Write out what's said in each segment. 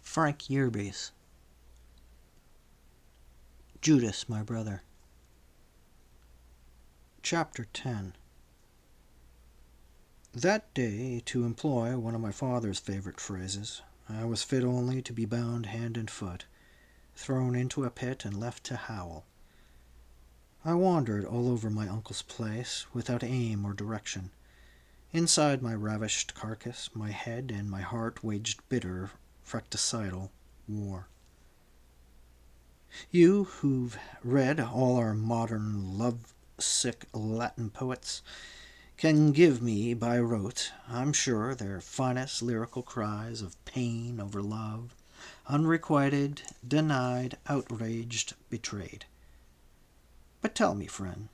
Frank Yerby's. Judas, my brother. Chapter 10. That day, to employ one of my father's favorite phrases, I was fit only to be bound hand and foot, thrown into a pit and left to howl. I wandered all over my uncle's place, without aim or direction. Inside my ravished carcass, my head and my heart waged bitter, fratricidal war. You, who've read all our modern love-sick Latin poets, can give me by rote, I'm sure, their finest lyrical cries of pain over love, unrequited, denied, outraged, betrayed. But tell me, friend,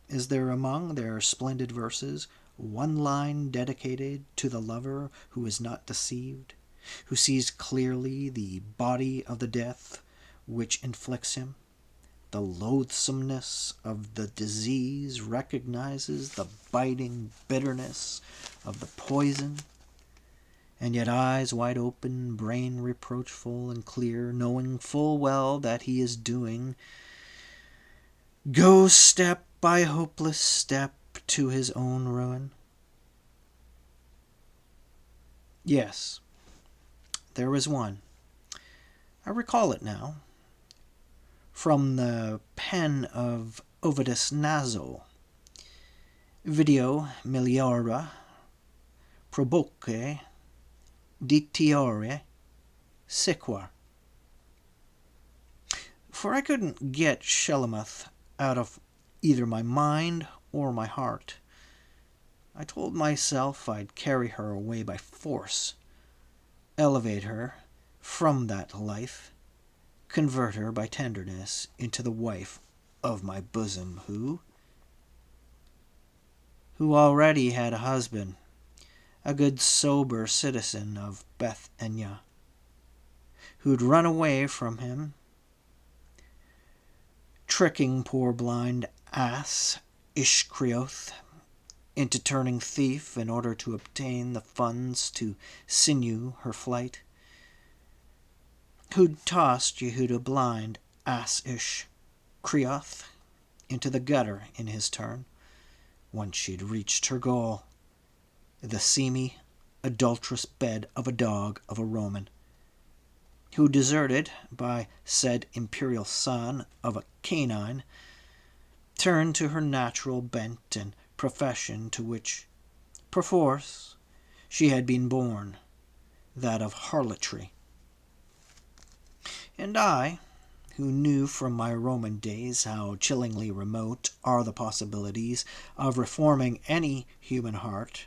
is there among their splendid verses one line dedicated to the lover who is not deceived, who sees clearly the body of the death which inflicts him, the loathsomeness of the disease, recognizes the biting bitterness of the poison, and yet eyes wide open, brain reproachful and clear, knowing full well that he is goes step by hopeless step to his own ruin? Yes, there is one. I recall it now, from the pen of Ovidus Naso. Video meliora proboque ditiore sequar. For I couldn't get Shelomith out of either my mind or my heart. I told myself I'd carry her away by force, elevate her from that life, convert her by tenderness into the wife of my bosom, who already had a husband, a good sober citizen of Beth Enya, who'd run away from him, tricking poor blind ass Ishkrioth into turning thief in order to obtain the funds to sinew her flight, who'd tossed Yehuda blind ass Ishkrioth into the gutter in his turn, once she'd reached her goal, the seamy, adulterous bed of a dog of a Roman, who, deserted by said imperial son of a canine, turned to her natural bent and profession to which, perforce, she had been born, that of harlotry. And I, who knew from my Roman days how chillingly remote are the possibilities of reforming any human heart,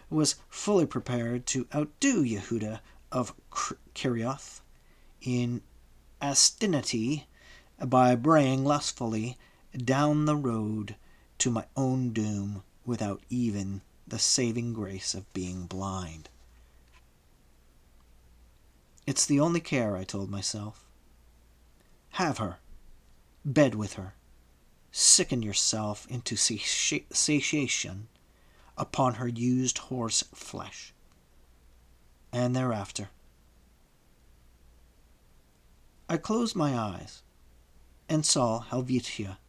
was fully prepared to outdo Yehuda of Kerioth in astinity by braying lustfully down the road to my own doom without even the saving grace of being blind. It's the only care, I told myself. Have her, bed with her, sicken yourself into satiation upon her used horse flesh, and thereafter. I closed my eyes and saw Helvetia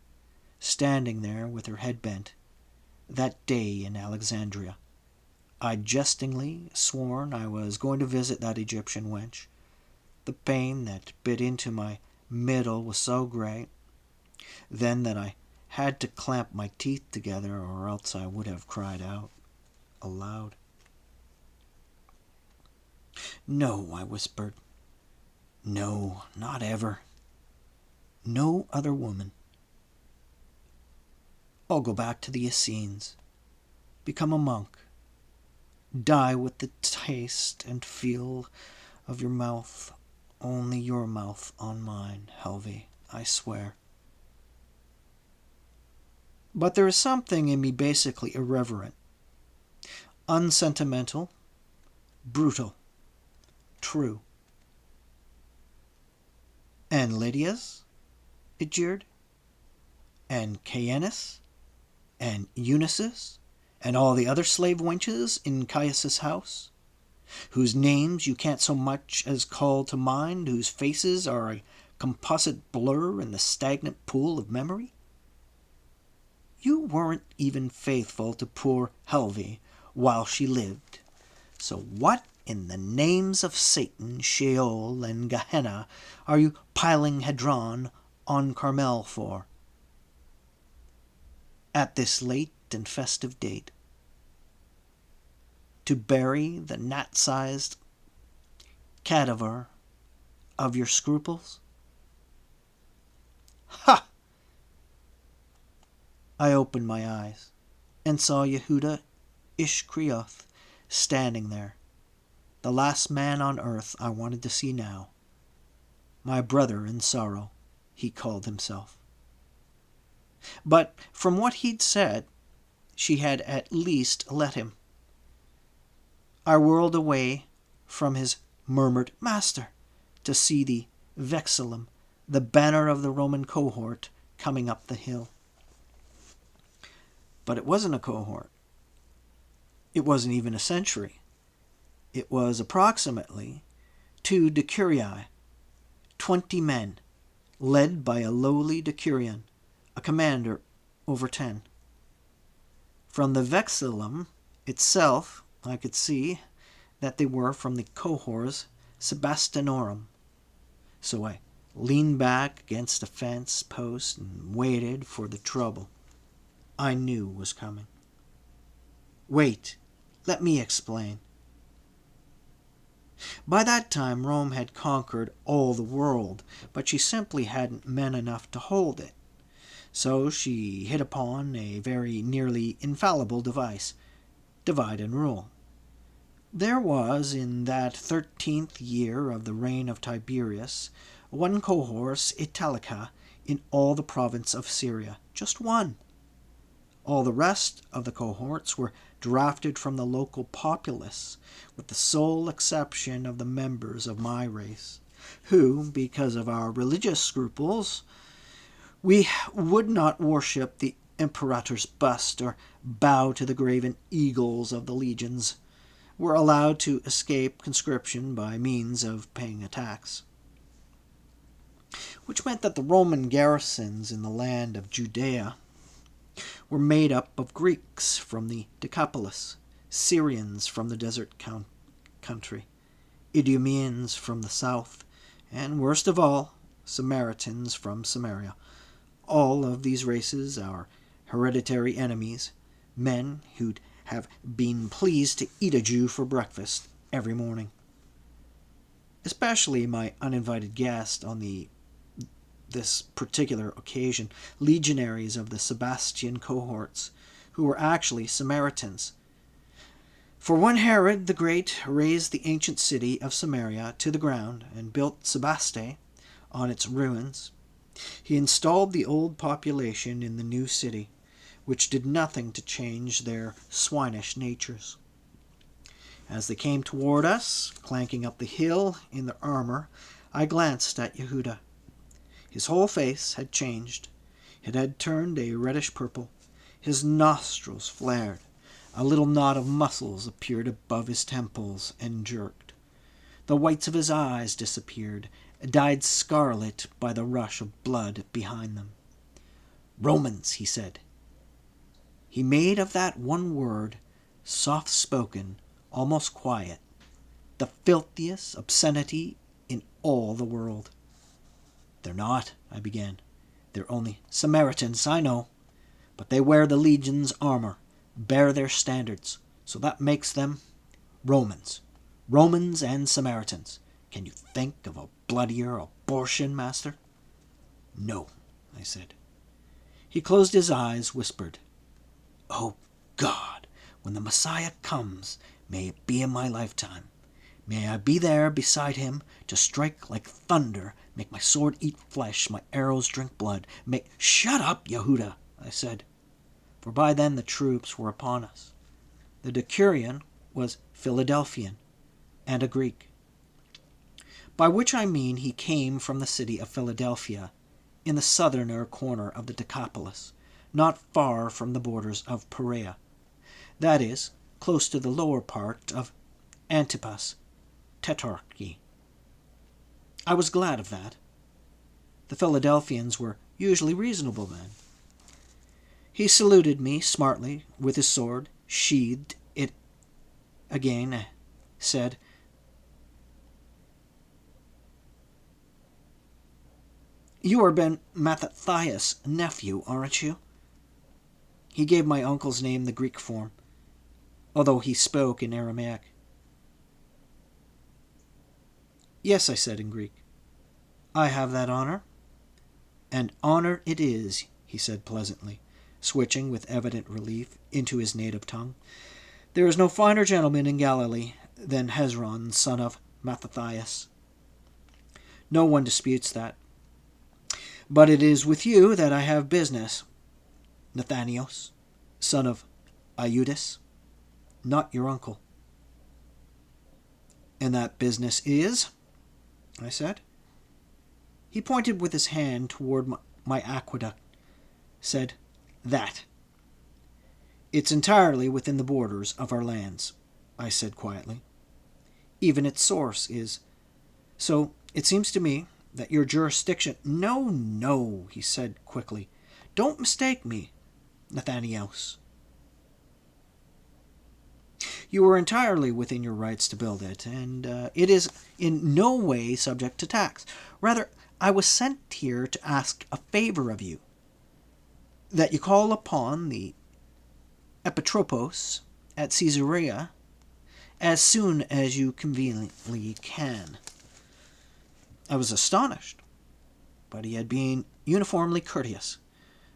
standing there with her head bent, that day in Alexandria. I'd jestingly sworn I was going to visit that Egyptian wench. The pain that bit into my middle was so great then that I had to clamp my teeth together, or else I would have cried out aloud. No, I whispered. No, not ever. No other woman. I'll go back to the Essenes, become a monk, die with the taste and feel of your mouth, only your mouth on mine, Helvy, I swear. But there is something in me basically irreverent, unsentimental, brutal, true. And Lydia's? It jeered. And Caenis? And Eunice's? And all the other slave wenches in Caius's house? whose names you can't so much as call to mind, whose faces are a composite blur in the stagnant pool of memory? You weren't even faithful to poor Helvy while she lived. So what in the names of Satan, Sheol, and Gehenna are you piling Hadron on Carmel for? At this late and festive date, to bury the gnat-sized cadaver of your scruples? Ha! I opened my eyes and saw Yehuda Ishkrioth standing there, the last man on earth I wanted to see now. My brother in sorrow, he called himself. But from what he'd said, she had at least let him. I whirled away from his murmured "Master" to see the vexillum, the banner of the Roman cohort, coming up the hill. But it wasn't a cohort. It wasn't even a century. It was approximately 2 decurii, 20 men, led by a lowly decurion, a commander over 10. From the vexillum itself, I could see that they were from the cohors Sebastinorum. So I leaned back against a fence post and waited for the trouble I knew was coming. Wait, let me explain. By that time, Rome had conquered all the world, but she simply hadn't men enough to hold it. So she hit upon a very nearly infallible device: divide and rule. There was, in that 13th year of the reign of Tiberius, one cohors Italica in all the province of Syria. Just one. All the rest of the cohorts were drafted from the local populace, with the sole exception of the members of my race, who, because of our religious scruples, we would not worship the imperator's bust or bow to the graven eagles of the legions, were allowed to escape conscription by means of paying a tax. Which meant that the Roman garrisons in the land of Judea were made up of Greeks from the Decapolis, Syrians from the desert country, Idumeans from the south, and worst of all, Samaritans from Samaria. All of these races our hereditary enemies, men who'd have been pleased to eat a Jew for breakfast every morning. Especially my uninvited guest on this particular occasion, legionaries of the Sebastian cohorts, who were actually Samaritans. For when Herod the Great razed the ancient city of Samaria to the ground and built Sebaste on its ruins, he installed the old population in the new city, which did nothing to change their swinish natures. As they came toward us, clanking up the hill in their armor, I glanced at Yehuda. His whole face had changed. It had turned a reddish purple. His nostrils flared. A little knot of muscles appeared above his temples and jerked. The whites of his eyes disappeared, dyed scarlet by the rush of blood behind them. "Romans," he said. He made of that one word, soft-spoken, almost quiet, the filthiest obscenity in all the world. "They're not," I began. "They're only Samaritans, I know. But they wear the legion's armor, bear their standards, so that makes them Romans. Romans and Samaritans. Can you think of a bloodier abortion, master?" "No," I said. He closed his eyes, whispered, "Oh God, when the Messiah comes, may it be in my lifetime. May I be there beside him to strike like thunder, make my sword eat flesh, my arrows drink blood, make—" "Shut up, Yehuda," I said, for by then the troops were upon us. The decurion was Philadelphian and a Greek, by which I mean he came from the city of Philadelphia, in the southerner corner of the Decapolis, not far from the borders of Perea, that is, close to the lower part of Antipas Tetrarchy. I was glad of that. The Philadelphians were usually reasonable men. He saluted me smartly with his sword, sheathed it again, said, "You are Ben Mattathias' nephew, aren't you?" He gave my uncle's name the Greek form, although he spoke in Aramaic. "Yes," I said in Greek. "I have that honor." "And honor it is," he said pleasantly, switching with evident relief into his native tongue. "There is no finer gentleman in Galilee than Hezron, son of Mattathias. No one disputes that. But it is with you that I have business, Nathanios, son of JUDAS, not your uncle." "And that business is?" I said. He pointed with his hand toward my aqueduct, said, "That." "It's entirely within the borders of our lands," I said quietly. "Even its source is. So it seems to me that your jurisdiction—" "No, no," he said quickly. "Don't mistake me, Nathanios. You are entirely within your rights to build it, and it is in no way subject to tax. Rather, I was sent here to ask a favor of you, that you call upon the Epitropos at Caesarea as soon as you conveniently can." I was astonished, but he had been uniformly courteous,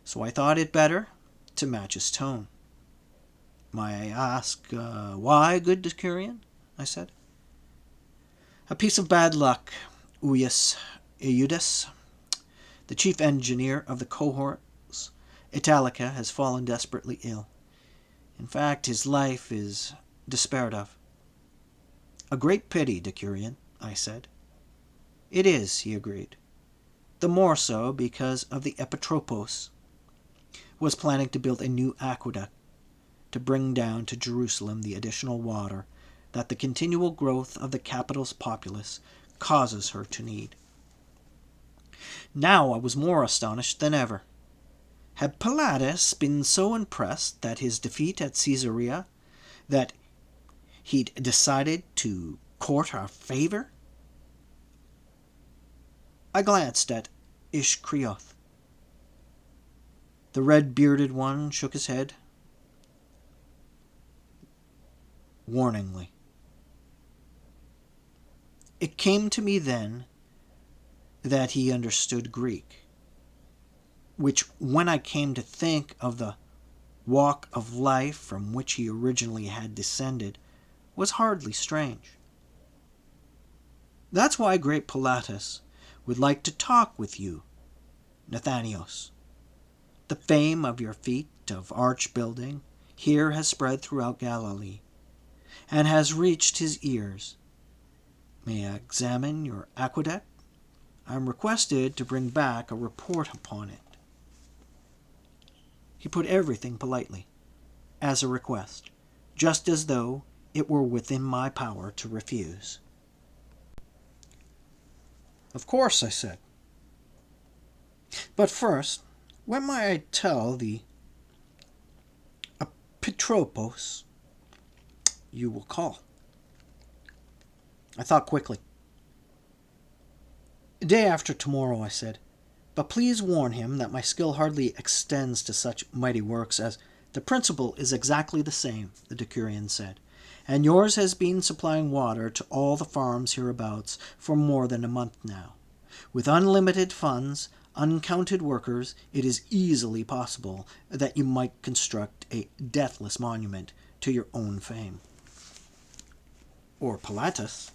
so I thought it better to match his tone. "May I ask why, good Decurion?" I said. "A piece of bad luck, Uyas Eudas. The chief engineer of the cohorts, Italica, has fallen desperately ill. In fact, his life is despaired of." "A great pity, Decurion," I said. "It is," he agreed. "The more so because of the Epitropos was planning to build a new aqueduct to bring down to Jerusalem the additional water that the continual growth of the capital's populace causes her to need." Now I was more astonished than ever. Had Pilatus been so impressed at his defeat at Caesarea that he'd decided to court our favor? I glanced at Ishkrioth. The red-bearded one shook his head warningly. It came to me then that he understood Greek, which, when I came to think of the walk of life from which he originally had descended, was hardly strange. "That's why great Pilatus would like to talk with you, Nathanios. The fame of your feat of arch-building here has spread throughout Galilee, and has reached his ears. May I examine your aqueduct? I am requested to bring back a report upon it." He put everything politely, as a request, just as though it were within my power to refuse. "Of course," I said. "But first, when might I tell the Epitropos you will call?" I thought quickly. "Day after tomorrow," I said. "But please warn him that my skill hardly extends to such mighty works as—" "The principle is exactly the same," the Decurion said, "and yours has been supplying water to all the farms hereabouts for more than a month now. With unlimited funds, uncounted workers, it is easily possible that you might construct a deathless monument to your own fame." "Or Pilatus?"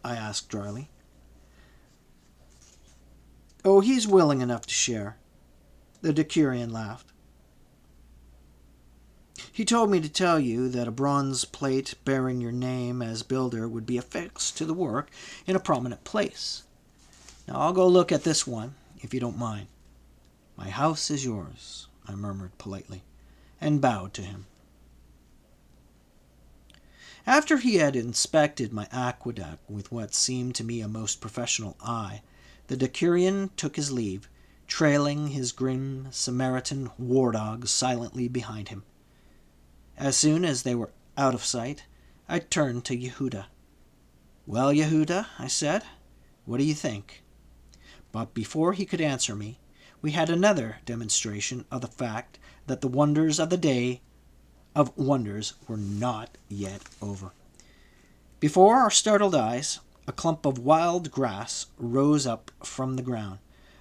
I asked dryly. "Oh, he's willing enough to share." The Decurion laughed. "He told me to tell you that a bronze plate bearing your name as builder would be affixed to the work in a prominent place. Now I'll go look at this one, if you don't mind." "My house is yours," I murmured politely, and bowed to him. After he had inspected my aqueduct with what seemed to me a most professional eye, the decurion took his leave, trailing his grim Samaritan war-dog silently behind him. As soon as they were out of sight, I turned to Yehuda. "Well, Yehuda," I said, "what do you think?" But before he could answer me, we had another demonstration of the fact that the wonders of the day of wonders were not yet over. Before our startled eyes, a clump of wild grass rose up from the ground.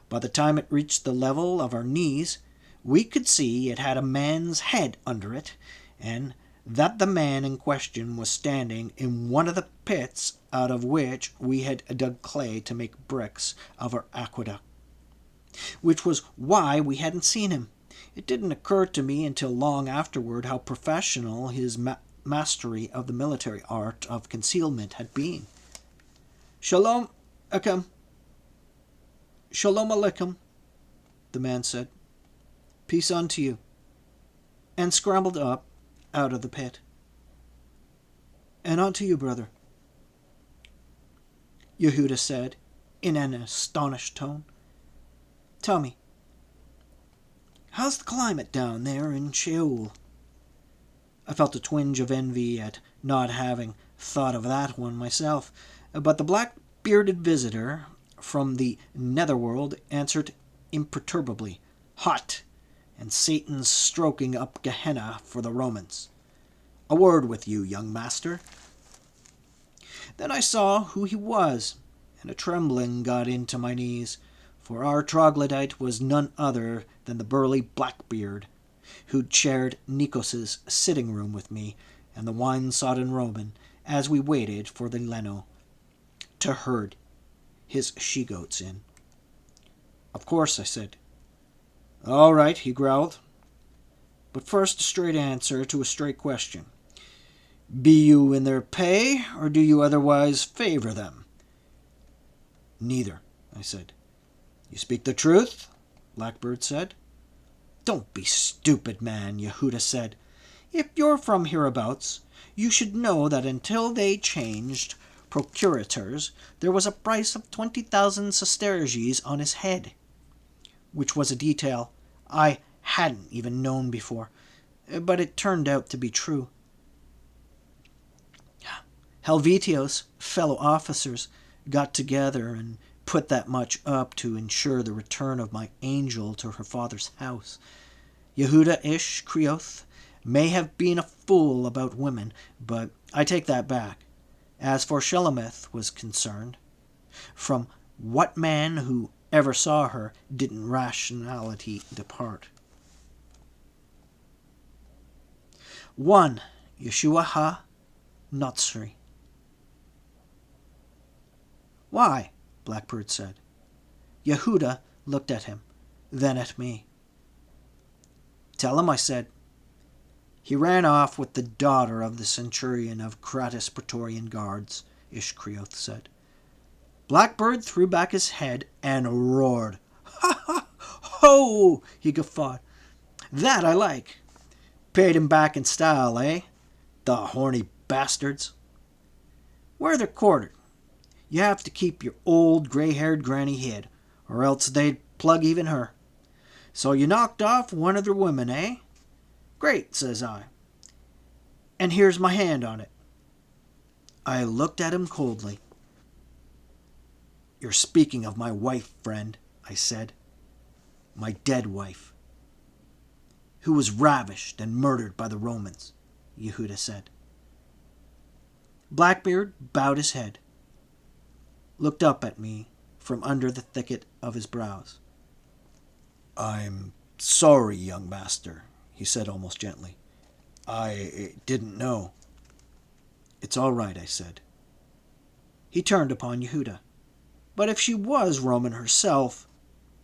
By the time it reached the level of our knees, we could see it had a man's head under it, and that the man in question was standing in one of the pits out of which we had dug clay to make bricks of our aqueduct. Which was why we hadn't seen him. It didn't occur to me until long afterward how professional his mastery of the military art of concealment had been. "Shalom Akim. Shalom Aleichem," the man said. "Peace unto you," and scrambled up out of the pit. "And unto you, brother," Yehuda said in an astonished tone. "Tell me, how's the climate down there in Sheol?" I felt a twinge of envy at not having thought of that one myself, but the black-bearded visitor from the netherworld answered imperturbably, "Hot, and Satan's stroking up Gehenna for the Romans. A word with you, young master." Then I saw who he was, and a trembling got into my knees, for our troglodyte was none other than the burly Blackbeard, who'd shared Nikos's sitting-room with me and the wine-sodden Roman as we waited for the Leno to herd his she-goats in. "Of course," I said. "All right," he growled. "But first a straight answer to a straight question. Be you in their pay, or do you otherwise favor them?" "Neither," I said. "You speak the truth?" Blackbeard said. "Don't be stupid, man," Yehuda said. "If you're from hereabouts, you should know that until they changed procurators, there was a price of 20,000 sesterces on his head," which was a detail I hadn't even known before, but it turned out to be true. Helvetios' fellow officers got together and put that much up to ensure the return of my angel to her father's house. Yehuda Ish Krioth may have been a fool about women, but I take that back. As for Shelomith was concerned, from what man who ever saw her didn't rationality depart? One Yeshua ha Notzri. "Why?" Blackbeard said. Yehuda looked at him, then at me. "Tell him," I said. "He ran off with the daughter of the centurion of Kratis Praetorian Guards," Ishkrioth said. Blackbeard threw back his head and roared. "Ha ha! Ho!" he guffawed. "That I like. Paid him back in style, eh? The horny bastards. Where they're quartered. You have to keep your old gray-haired granny hid, or else they'd plug even her. So you knocked off one of their women, eh? Great," says I. "And here's my hand on it." I looked at him coldly. "You're speaking of my wife, friend," I said. "My dead wife." "Who was ravished and murdered by the Romans," Yehuda said. Blackbeard bowed his head, looked up at me from under the thicket of his brows. "I'm sorry, young master," he said almost gently. "I didn't know." "It's all right," I said. He turned upon Yehuda. "But if she was Roman herself,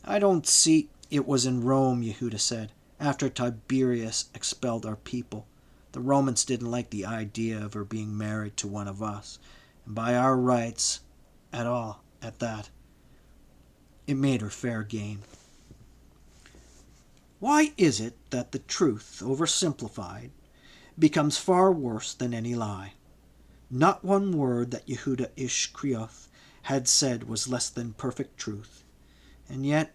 I don't see—" "It was in Rome," Yehuda said, "after Tiberius expelled our people. The Romans didn't like the idea of her being married to one of us, and by our rights at all, at that. It made her fair game." Why is it that the truth, oversimplified, becomes far worse than any lie? Not one word that Yehuda Ish Krioth had said was less than perfect truth, and yet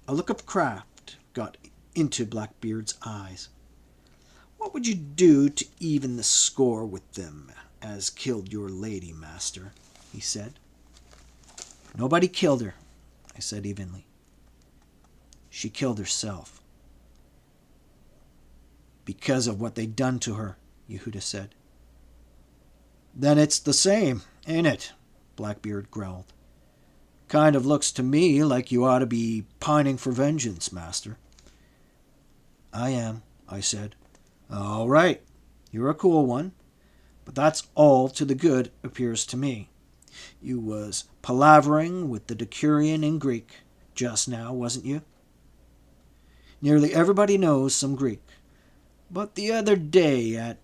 a look of craft got into Blackbeard's eyes. "What would you do to even the score with them as killed your lady, master?" he said. "Nobody killed her," I said evenly. "She killed herself." "Because of what they'd done to her," Yehuda said. "Then it's the same, ain't it?" Blackbeard growled. "Kind of looks to me like you ought to be pining for vengeance, master." "I am," I said. "All right, you're a cool one, but that's all to the good, appears to me. You was palavering with the Decurion in Greek just now, wasn't you? Nearly everybody knows some Greek, but the other day at—"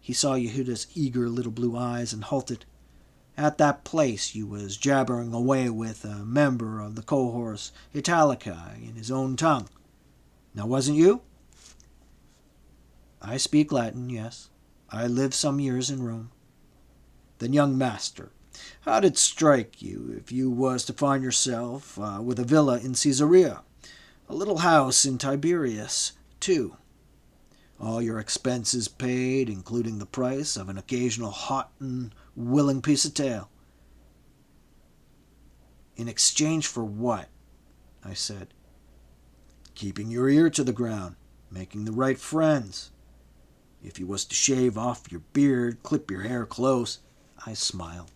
He saw Yehuda's eager little blue eyes and halted. "At that place you was jabbering away with a member of the cohors Italicae in his own tongue. Now wasn't you?" "I speak Latin, yes. I lived some years in Rome." "Then, young master, how'd it strike you if you was to find yourself with a villa in Caesarea, a little house in Tiberias, too, all your expenses paid, including the price of an occasional hot and willing piece of tail?" "In exchange for what?" I said. "Keeping your ear to the ground, making the right friends. If you was to shave off your beard, clip your hair close—" I smiled.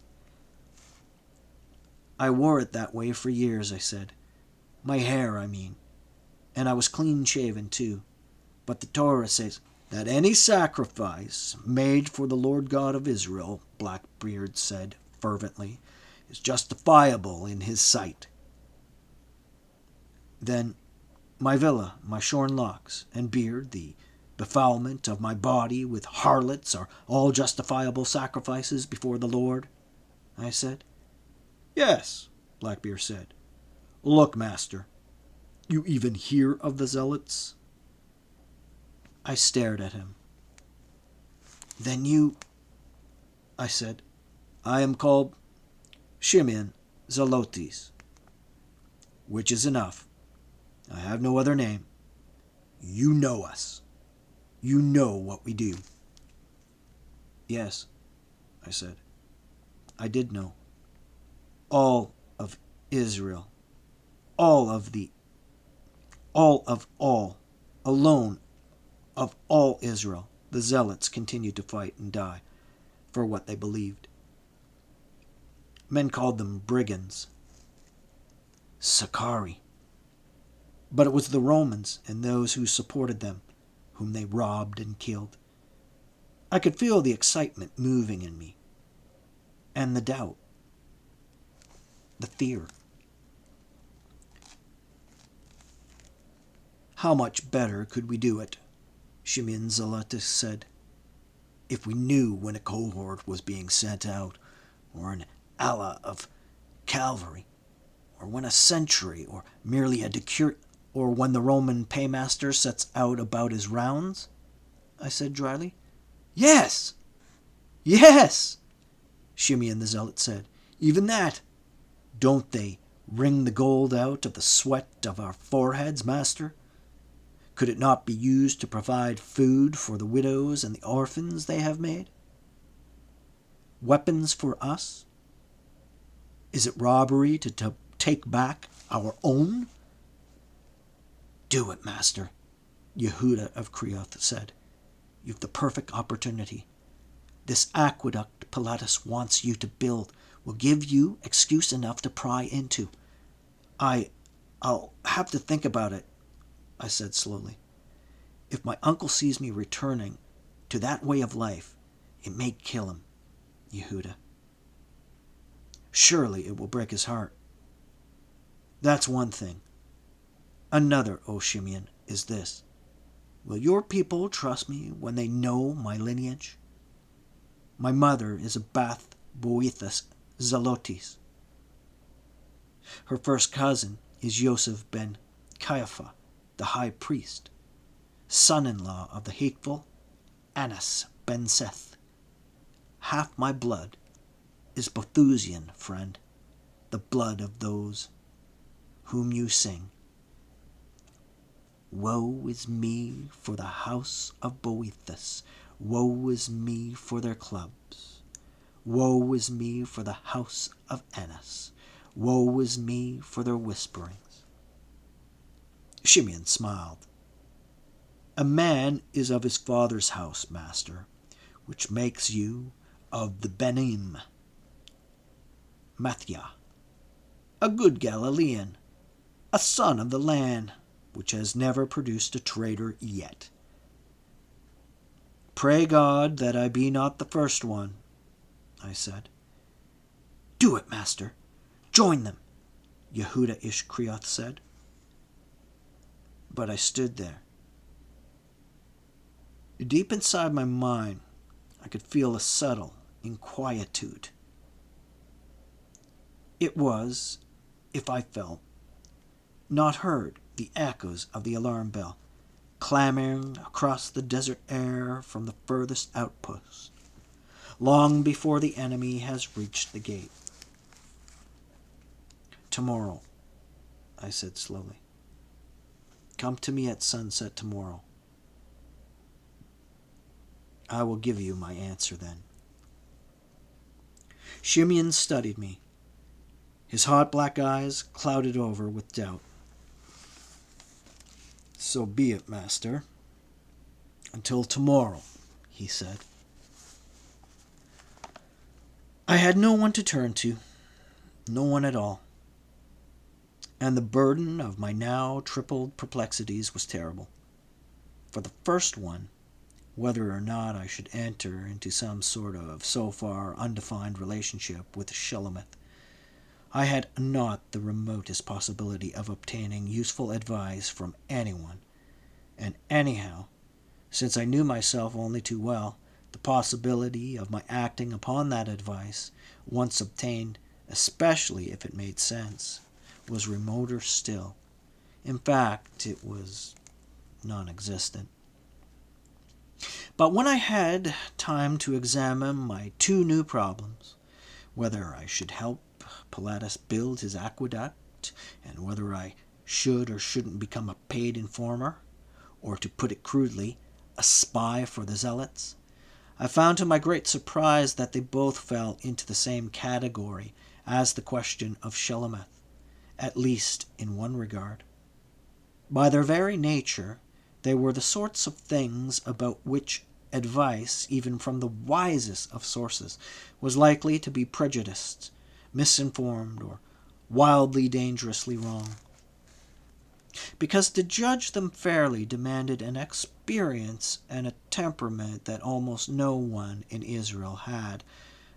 "I wore it that way for years," I said. "My hair, I mean. And I was clean-shaven, too. But the Torah says—" "That any sacrifice made for the Lord God of Israel," Blackbeard said fervently, "is justifiable in his sight." "Then my villa, my shorn locks and beard, the befoulment of my body with harlots are all justifiable sacrifices before the Lord?" I said. "Yes," Blackbeard said. "Look, master, you even hear of the Zealots?" I stared at him. "Then you—" I said. "I am called Shimeon Zelotes, which is enough. I have no other name. You know us. You know what we do." "Yes," I said. I did know. All of Israel. All of all, alone of all Israel, the Zealots continued to fight and die for what they believed. Men called them brigands. Sakari. But it was the Romans and those who supported them whom they robbed and killed. I could feel the excitement moving in me, and the doubt, the fear. "How much better could we do it," Shimeon Zelotes said, "if we knew when a cohort was being sent out, or an ala of cavalry, or when a sentry, or merely a decurion, or when the Roman paymaster sets out about his rounds?" I said dryly. "Yes! Yes!" Shimeon the Zealot said. "Even that. Don't they wring the gold out of the sweat of our foreheads, master? Could it not be used to provide food for the widows and the orphans they have made? Weapons for us? Is it robbery to take back our own?" "Do it, master," Yehuda of Krioth said. "You've the perfect opportunity. This aqueduct Pilatus wants you to build will give you excuse enough to pry into." I'll have to think about it," I said slowly. "If my uncle sees me returning to that way of life, it may kill him, Yehuda. Surely it will break his heart. That's one thing. Another, O Shimeon, is this. Will your people trust me when they know my lineage? My mother is a Bath Boethus Zelotes. Her first cousin is Yosef ben Caiaphas, the high priest, son-in-law of the hateful Annas ben Seth. half my blood is Boethusian, friend, the blood of those whom you sing. Woe is me for the house of Boethus, woe is me for their clubs, woe is me for the house of Annas, woe is me for their whisperings. Shimeon smiled. A man is of his father's house, master, which makes you of the Benim. Mathia, a good Galilean, a son of the land, which has never produced a traitor yet. Pray God that I be not the first one, I said. Do it, master. Join them, Yehuda Ishkrioth said. But I stood there. Deep inside my mind, I could feel a subtle inquietude. It was, if I felt, not heard the echoes of the alarm bell, clamoring across the desert air from the furthest outpost, long before the enemy has reached the gate. Tomorrow, I said slowly. Come to me at sunset tomorrow. I will give you my answer then. Shimeon studied me, his hot black eyes clouded over with doubt. So be it, master. Until tomorrow, he said. I had no one to turn to, no one at all. And the burden of my now tripled perplexities was terrible. For the first one, whether or not I should enter into some sort of so far undefined relationship with Shelomith, I had not the remotest possibility of obtaining useful advice from anyone, and anyhow, since I knew myself only too well, the possibility of my acting upon that advice, once obtained, especially if it made sense, was remoter still. In fact, it was non-existent. But when I had time to examine my two new problems, whether I should help Pilatus build his aqueduct, and whether I should or shouldn't become a paid informer, or to put it crudely, a spy for the zealots, I found to my great surprise that they both fell into the same category as the question of Shelomith, at least in one regard. By their very nature, they were the sorts of things about which advice, even from the wisest of sources, was likely to be prejudiced, misinformed, or wildly dangerously wrong. Because to judge them fairly demanded an experience and a temperament that almost no one in Israel had.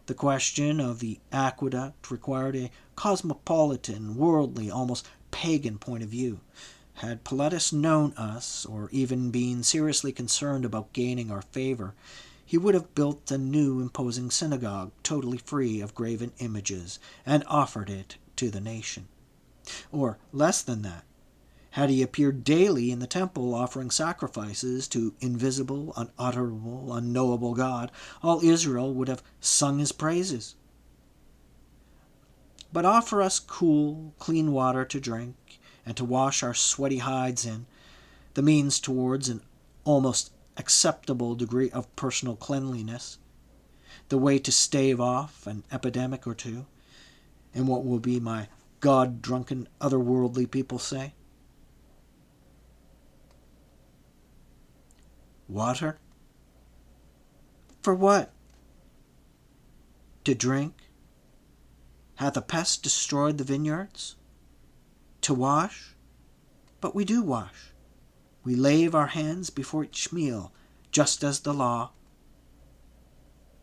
The question of the aqueduct required a cosmopolitan, worldly, almost pagan point of view. Had Pilatus known us, or even been seriously concerned about gaining our favor, he would have built a new imposing synagogue, totally free of graven images, and offered it to the nation. Or, less than that, had he appeared daily in the temple offering sacrifices to invisible, unutterable, unknowable God, all Israel would have sung his praises. But offer us cool, clean water to drink, and to wash our sweaty hides in, the means towards an almost acceptable degree of personal cleanliness, the way to stave off an epidemic or two, and what will be my God-drunken, otherworldly people say? Water? For what? To drink? Hath a pest destroyed the vineyards? To wash? But we do wash. We lave our hands before each meal, just as the law.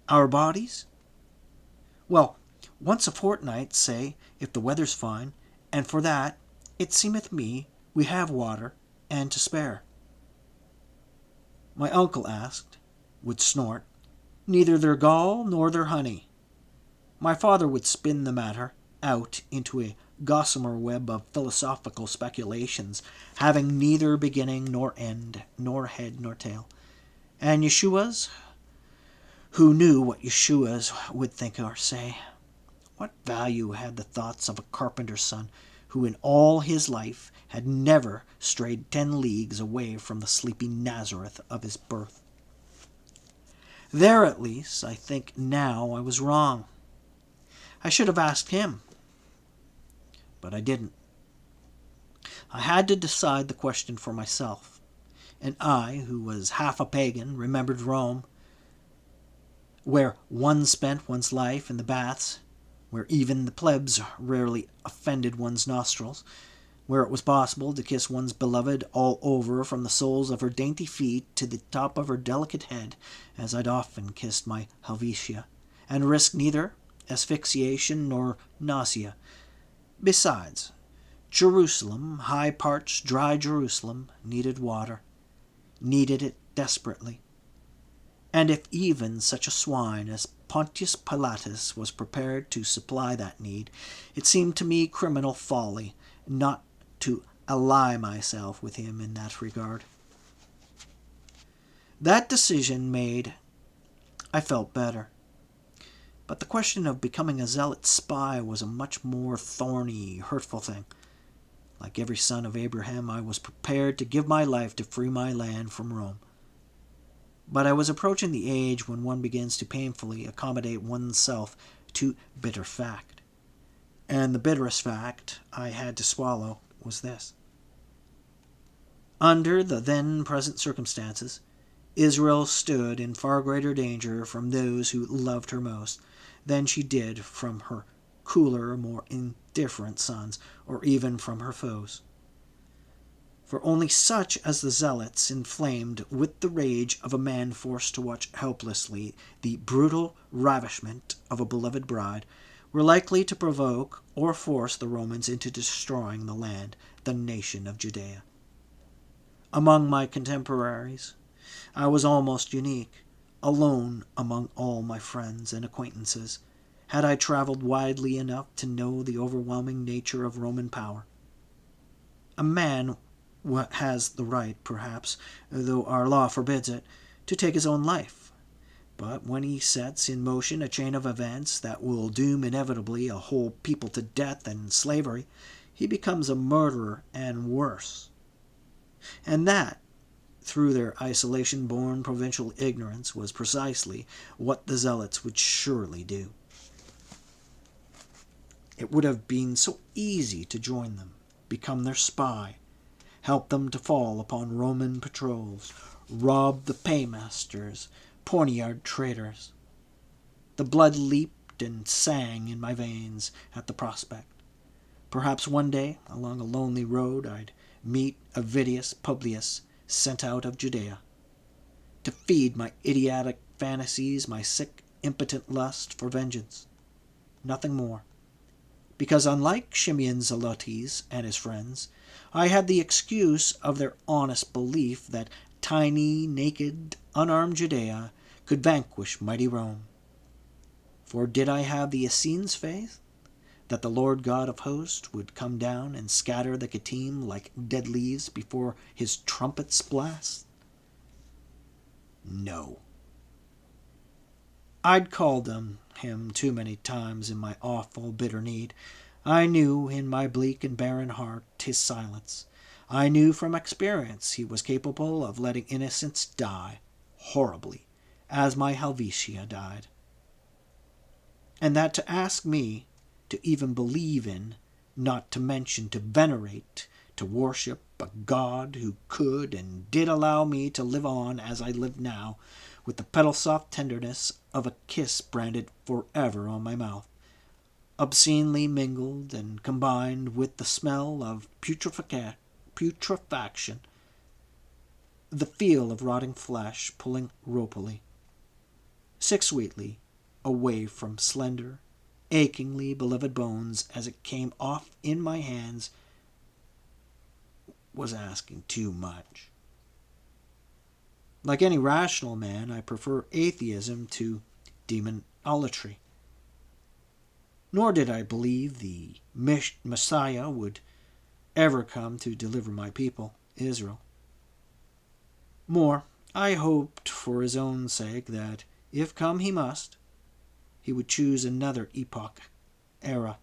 Our bodies? Well, once a fortnight, say, if the weather's fine, and for that, it seemeth me, we have water, and to spare. My uncle asked, would snort, neither their gall nor their honey. My father would spin the matter out into a gossamer web of philosophical speculations, having neither beginning nor end, nor head nor tail. And Yeshua's? Who knew what Yeshua's would think or say? What value had the thoughts of a carpenter's son who in all his life had never strayed 10 leagues away from the sleepy Nazareth of his birth? There, at least, I think now I was wrong. I should have asked him, but I didn't. I had to decide the question for myself, and I, who was half a pagan, remembered Rome, where one spent one's life in the baths, where even the plebs rarely offended one's nostrils, where it was possible to kiss one's beloved all over from the soles of her dainty feet to the top of her delicate head, as I'd often kissed my Helvetia, and risked neither asphyxiation nor nausea. Besides, Jerusalem, high-parched, dry Jerusalem, needed water, needed it desperately. And if even such a swine as Pontius Pilatus was prepared to supply that need, it seemed to me criminal folly not to ally myself with him in that regard. That decision made, I felt better. But the question of becoming a zealot spy was a much more thorny, hurtful thing. Like every son of Abraham, I was prepared to give my life to free my land from Rome. But I was approaching the age when one begins to painfully accommodate oneself to bitter fact. And the bitterest fact I had to swallow was this. Under the then present circumstances, Israel stood in far greater danger from those who loved her most than she did from her cooler, more indifferent sons, or even from her foes. For only such as the zealots, inflamed with the rage of a man forced to watch helplessly the brutal ravishment of a beloved bride, were likely to provoke or force the Romans into destroying the land, the nation of Judea. Among my contemporaries, I was almost unique, alone among all my friends and acquaintances, had I traveled widely enough to know the overwhelming nature of Roman power. A man has the right, perhaps, though our law forbids it, to take his own life. But when he sets in motion a chain of events that will doom inevitably a whole people to death and slavery, he becomes a murderer and worse. And that, through their isolation-born provincial ignorance, was precisely what the zealots would surely do. It would have been so easy to join them, become their spy, help them to fall upon Roman patrols, rob the paymasters, poniard traders. The blood leaped and sang in my veins at the prospect. Perhaps one day, along a lonely road, I'd meet Avidius Publius, sent out of Judea, to feed my idiotic fantasies, my sick, impotent lust for vengeance. Nothing more. Because unlike Shimeon Zelotes and his friends, I had the excuse of their honest belief that tiny, naked, unarmed Judea could vanquish mighty Rome. For did I have the Essenes' faith that the Lord God of hosts would come down and scatter the Kittim like dead leaves before his trumpet's blast? No. I'd called on him too many times in my awful, bitter need. I knew in my bleak and barren heart his silence. I knew from experience he was capable of letting innocents die horribly, as my Helvetia died. And that to ask me to even believe in, not to mention to venerate, to worship a God who could and did allow me to live on as I live now, with the petal-soft tenderness of a kiss branded forever on my mouth, obscenely mingled and combined with the smell of putrefaction, the feel of rotting flesh pulling ropily, sick sweetly, away from slender, achingly beloved bones as it came off in my hands, was asking too much. Like any rational man, I prefer atheism to demonolatry. Nor did I believe the Messiah would ever come to deliver my people, Israel. More, I hoped for his own sake that If come he must, he would choose another epoch, era,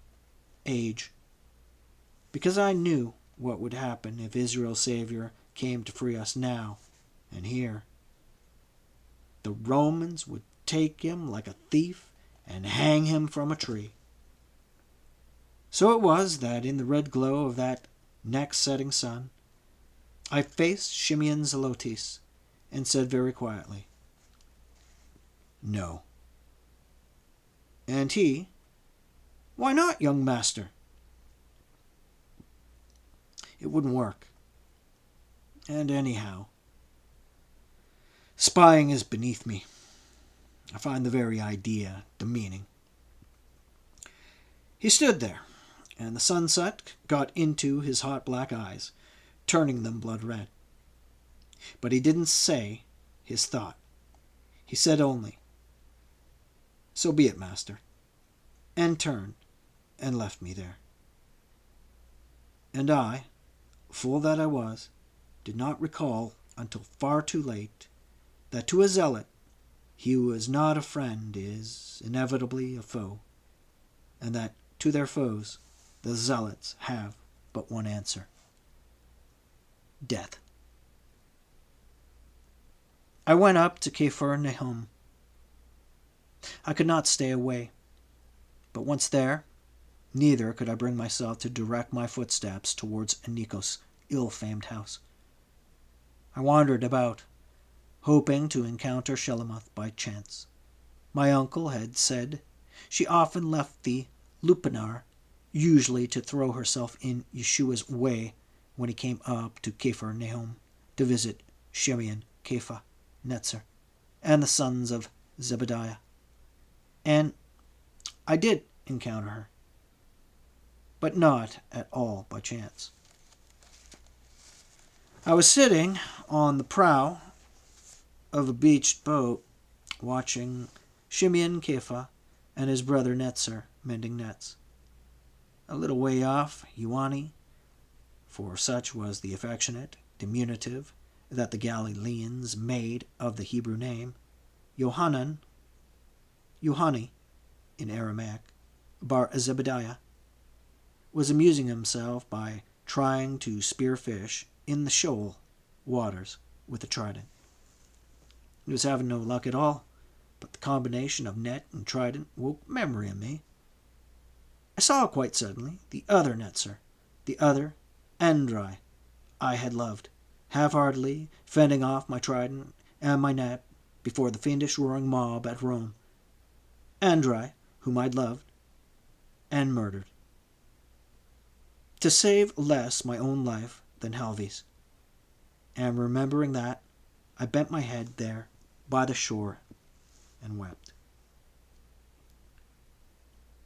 age, because I knew what would happen if Israel's Savior came to free us now and here. The Romans would take him like a thief and hang him from a tree. So it was that in the red glow of that next setting sun, I faced Shimeon Zelotes and said very quietly, "No." And he, "Why not, young master?" It wouldn't work. And anyhow, spying is beneath me. I find the very idea demeaning. He stood there, and the sunset got into his hot black eyes, turning them blood red. But he didn't say his thought. He said only, "So be it, master," and turned and left me there. And I, fool that I was, did not recall until far too late that to a zealot he who is not a friend is inevitably a foe, and that to their foes the zealots have but one answer: death. I went up to Capharnaum. I could not stay away, but once there, neither could I bring myself to direct my footsteps towards Anikos' ill-famed house. I wandered about, hoping to encounter Shelomoth by chance. My uncle had said she often left the lupanar, usually to throw herself in Yeshua's way when he came up to Capharnaum to visit Shimeon, Kepha, Netzer, and the sons of Zebediah. And I did encounter her, but not at all by chance. I was sitting on the prow of a beached boat, watching Shimeon Kepha and his brother Netzer mending nets. A little way off, Ioani, for such was the affectionate diminutive that the Galileans made of the Hebrew name, Yohani in Aramaic, Bar Zebediah, was amusing himself by trying to spear fish in the shoal waters with a trident. He was having no luck at all, but the combination of net and trident woke memory in me. I saw quite suddenly the other Netzer, the other Andrai I had loved, half-heartedly fending off my trident and my net before the fiendish roaring mob at Rome. Andrai, whom I'd loved and murdered, to save less my own life than Helvi's. And remembering that, I bent my head there by the shore and wept.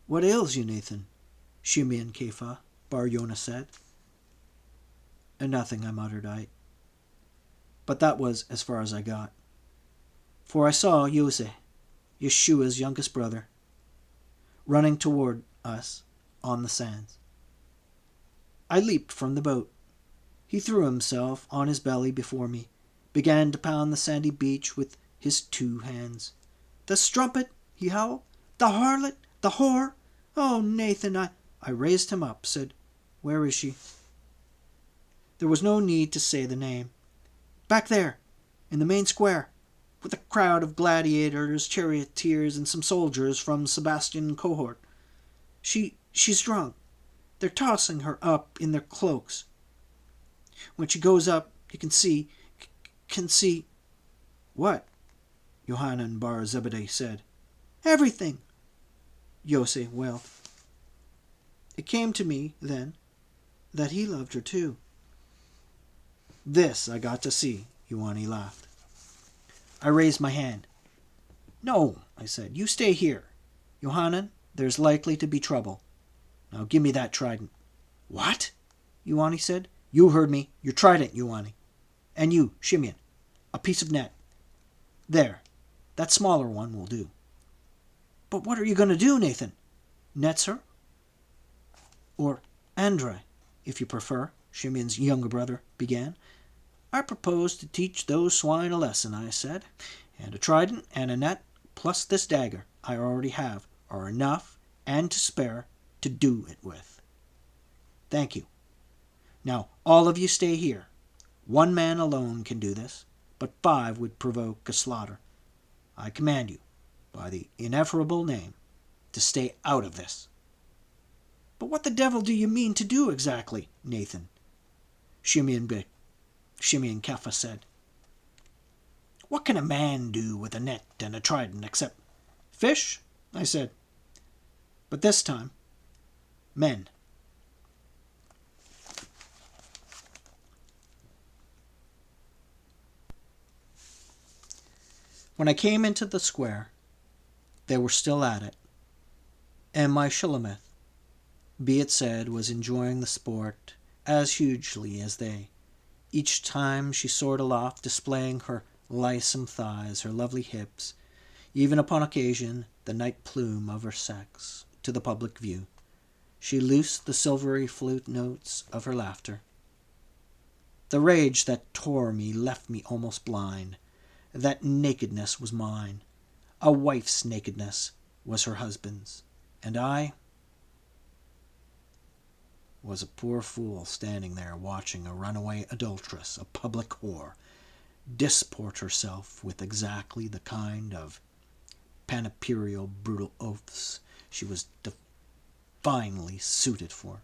"What ails you, Nathan?" Shimeon Kepha Bar Yonah said. "And nothing," I muttered. But that was as far as I got, for I saw Yoseh, Yeshua's youngest brother, running toward us on the sands. I leaped from the boat. He threw himself on his belly before me, began to pound the sandy beach with his 2 hands. "The strumpet!" he howled. "The harlot! The whore! Oh, Nathan, I raised him up, said, 'Where is she?' There was no need to say the name. "Back there, in the main square, with a crowd of gladiators, charioteers, and some soldiers from Sebastian cohort. She's drunk. They're tossing her up in their cloaks. When she goes up, you can see... "What?" Yohanan Bar Zebedee said. "Everything," Yosef wailed. It came to me, then, that he loved her too. "This I got to see," Ioani laughed. I raised my hand. "No," I said. "You stay here. Yohanan, there's likely to be trouble. Now give me that trident." "What?" Ioani said. "You heard me. Your trident, Ioani. And you, Shimeon, a piece of net. There, that smaller one will do." "But what are you going to do, Nathan? Netzer? Or Andrai, if you prefer," Shimeon's younger brother began. "I propose to teach those swine a lesson," I said, "and a trident and a net plus this dagger I already have, are enough and to spare to do it with. Thank you. Now, all of you stay here. 1 man alone can do this, but 5 would provoke a slaughter. I command you, by the ineffable name, to stay out of this." "But what the devil do you mean to do exactly, Nathan?" Shimeon Kepha said. "What can a man do with a net and a trident except fish?" I said. "But this time, men." When I came into the square, they were still at it, and my Shulamith, be it said, was enjoying the sport as hugely as they. Each time she soared aloft, displaying her lissome thighs, her lovely hips, even upon occasion the night plume of her sex, to the public view. She loosed the silvery flute notes of her laughter. The rage that tore me left me almost blind. That nakedness was mine. A wife's nakedness was her husband's, and I was a poor fool standing there watching a runaway adulteress, a public whore, disport herself with exactly the kind of paniperial brutal oaths she was divinely suited for.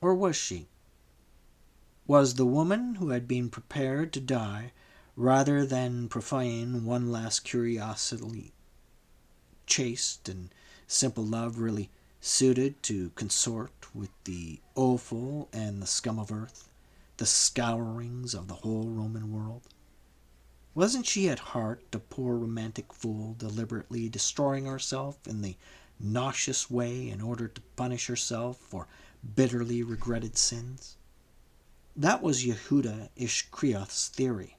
Or was she? Was the woman who had been prepared to die rather than profane one last curiosity, chaste and simple love, really suited to consort with the offal and the scum of earth, the scourings of the whole Roman world? Wasn't she at heart a poor romantic fool, deliberately destroying herself in the nauseous way in order to punish herself for bitterly regretted sins? That was Yehuda Ishkrioth's theory,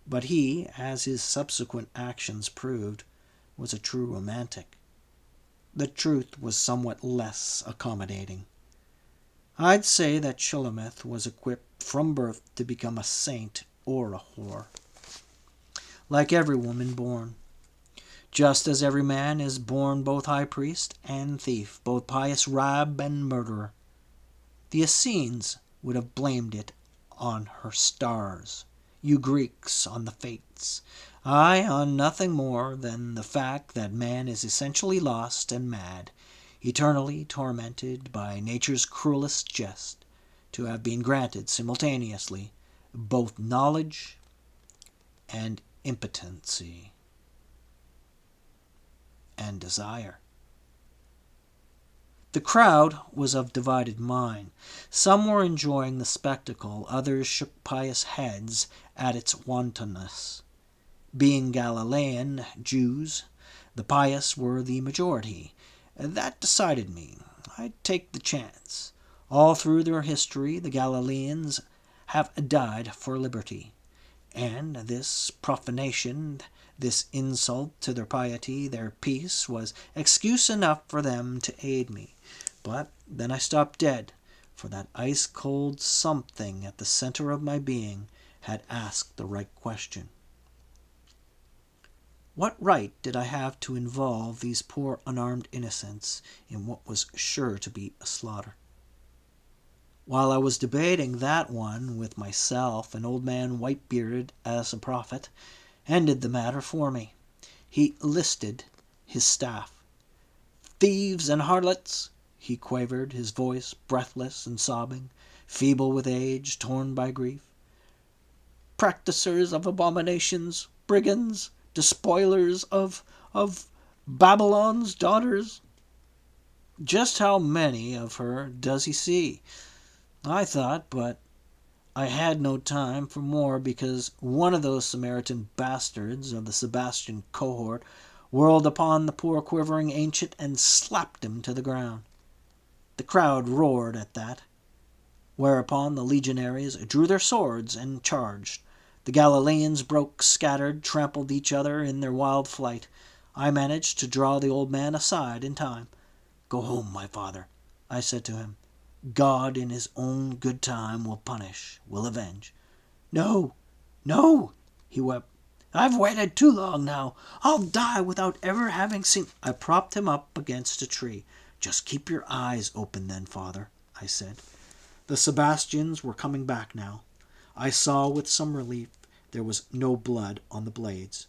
but he, as his subsequent actions proved, was a true romantic. The truth was somewhat less accommodating. I'd say that Shulamith was equipped from birth to become a saint or a whore, like every woman born, just as every man is born both high priest and thief, both pious rab and murderer. The Essenes would have blamed it on her stars, you Greeks on the fates, I on nothing more than the fact that man is essentially lost and mad, eternally tormented by nature's cruelest jest, to have been granted simultaneously both knowledge and impotency and desire. The crowd was of divided mind. Some were enjoying the spectacle, others shook pious heads at its wantonness. Being Galilean Jews, the pious were the majority. That decided me. I'd take the chance. All through their history, the Galileans have died for liberty, and this profanation, this insult to their piety, their peace, was excuse enough for them to aid me. But then I stopped dead, for that ice-cold something at the center of my being had asked the right question. What right did I have to involve these poor unarmed innocents in what was sure to be a slaughter? While I was debating that one with myself, an old man white-bearded as a prophet ended the matter for me. He listed his staff. "Thieves and harlots," he quavered, his voice breathless and sobbing, feeble with age, torn by grief. "Practicers of abominations, brigands, despoilers of Babylon's daughters." Just how many of her does he see? I thought, but I had no time for more because one of those Samaritan bastards of the Sebastian cohort whirled upon the poor quivering ancient and slapped him to the ground. The crowd roared at that, whereupon the legionaries drew their swords and charged. The Galileans broke, scattered, trampled each other in their wild flight. I managed to draw the old man aside in time. "Go home, my father," I said to him. "God in his own good time will punish, will avenge." "No, no," he wept. I've waited too long now. I'll die without ever having seen... I propped him up against a tree. Just keep your eyes open then, Father, I said. The Sebastians were coming back now. I saw with some relief there was no blood on the blades.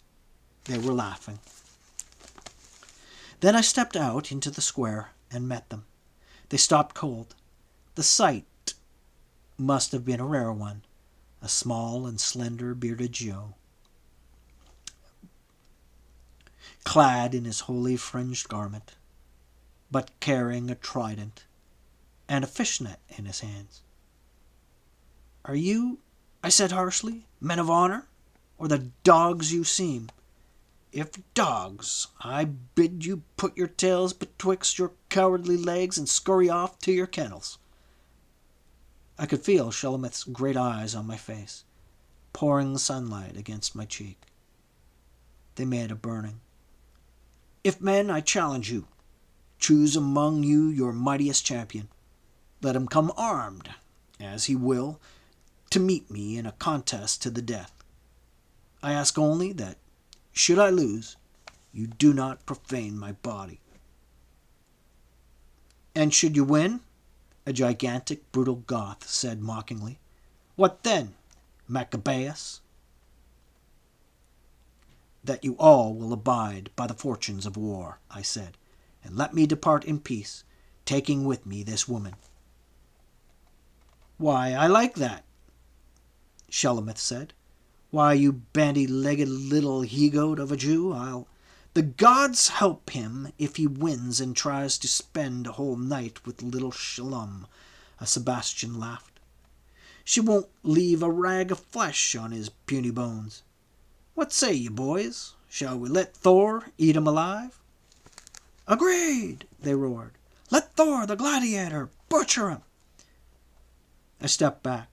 They were laughing. Then I stepped out into the square and met them. They stopped cold. The sight must have been a rare one. A small and slender bearded Joe, clad in his holy fringed garment, but carrying a trident and a fishnet in his hands. "Are you," I said harshly, "men of honor, or the dogs you seem? If dogs, I bid you put your tails betwixt your cowardly legs and scurry off to your kennels." I could feel Shulamith's great eyes on my face, pouring sunlight against my cheek. They made a burning. "If men, I challenge you. Choose among you your mightiest champion. Let him come armed, as he will, to meet me in a contest to the death. I ask only that, should I lose, you do not profane my body." "And should you win?" a gigantic, brutal Goth said mockingly. "What then, Maccabeus?" "That you all will abide by the fortunes of war," I said, "and let me depart in peace, taking with me this woman." "Why, I like that," Shulamith said. "Why, you bandy-legged little he-goat of a Jew, The gods help him if he wins and tries to spend a whole night with little Shalom," a Sebastian laughed. "She won't leave a rag of flesh on his puny bones. What say you, boys? Shall we let Thor eat him alive?" "Agreed," they roared. "Let Thor, the gladiator, butcher him." I stepped back,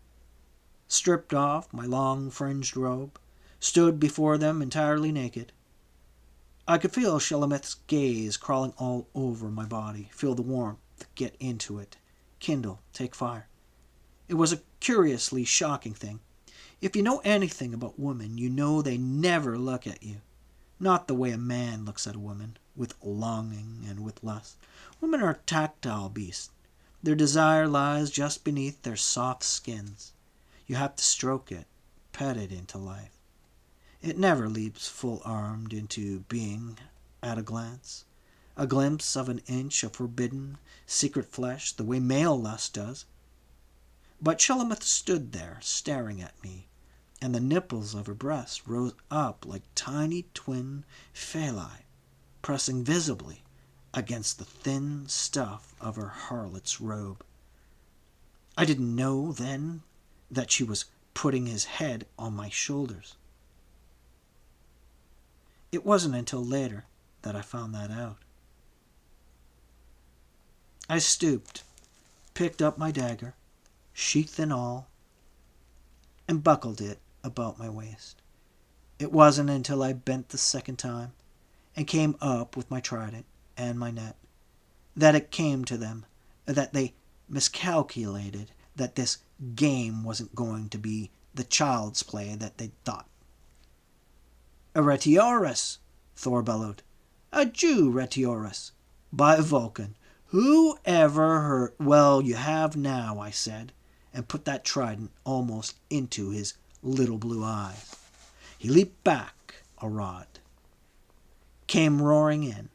stripped off my long fringed robe, stood before them entirely naked. I could feel Shulamith's gaze crawling all over my body, feel the warmth get into it, kindle, take fire. It was a curiously shocking thing. If you know anything about women, you know they never look at you. Not the way a man looks at a woman, with longing and with lust. Women are tactile beasts. Their desire lies just beneath their soft skins. You have to stroke it, pet it into life. It never leaps full-armed into being at a glance, a glimpse of an inch of forbidden, secret flesh, the way male lust does. But Shulamith stood there, staring at me, and the nipples of her breast rose up like tiny twin phalli, pressing visibly against the thin stuff of her harlot's robe. I didn't know then that she was putting his head on my shoulders. It wasn't until later that I found that out. I stooped, picked up my dagger, sheath and all, and buckled it about my waist. It wasn't until I bent the second time and came up with my trident and my net that it came to them that they miscalculated, that this game wasn't going to be the child's play that they'd thought. "Retiorus!" Thor bellowed. "A Jew, Retiorus! By Vulcan, who ever heard—" "Well, you have now," I said, and put that trident almost into his little blue eye. He leaped back a rod, came roaring in.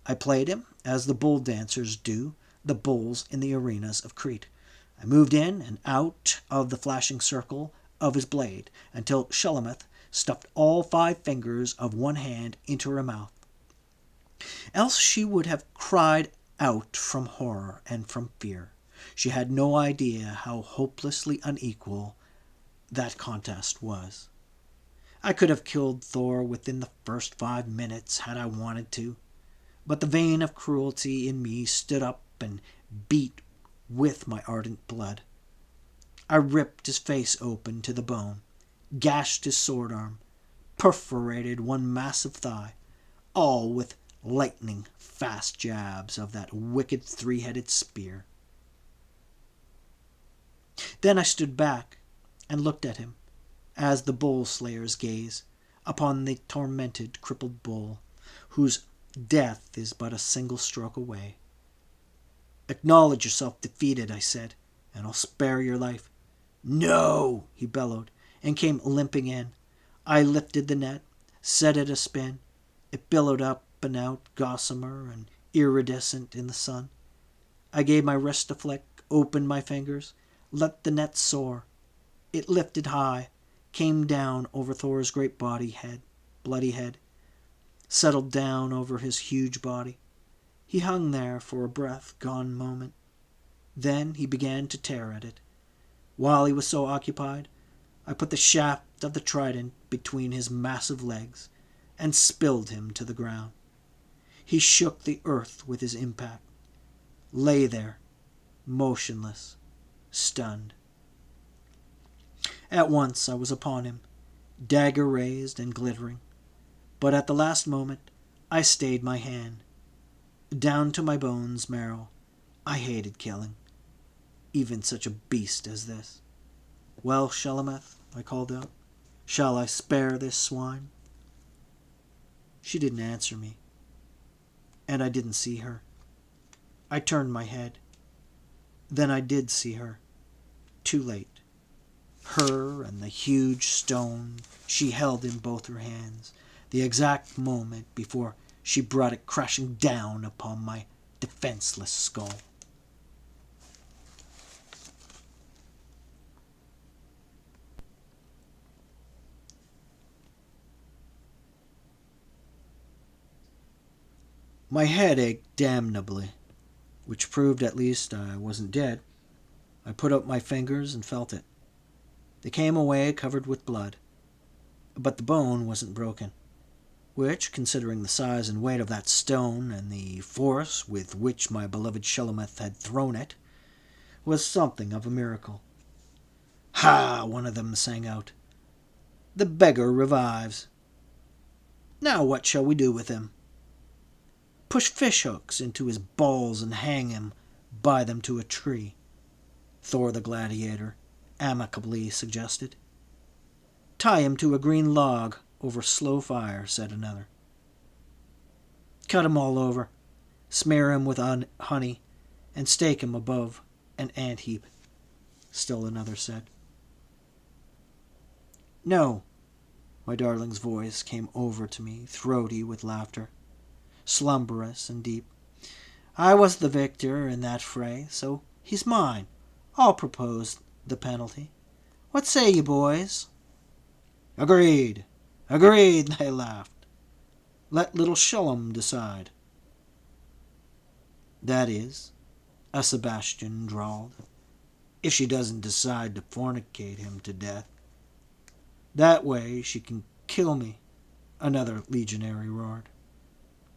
I played him, as the bull dancers do, the bulls in the arenas of Crete. I moved in and out of the flashing circle of his blade until Shulamith stuffed all 5 fingers of one hand into her mouth. Else she would have cried out from horror and from fear. She had no idea how hopelessly unequal that contest was. I could have killed Thor within the first 5 minutes had I wanted to, but the vein of cruelty in me stood up and beat with my ardent blood. I ripped his face open to the bone, gashed his sword arm, perforated one massive thigh, all with lightning fast jabs of that wicked 3-headed spear. Then I stood back and looked at him, as the bull slayers gaze, upon the tormented, crippled bull, whose death is but a single stroke away. Acknowledge yourself defeated, I said, and I'll spare your life. No, he bellowed, and came limping in. I lifted the net, set it a spin. It billowed up and out, gossamer and iridescent in the sun. I gave my wrist a flick, opened my fingers, let the net soar. It lifted high, came down over Thor's great bloody head, settled down over his huge body. He hung there for a breath-gone moment. Then he began to tear at it. While he was so occupied, I put the shaft of the trident between his massive legs and spilled him to the ground. He shook the earth with his impact, lay there, motionless, stunned. At once I was upon him, dagger raised and glittering, but at the last moment I stayed my hand. Down to my bones marrow, I hated killing, even such a beast as this. Well, Shelomith, I called out, shall I spare this swine? She didn't answer me, and I didn't see her. I turned my head. Then I did see her. Too late. Her and the huge stone she held in both her hands, the exact moment before she brought it crashing down upon my defenseless skull. My head ached damnably, which proved at least I wasn't dead. I put up my fingers and felt it. They came away covered with blood, but the bone wasn't broken, which, considering the size and weight of that stone and the force with which my beloved Shelomith had thrown it, was something of a miracle. Ha! One of them sang out. The beggar revives. Now what shall we do with him? Push fishhooks into his balls and hang him by them to a tree, Thor the gladiator amicably suggested. Tie him to a green log over slow fire, said another. Cut him all over, smear him with honey, and stake him above an ant heap, still another said. No, my darling's voice came over to me, throaty with laughter, slumberous and deep. I was the victor in that fray, so he's mine. I'll propose the penalty. What say you, boys? Agreed, agreed, they laughed. Let little Shullum decide. That is, a Sebastian drawled, if she doesn't decide to fornicate him to death. That way she can kill me, another legionary roared.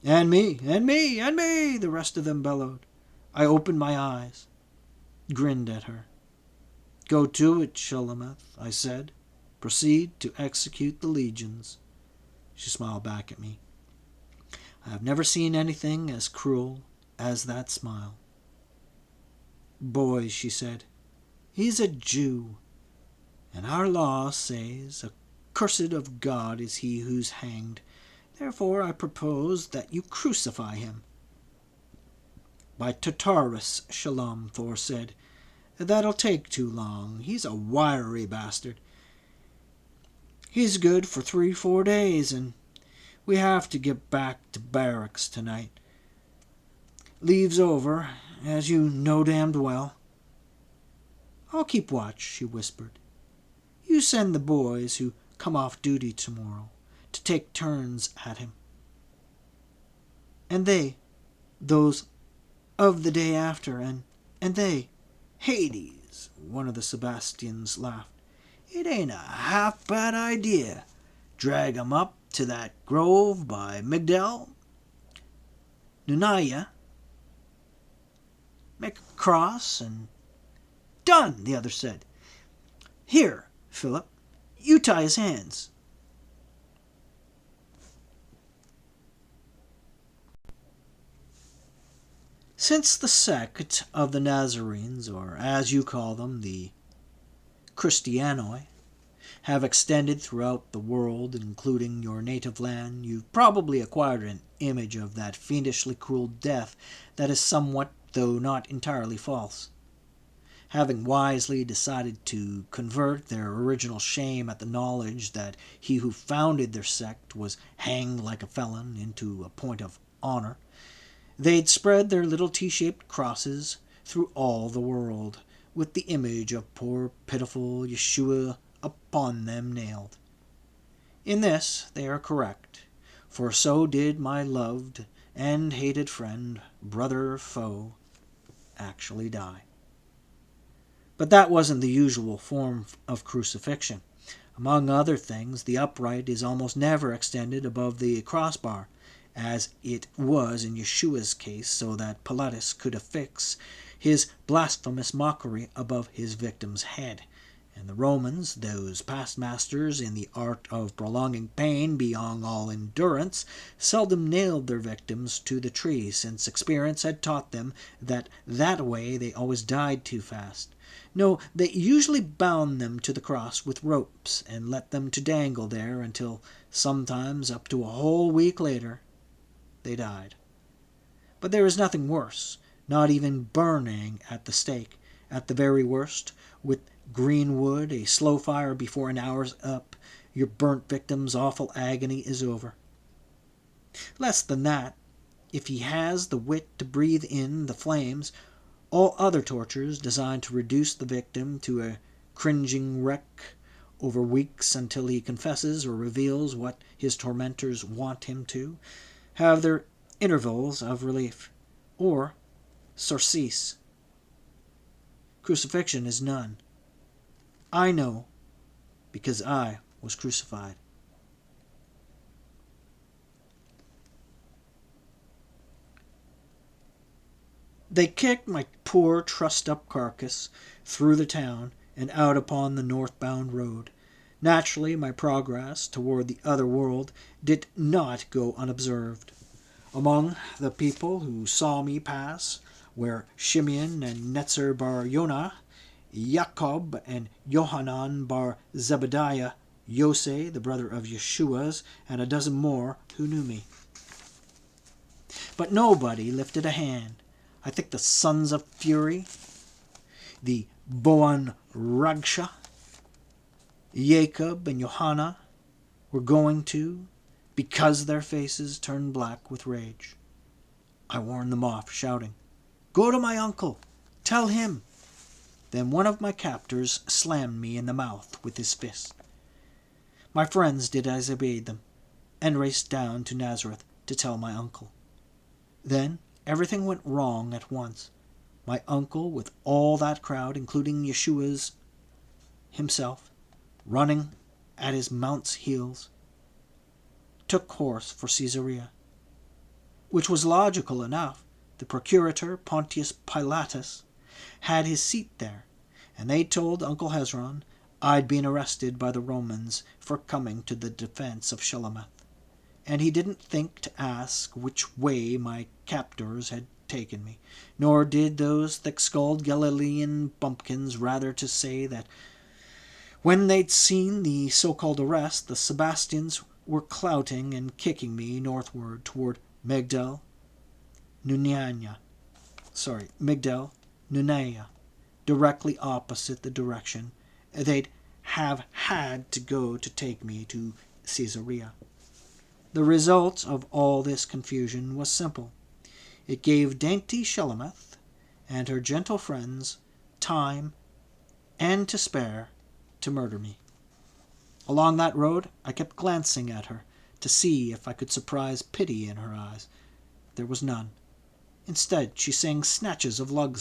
And me, and me, and me, the rest of them bellowed. I opened my eyes, grinned at her. Go to it, Shelomith, I said. Proceed to execute the legions. She smiled back at me. I have never seen anything as cruel as that smile. Boys, she said, he's a Jew, and our law says, accursed of God is he who's hanged. Therefore I propose that you crucify him. By Tartarus, Shalom, Thor said. That'll take too long. He's a wiry bastard. He's good for 3-4 days, and we have to get back to barracks tonight. Leave's over, as you know damned well. I'll keep watch, she whispered. You send the boys who come off duty tomorrow to take turns at him. And they, those of the day after, and they, Hades, one of the Sebastians laughed. It ain't a half-bad idea. Drag 'em up to that grove by Migdal, Nunaya, make a cross, and done, the other said. Here, Philip, you tie his hands. Since the sect of the Nazarenes, or as you call them, the Christianoi, have extended throughout the world, including your native land, you've probably acquired an image of that fiendishly cruel death that is somewhat, though not entirely, false. Having wisely decided to convert their original shame at the knowledge that he who founded their sect was hanged like a felon into a point of honor, they'd spread their little T-shaped crosses through all the world, with the image of poor pitiful Yeshua upon them nailed. In this they are correct, for so did my loved and hated friend, brother, foe, actually die. But that wasn't the usual form of crucifixion. Among other things, the upright is almost never extended above the crossbar, as it was in Yeshua's case, so that Pilatus could affix his blasphemous mockery above his victim's head. And the Romans, those past masters in the art of prolonging pain beyond all endurance, seldom nailed their victims to the tree, since experience had taught them that way they always died too fast. No, they usually bound them to the cross with ropes and let them to dangle there until, sometimes up to a whole week later, they died. But there is nothing worse, not even burning at the stake. At the very worst, with green wood, a slow fire before an hour's up, your burnt victim's awful agony is over. Less than that, if he has the wit to breathe in the flames, all other tortures designed to reduce the victim to a cringing wreck over weeks until he confesses or reveals what his tormentors want him to, have their intervals of relief, or surcease. Crucifixion is none. I know, because I was crucified. They kicked my poor trussed-up carcass through the town and out upon the northbound road. Naturally, my progress toward the other world did not go unobserved. Among the people who saw me pass were Shimeon and Netzer bar Yonah, Jacob and Yohanan bar Zebediah, Yosei, the brother of Yeshua's, and a dozen more who knew me. But nobody lifted a hand. I think the sons of fury, the Boan Ragsha, Jacob and Johanna, were going to, because their faces turned black with rage. I warned them off, shouting, "Go to my uncle! Tell him!" Then one of my captors slammed me in the mouth with his fist. My friends did as I bade them, and raced down to Nazareth to tell my uncle. Then everything went wrong at once. My uncle, with all that crowd, including Yeshua's himself, running at his mount's heels, took course for Caesarea, which was logical enough. The procurator, Pontius Pilatus, had his seat there, and they told Uncle Hezron I'd been arrested by the Romans for coming to the defense of Shelomith, and he didn't think to ask which way my captors had taken me, nor did those thick-skulled Galilean bumpkins, rather to say that when they'd seen the so-called arrest, the Sebastians were clouting and kicking me northward toward Migdal Nunaia, directly opposite the direction they'd have had to go to take me to Caesarea. The result of all this confusion was simple. It gave dainty Shelomith and her gentle friends time and to spare to murder me. Along that road I kept glancing at her to see if I could surprise pity in her eyes. There was none. Instead, she sang snatches of love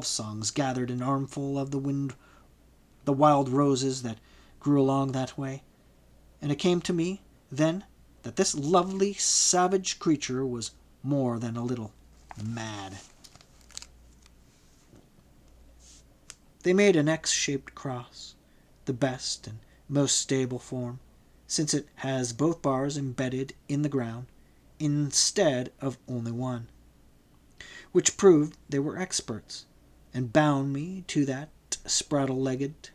songs gathered an armful of the wild roses that grew along that way, and it came to me then that this lovely, savage creature was more than a little mad. They made an X-shaped cross, the best and most stable form, since it has both bars embedded in the ground, instead of only one, which proved they were experts, and bound me to that spraddle-legged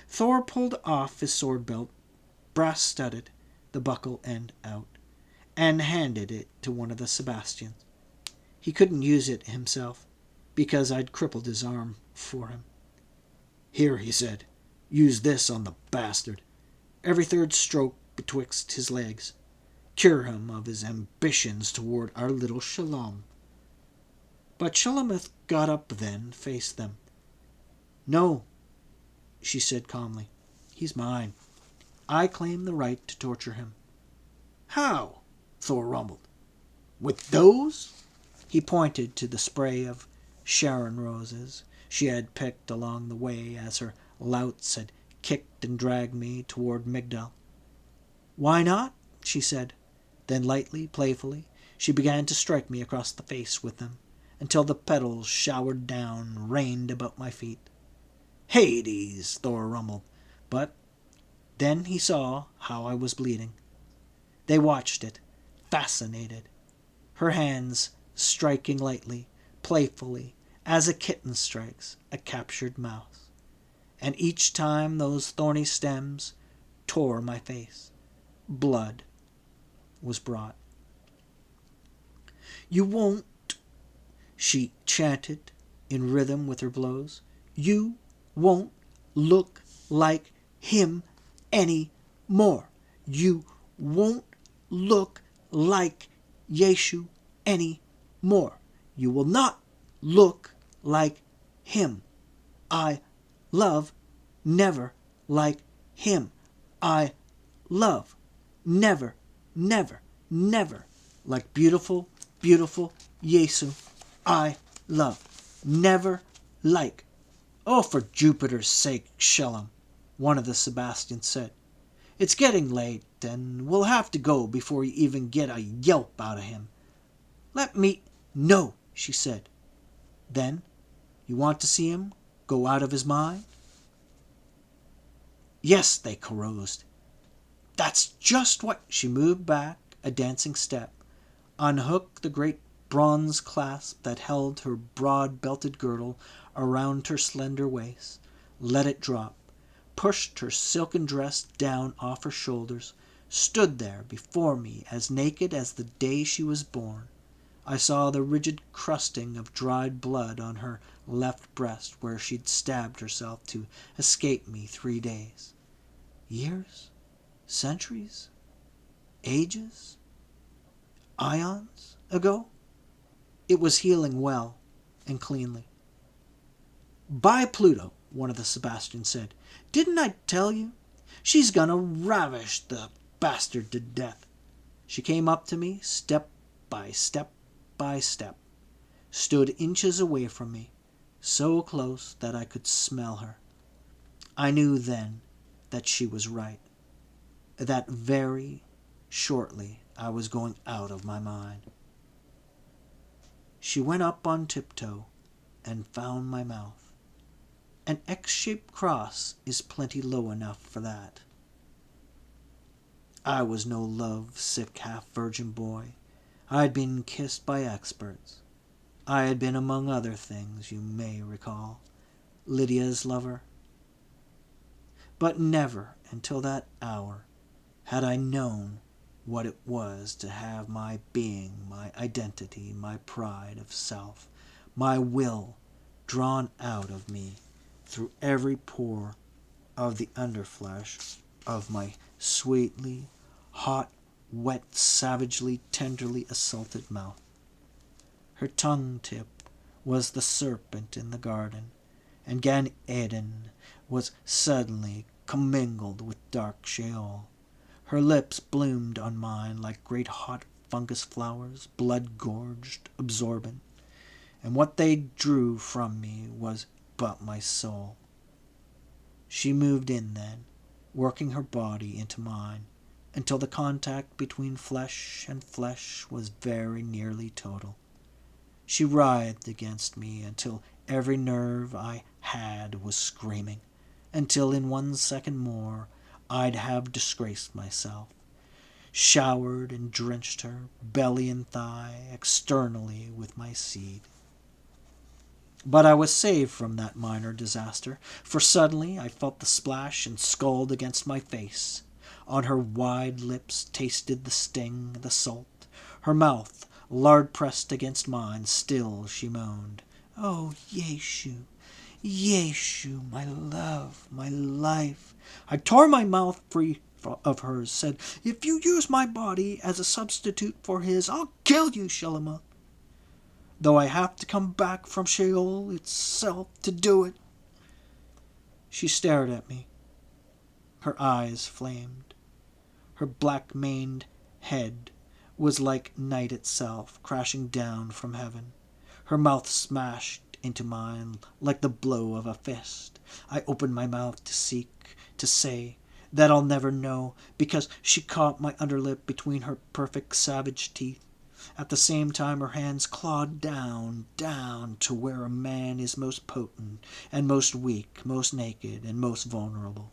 Thor pulled off his sword belt, brass-studded, the buckle end out, and handed it to one of the Sebastians. He couldn't use it himself, because I'd crippled his arm for him. "Here," he said, "use this on the bastard. Every third stroke betwixt his legs. Cure him of his ambitions toward our little Shalom." But Shulamith got up then, faced them. "No," she said calmly. "He's mine. I claim the right to torture him." "How?" Thor rumbled. "With those?" He pointed to the spray of Sharon roses she had picked along the way as her louts had kicked and dragged me toward Migdal. "Why not?" she said. Then lightly, playfully, she began to strike me across the face with them, until the petals showered down, rained about my feet. "Hades!" Thor rumbled. But then he saw how I was bleeding. They watched it, fascinated, her hands striking lightly, playfully, as a kitten strikes a captured mouse. And each time those thorny stems tore my face, blood was brought. "You won't," she chanted in rhythm with her blows. "You won't look like him any more. You won't look like Yeshu any more. You will not look like him. I love never like him. I love never, never, never like beautiful, beautiful Yesu. I love never like." "Oh, for Jupiter's sake, Shellam," one of the Sebastians said. "It's getting late, and we'll have to go before you even get a yelp out of him." "Let me—" "No," she said. "Then you want to see him go out of his mind?" "Yes," they caroused. "That's just what—" She moved back a dancing step, unhooked the great bronze clasp that held her broad-belted girdle around her slender waist, let it drop, pushed her silken dress down off her shoulders, stood there before me as naked as the day she was born. I saw the rigid crusting of dried blood on her left breast where she'd stabbed herself to escape me 3 days. Years? Centuries? Ages? Ions ago? It was healing well and cleanly. "By Pluto," one of the Sebastians said, "didn't I tell you? She's gonna ravish the bastard to death." She came up to me, step by step by step, stood inches away from me, so close that I could smell her. I knew then that she was right, that very shortly I was going out of my mind. She went up on tiptoe and found my mouth. An X-shaped cross is plenty low enough for that. I was no love-sick half-virgin boy. I had been kissed by experts. I had been, among other things, you may recall, Lydia's lover. But never until that hour had I known what it was to have my being, my identity, my pride of self, my will drawn out of me through every pore of the underflesh of my sweetly, hot, wet, savagely, tenderly assaulted mouth. Her tongue tip was the serpent in the garden, and Gan Eden was suddenly commingled with dark Sheol. Her lips bloomed on mine like great hot fungus flowers, blood-gorged, absorbent, and what they drew from me was but my soul. She moved in then, working her body into mine, until the contact between flesh and flesh was very nearly total. She writhed against me until every nerve I had was screaming, until in 1 second more I'd have disgraced myself, showered and drenched her, belly and thigh, externally with my seed. But I was saved from that minor disaster, for suddenly I felt the splash and scald against my face. On her wide lips tasted the sting, the salt. Her mouth, lard pressed against mine, still she moaned, "Oh, Yeshu, Yeshu, my love, my life." I tore my mouth free of hers, said, "If you use my body as a substitute for his, I'll kill you, Shelomith, though I have to come back from Sheol itself to do it." She stared at me. Her eyes flamed. Her black-maned head was like night itself, crashing down from heaven. Her mouth smashed into mine like the blow of a fist. I opened my mouth to say, that I'll never know, because she caught my underlip between her perfect savage teeth. At the same time her hands clawed down to where a man is most potent and most weak, most naked and most vulnerable.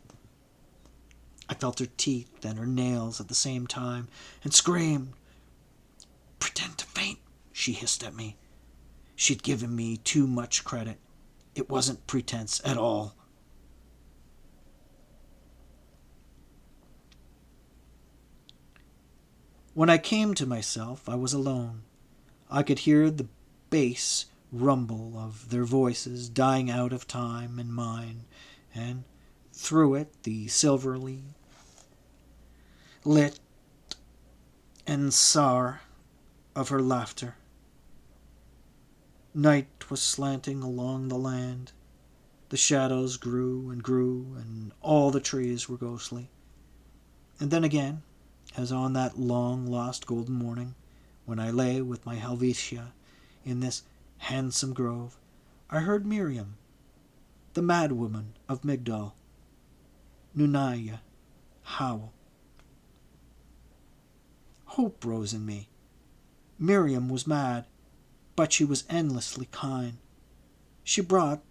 I felt her teeth and her nails at the same time, and screamed. "Pretend to faint," she hissed at me. She'd given me too much credit. It wasn't pretense at all. When I came to myself, I was alone. I could hear the bass rumble of their voices dying out of time and mine, and through it the silverly lit and sour of her laughter. Night was slanting along the land. The shadows grew and grew, and all the trees were ghostly. And then again, as on that long-lost golden morning, when I lay with my Helvetia in this handsome grove, I heard Miriam, the madwoman of Migdol, Nunaya, howl. Hope rose in me. Miriam was mad, but she was endlessly kind. She brought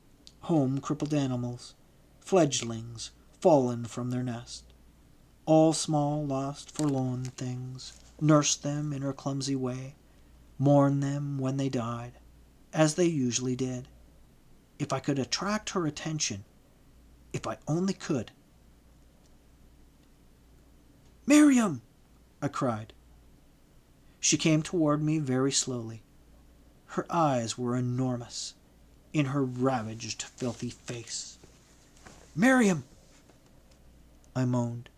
home crippled animals, fledglings fallen from their nest, all small, lost, forlorn things, nursed them in her clumsy way, mourned them when they died, as they usually did. If I could attract her attention, if I only could. "Miriam!" I cried. She came toward me very slowly. Her eyes were enormous in her ravaged, filthy face. "Miriam!" I moaned.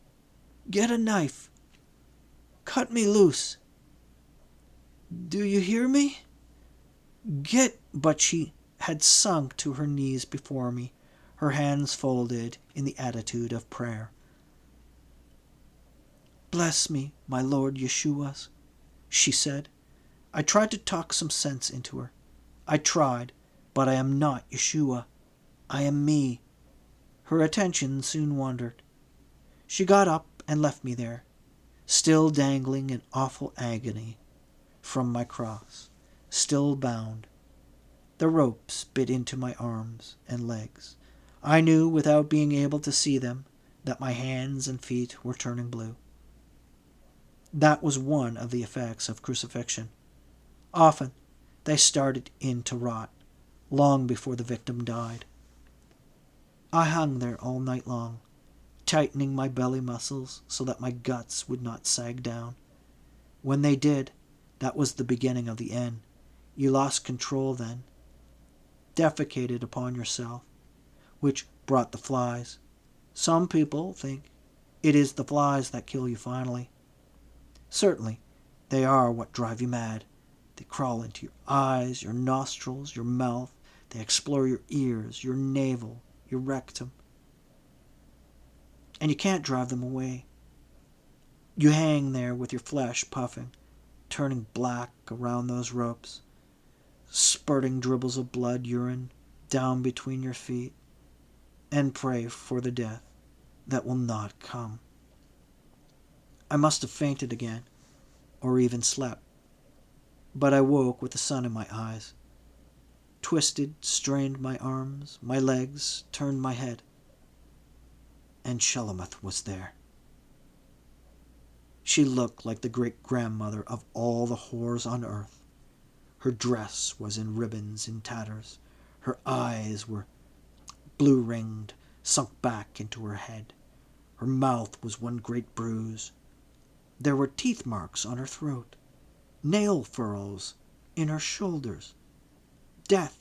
"Get a knife. Cut me loose. Do you hear me? But she had sunk to her knees before me, her hands folded in the attitude of prayer. "Bless me, my Lord Yeshua," she said. I tried to talk some sense into her. I tried, but I am not Yeshua. I am me. Her attention soon wandered. She got up and left me there, still dangling in awful agony from my cross, still bound. The ropes bit into my arms and legs. I knew, without being able to see them, that my hands and feet were turning blue. That was one of the effects of crucifixion. Often they started in to rot, long before the victim died. I hung there all night long, tightening my belly muscles so that my guts would not sag down. When they did, that was the beginning of the end. You lost control then, defecated upon yourself, which brought the flies. Some people think it is the flies that kill you finally. Certainly, they are what drive you mad. They crawl into your eyes, your nostrils, your mouth. They explore your ears, your navel, your rectum. And you can't drive them away. You hang there with your flesh puffing, turning black around those ropes, spurting dribbles of blood, urine, down between your feet, and pray for the death that will not come. I must have fainted again, or even slept. But I woke with the sun in my eyes, twisted, strained my arms, my legs, turned my head, and Shelomith was there. She looked like the great-grandmother of all the whores on earth. Her dress was in ribbons and tatters. Her eyes were blue-ringed, sunk back into her head. Her mouth was one great bruise. There were teeth marks on her throat, nail furrows in her shoulders, death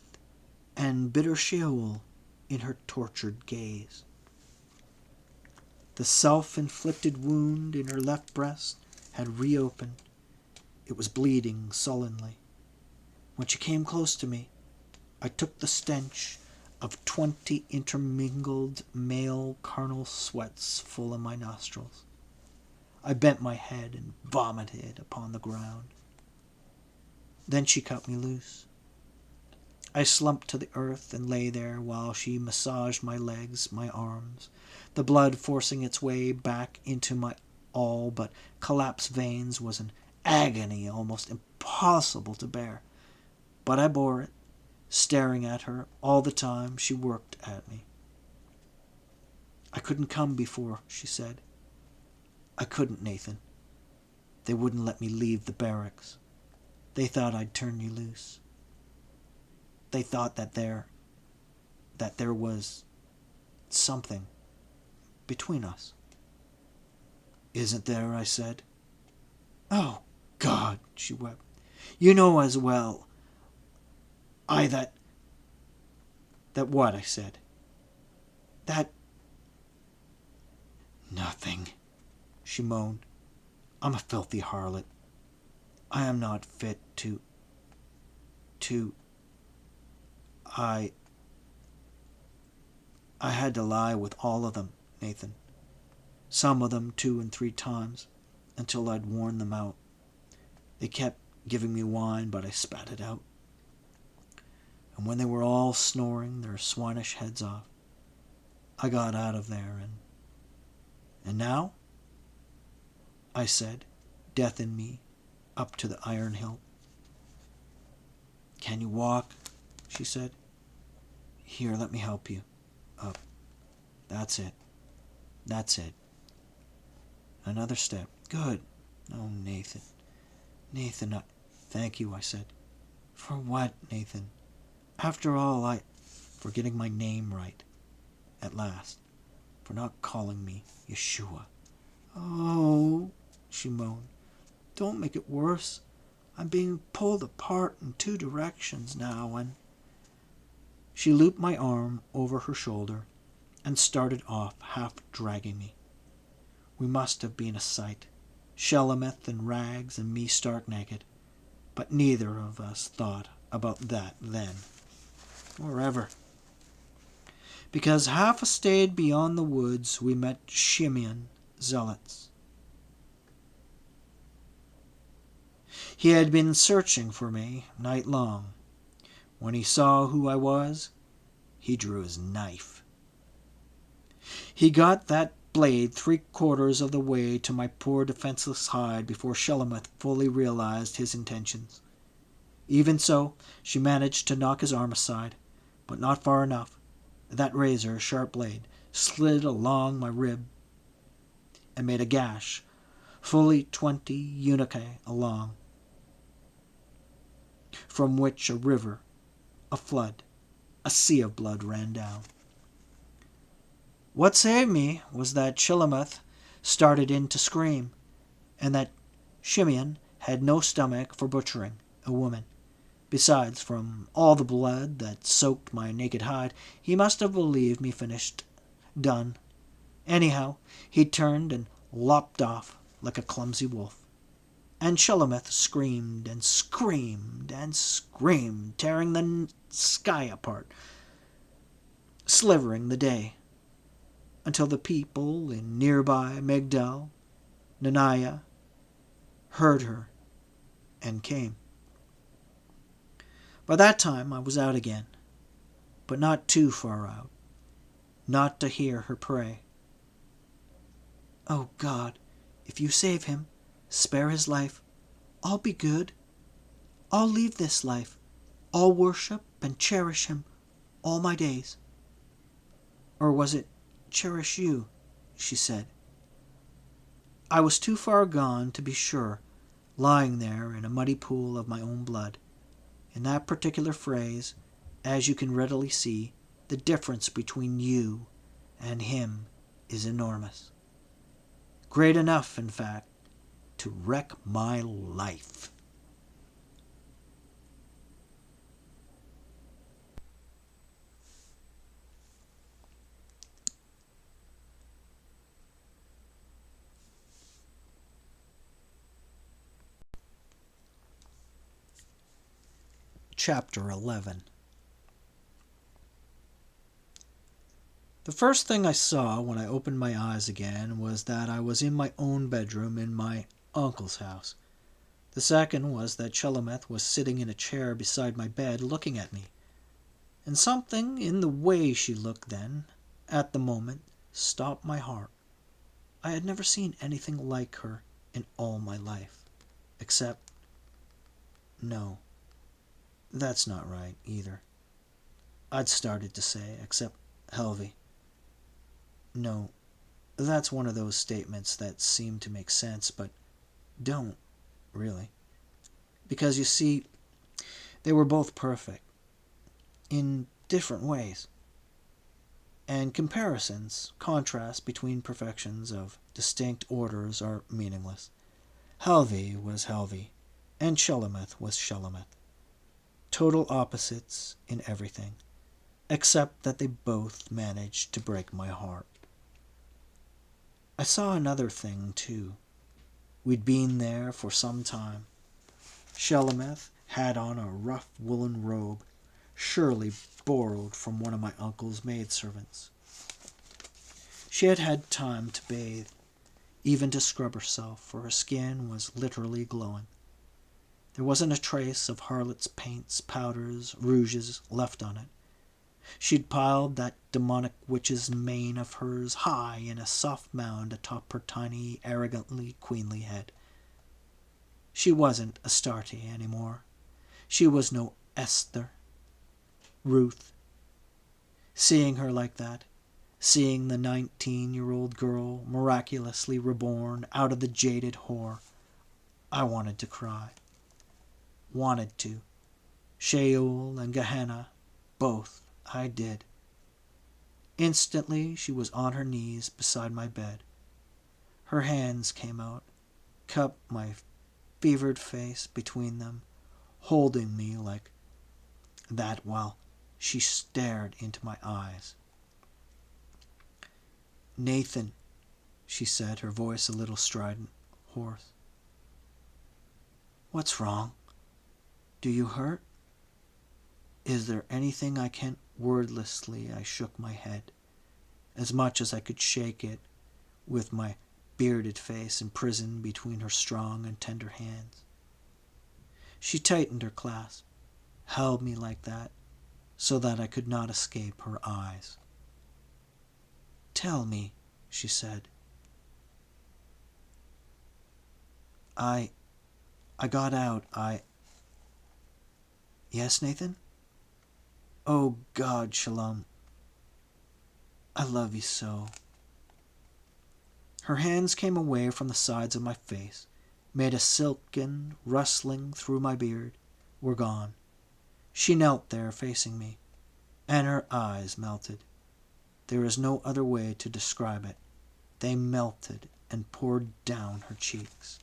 and bitter Sheol in her tortured gaze. The self-inflicted wound in her left breast had reopened. It was bleeding sullenly. When she came close to me, I took the stench of 20 intermingled male carnal sweats full in my nostrils. I bent my head and vomited upon the ground. Then she cut me loose. I slumped to the earth and lay there while she massaged my legs, my arms, the blood forcing its way back into my all but collapsed veins was an agony almost impossible to bear. But I bore it, staring at her all the time she worked at me. I couldn't come before, she said. I couldn't, Nathan. They wouldn't let me leave the barracks. They thought I'd turn you loose. They thought that there was something between us. Isn't there? I said. Oh, God, she wept. You know as well. That what? I said. That... Nothing, she moaned. I'm a filthy harlot. I am not fit to... I had to lie with all of them, Nathan. Some of them 2 and 3 times, until I'd worn them out. They kept giving me wine, but I spat it out. And when they were all snoring their swinish heads off, I got out of there and now? I said, death in me, up to the iron hilt. Can you walk? She said. Here, let me help you. Up. That's it. That's it. Another step. Good. Oh, Nathan. Nathan, thank you, I said. For what, Nathan? After all, for getting my name right. At last. For not calling me Yeshua. Oh, she moaned. Don't make it worse. I'm being pulled apart in 2 directions now, and... She looped my arm over her shoulder and started off, half dragging me. We must have been a sight, Shelomith in rags and me stark naked, but neither of us thought about that then, or ever. Because half a stayed beyond the woods, we met Shimeon zealots. He had been searching for me night long. When he saw who I was, he drew his knife. He got that blade 3/4 of the way to my poor defenseless hide before Shelomith fully realized his intentions. Even so, she managed to knock his arm aside, but not far enough. That razor, sharp blade, slid along my rib and made a gash, fully 20 eunuchae long, from which a river, a flood, a sea of blood ran down. What saved me was that Shelomith started in to scream, and that Shimeon had no stomach for butchering a woman. Besides, from all the blood that soaked my naked hide, he must have believed me finished, done. Anyhow, he turned and lopped off like a clumsy wolf. And Shelomith screamed and screamed and screamed, tearing the sky apart, slivering the day, until the people in nearby Migdal, Nanaya, heard her and came. By that time I was out again, but not too far out, not to hear her pray. Oh God, if you save him, spare his life, I'll be good. I'll leave this life. I'll worship and cherish him all my days. Or was it cherish you, she said. I was too far gone to be sure, lying there in a muddy pool of my own blood. In that particular phrase, As you can readily see, the difference between you and him is enormous. Great enough, in fact, to wreck my life. Chapter 11. The first thing I saw when I opened my eyes again was that I was in my own bedroom in my uncle's house. The second was that Shulamith was sitting in a chair beside my bed looking at me. And something in the way she looked then, at the moment, stopped my heart. I had never seen anything like her in all my life. Except... no, that's not right, either. I'd started to say, except Helvy. No, that's one of those statements that seem to make sense, but don't, really. Because, you see, they were both perfect, in different ways. And comparisons, contrasts between perfections of distinct orders are meaningless. Helvy was Helvy, and Shulamith was Shulamith. Total opposites in everything, except that they both managed to break my heart. I saw another thing, too. We'd been there for some time. Shulamith had on a rough woolen robe, surely borrowed from one of my uncle's maidservants. She had had time to bathe, even to scrub herself, for her skin was literally glowing. There wasn't a trace of harlot's paints, powders, rouges left on it. She'd piled that demonic witch's mane of hers high in a soft mound atop her tiny, arrogantly queenly head. She wasn't Astarte any more. She was no Esther. Ruth. Seeing her like that, seeing the 19-year-old girl miraculously reborn out of the jaded whore, I wanted to cry. Wanted to. Sheol and Gehenna, both. I did. Instantly she was on her knees beside my bed. Her hands came out, cupped my fevered face between them, holding me like that while she stared into my eyes. "Nathan," she said, her voice a little strident, hoarse. "What's wrong? Do you hurt? Is there anything I can't..." Wordlessly I shook my head, as much as I could shake it, with my bearded face imprisoned between her strong and tender hands. She tightened her clasp, held me like that, so that I could not escape her eyes. "Tell me," she said. I got out. Yes, Nathan? Oh, God, Shalom. I love you so." Her hands came away from the sides of my face, made a silken rustling through my beard, were gone. She knelt there facing me, and her eyes melted. There is no other way to describe it. They melted and poured down her cheeks.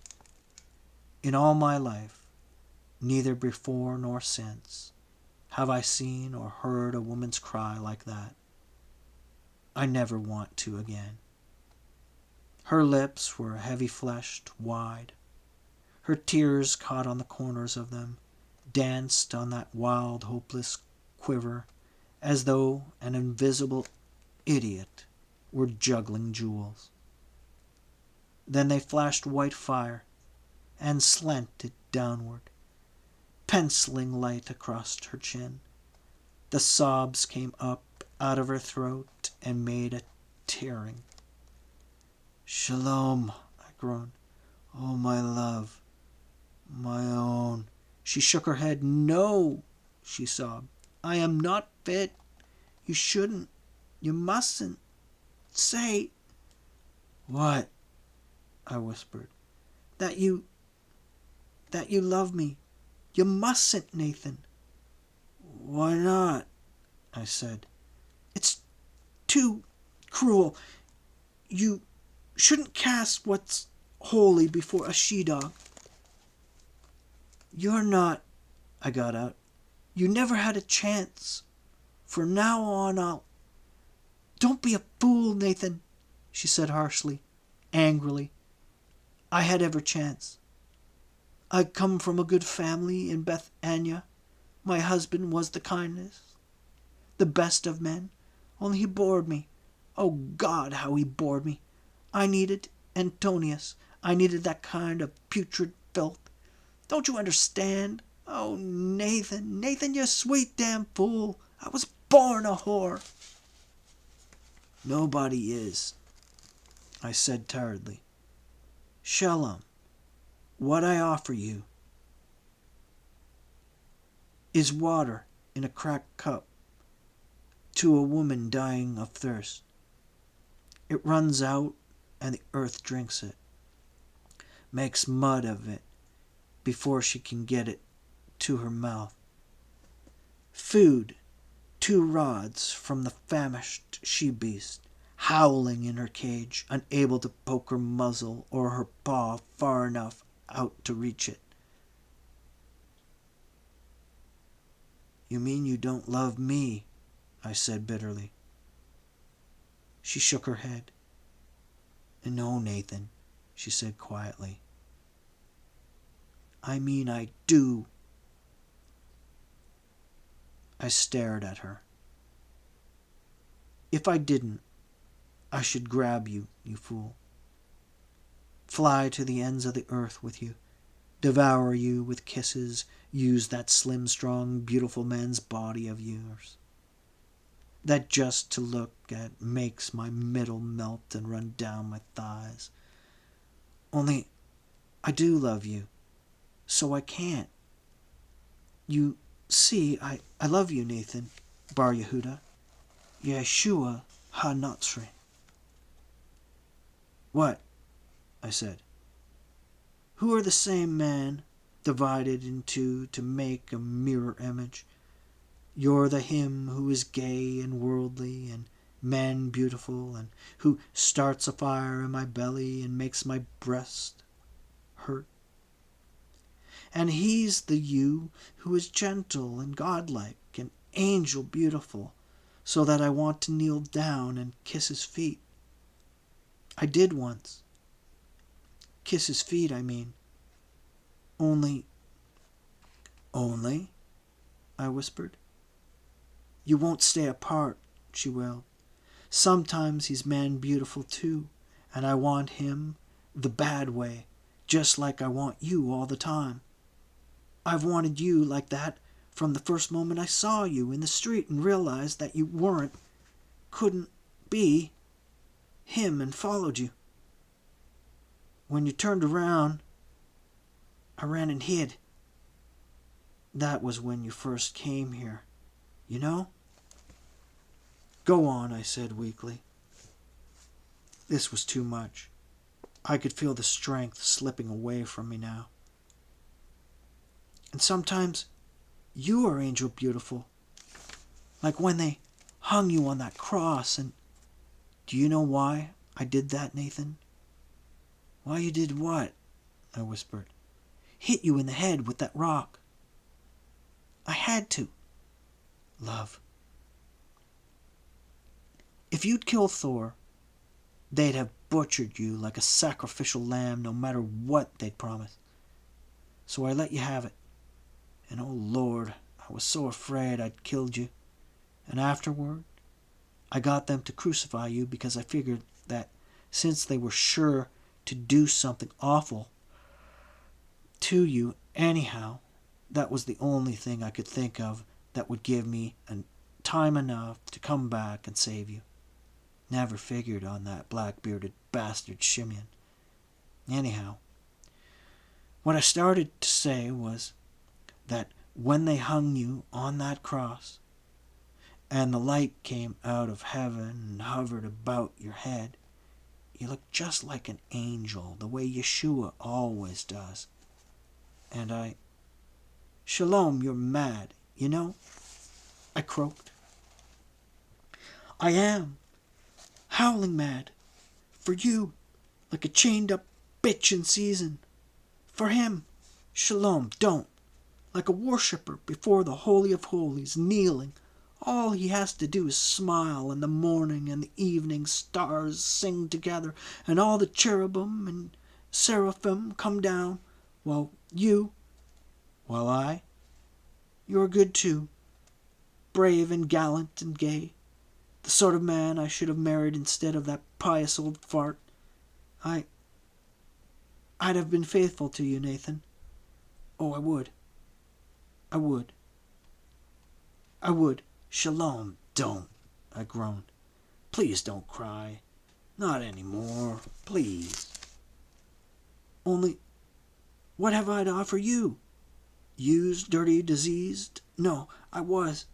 In all my life, neither before nor since, have I seen or heard a woman's cry like that. I never want to again. Her lips were heavy-fleshed, wide. Her tears caught on the corners of them, danced on that wild, hopeless quiver, as though an invisible idiot were juggling jewels. Then they flashed white fire and slanted downward, penciling light across her chin. The sobs came up out of her throat and made a tearing. "Shalom," I groaned. "Oh, my love, my own." She shook her head. "No," she sobbed. "I am not fit. You shouldn't. You mustn't. Say..." "What?" I whispered. That you love me. You mustn't, Nathan." "Why not?" I said. It's too cruel. You shouldn't cast what's holy before a she-dog. You're not, I got out. You never had a chance. From now on, I'll... Don't be a fool, Nathan, she said harshly, angrily. I had every chance. I come from a good family in Beth Anya. My husband was the kindest, the best of men, only he bored me. Oh, God, how he bored me. I needed Antonius. I needed that kind of putrid filth. Don't you understand? Oh, Nathan, Nathan, you sweet damn fool. I was born a whore. Nobody is, I said tiredly. Shalom, what I offer you is water in a cracked cup to a woman dying of thirst. It runs out and the earth drinks it, makes mud of it before she can get it to her mouth. Food, 2 rods from the famished she-beast, howling in her cage, unable to poke her muzzle or her paw far enough out to reach it. You mean you don't love me? I said bitterly. She shook her head. No, Nathan, she said quietly. I mean I do. I stared at her. If I didn't, I should grab you, you fool. Fly to the ends of the earth with you, devour you with kisses, use that slim, strong, beautiful man's body of yours, that just to look at makes my middle melt and run down my thighs. Only I do love you, so I can't. You see, I love you, Nathan, Bar Yehuda, Yeshua HaNatzri. What? I said. Who are the same man, divided in two to make a mirror image. You're the him who is gay and worldly and man beautiful, and who starts a fire in my belly and makes my breast hurt. And he's the you who is gentle and godlike and angel beautiful, so that I want to kneel down and kiss his feet. I did once. Kiss his feet, I mean. Only, I whispered. You won't stay apart, she wailed. Sometimes he's man beautiful too, and I want him the bad way, just like I want you all the time. I've wanted you like that from the first moment I saw you in the street and realized that you couldn't be him and followed you. When you turned around, I ran and hid. That was when you first came here, you know? Go on, I said weakly. This was too much. I could feel the strength slipping away from me now. And sometimes you are angel beautiful. Like when they hung you on that cross. And do you know why I did that, Nathan? Why you did what? I whispered. Hit you in the head with that rock. I had to. Love. If you'd kill Thor, they'd have butchered you like a sacrificial lamb no matter what they'd promised. So I let you have it. And oh Lord, I was so afraid I'd killed you. And afterward, I got them to crucify you because I figured that since they were sure to do something awful to you anyhow, that was the only thing I could think of that would give me time enough to come back and save you. Never figured on that black-bearded bastard Shimeon. Anyhow, what I started to say was that when they hung you on that cross, and the light came out of heaven and hovered about your head, you looked just like an angel, the way Yeshua always does. And Shalom, you're mad, you know? I croaked. I am. Howling mad. For you, like a chained-up bitch in season. For him, Shalom, don't. Like a worshipper before the Holy of Holies, kneeling. All he has to do is smile, and the morning and the evening stars sing together, and all the cherubim and seraphim come down, while you're good too, brave and gallant and gay, the sort of man I should have married instead of that pious old fart. I'd have been faithful to you, Nathan. Oh, I would. I would. I would. Shalom, don't, I groaned. Please don't cry. Not any more. Please. Only, what have I to offer you? Used, dirty, diseased? No, I was.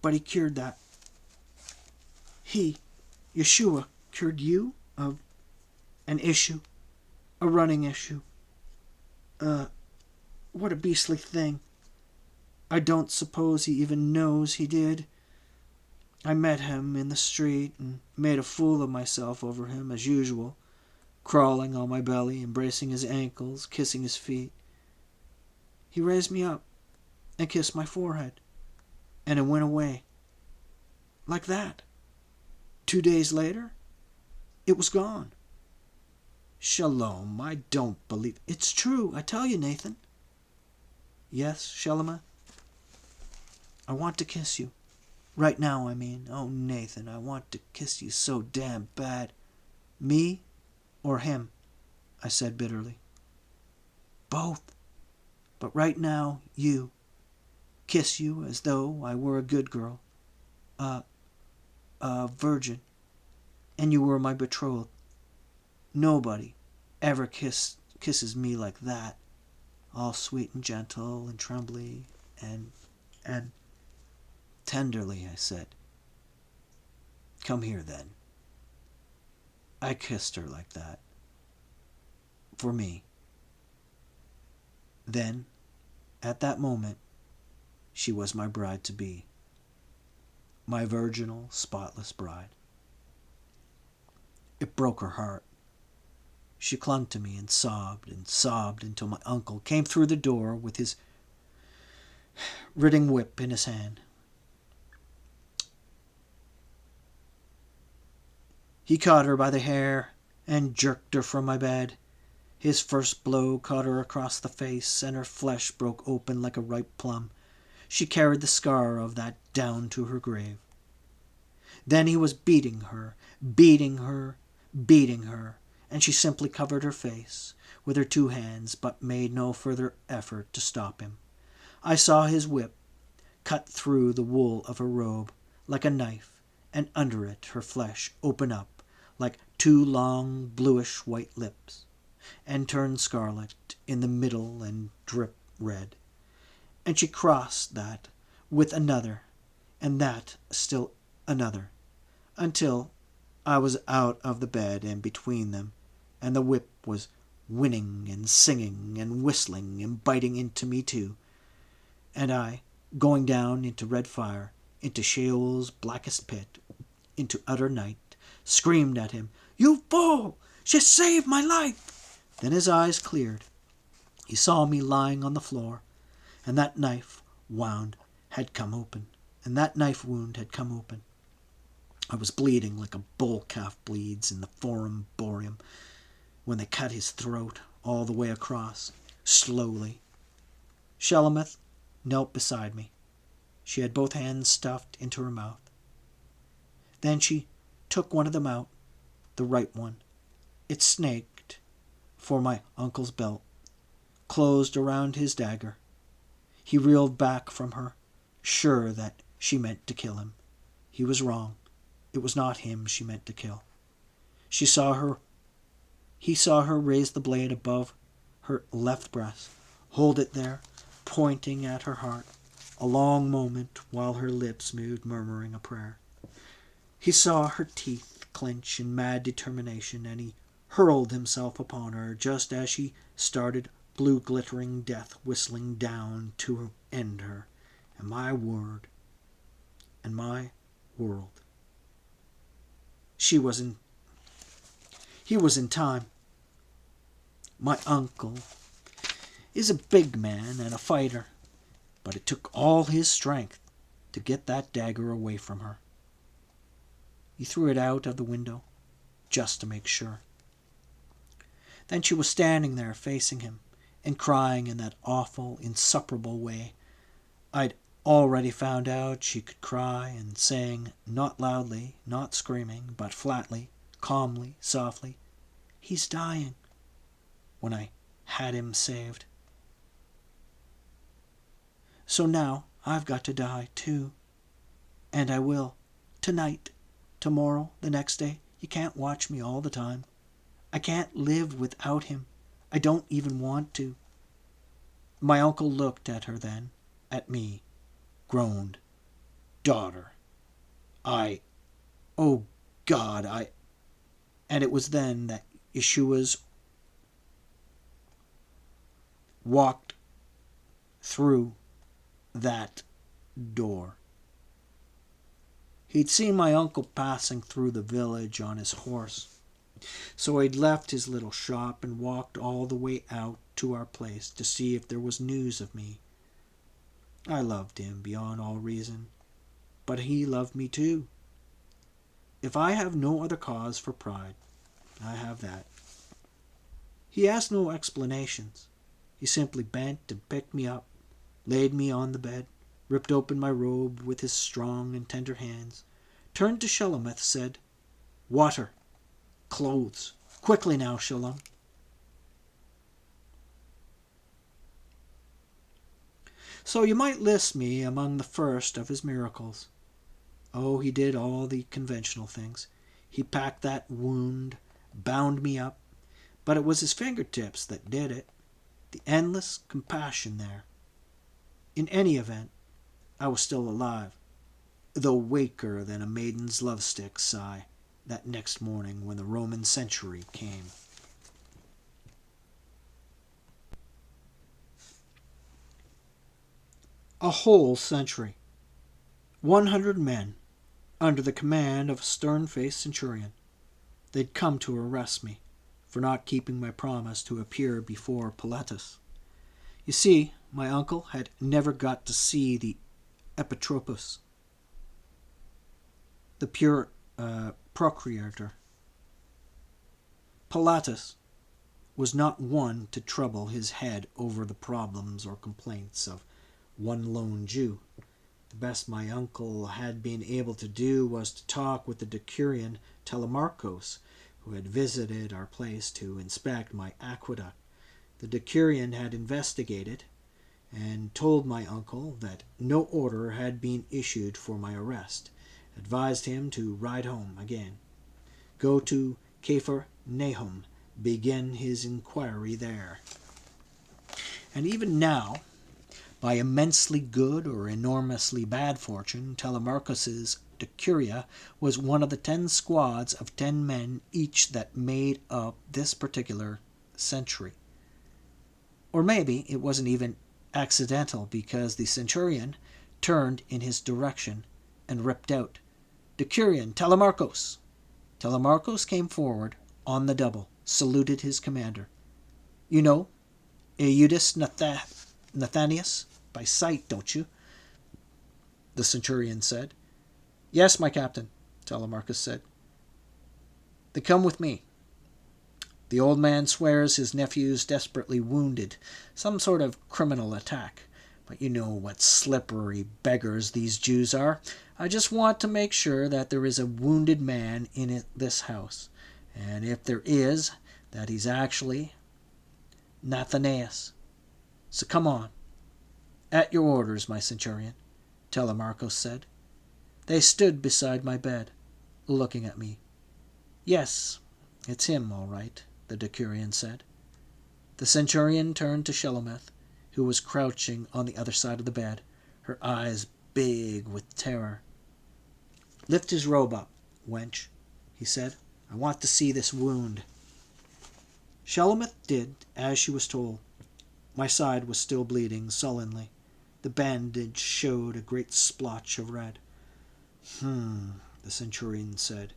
But he cured that. He, Yeshua, cured you of an issue. A running issue. What a beastly thing. I don't suppose he even knows he did. I met him in the street and made a fool of myself over him as usual, crawling on my belly, embracing his ankles, kissing his feet. He raised me up and kissed my forehead, and it went away. Like that. 2 days later, it was gone. Shalom, I don't believe... It's true, I tell you, Nathan. Yes, Shelomith? I want to kiss you. Right now, I mean. Oh, Nathan, I want to kiss you so damn bad. Me or him? I said bitterly. Both. But right now, you. Kiss you as though I were a good girl. A virgin. And you were my betrothed. Nobody ever kisses me like that. All sweet and gentle and trembly and tenderly, I said. Come here, then. I kissed her like that. For me. Then, at that moment, she was my bride-to-be. My virginal, spotless bride. It broke her heart. She clung to me and sobbed until my uncle came through the door with his riding whip in his hand. He caught her by the hair and jerked her from my bed. His first blow caught her across the face, and her flesh broke open like a ripe plum. She carried the scar of that down to her grave. Then he was beating her, and she simply covered her face with her 2 hands, but made no further effort to stop him. I saw his whip cut through the wool of her robe like a knife, and under it her flesh open up like 2 long bluish-white lips, and turn scarlet in the middle and drip red. And she crossed that with another, and that still another, until I was out of the bed and between them, and the whip was whinnying and singing and whistling and biting into me too, and I, going down into red fire, into Sheol's blackest pit, into utter night, screamed at him, "You fool! She saved my life!" Then his eyes cleared. He saw me lying on the floor, and that knife wound had come open, I was bleeding like a bull calf bleeds in the forum boreum when they cut his throat all the way across, slowly. Shelomith knelt beside me. She had both hands stuffed into her mouth. Then she took one of them out, the right one. It snaked for my uncle's belt, closed around his dagger. He reeled back from her, sure that she meant to kill him. He was wrong. It was not him she meant to kill. He saw her raise the blade above her left breast, hold it there, pointing at her heart, a long moment while her lips moved, murmuring a prayer. He saw her teeth clench in mad determination, and he hurled himself upon her just as she started blue glittering death whistling down to end her. And my world. He was in time. My uncle is a big man and a fighter, but it took all his strength to get that dagger away from her. He threw it out of the window just to make sure. Then she was standing there facing him and crying in that awful, insupportable way I'd already found out she could cry, and saying, not loudly, not screaming, but flatly, calmly, softly, "He's dying," when I had him saved. So now I've got to die too. And I will. Tonight, tomorrow, the next day. You can't watch me all the time. I can't live without him. I don't even want to. My uncle looked at her then, at me, groaned, "Daughter, oh God, And it was then that Yeshua's walked through that door. He'd seen my uncle passing through the village on his horse, so he'd left his little shop and walked all the way out to our place to see if there was news of me. I loved him beyond all reason, but he loved me too. If I have no other cause for pride, I have that. He asked no explanations. He simply bent and picked me up, laid me on the bed, ripped open my robe with his strong and tender hands, turned to Shelomith, said, "Water, clothes, quickly now, Shalom." So you might list me among the first of his miracles. Oh, he did all the conventional things. He packed that wound, bound me up, but it was his fingertips that did it. The endless compassion there. In any event, I was still alive, though waker than a maiden's love-stick sigh that next morning when the Roman century came. A whole century. 100 men, under the command of a stern-faced centurion. They'd come to arrest me for not keeping my promise to appear before Pilatus. You see, my uncle had never got to see the Epitropos, the pure procurator. Pilatus was not one to trouble his head over the problems or complaints of one lone Jew. The best my uncle had been able to do was to talk with the decurion Telemarchos, who had visited our place to inspect my aqueduct. The decurion had investigated and told my uncle that no order had been issued for my arrest, advised him to ride home again, go to Kfar Nahum, begin his inquiry there. And even now, by immensely good or enormously bad fortune, Telemarchos's decuria was one of the 10 squads of 10 men each that made up this particular century. Or maybe it wasn't even accidental, because the centurion turned in his direction and ripped out, "Decurion, Telemarchos!" Telemarchos came forward on the double, saluted his commander. "You know JUDAS Nathanias by sight, don't you?" the centurion said. "Yes, my captain," Telemarchus said. "Then come with me. The old man swears his nephew's desperately wounded, some sort of criminal attack. But you know what slippery beggars these Jews are. I just want to make sure that there is a wounded man in this house, and if there is, that he's actually Nathanias. So come on." "At your orders, my centurion," Telemarchos said. They stood beside my bed, looking at me. "Yes, it's him, all right," the decurion said. The centurion turned to Shelomith, who was crouching on the other side of the bed, her eyes big with terror. "Lift his robe up, wench," he said. "I want to see this wound." Shelomith did as she was told. My side was still bleeding sullenly. The bandage showed a great splotch of red. The centurion said.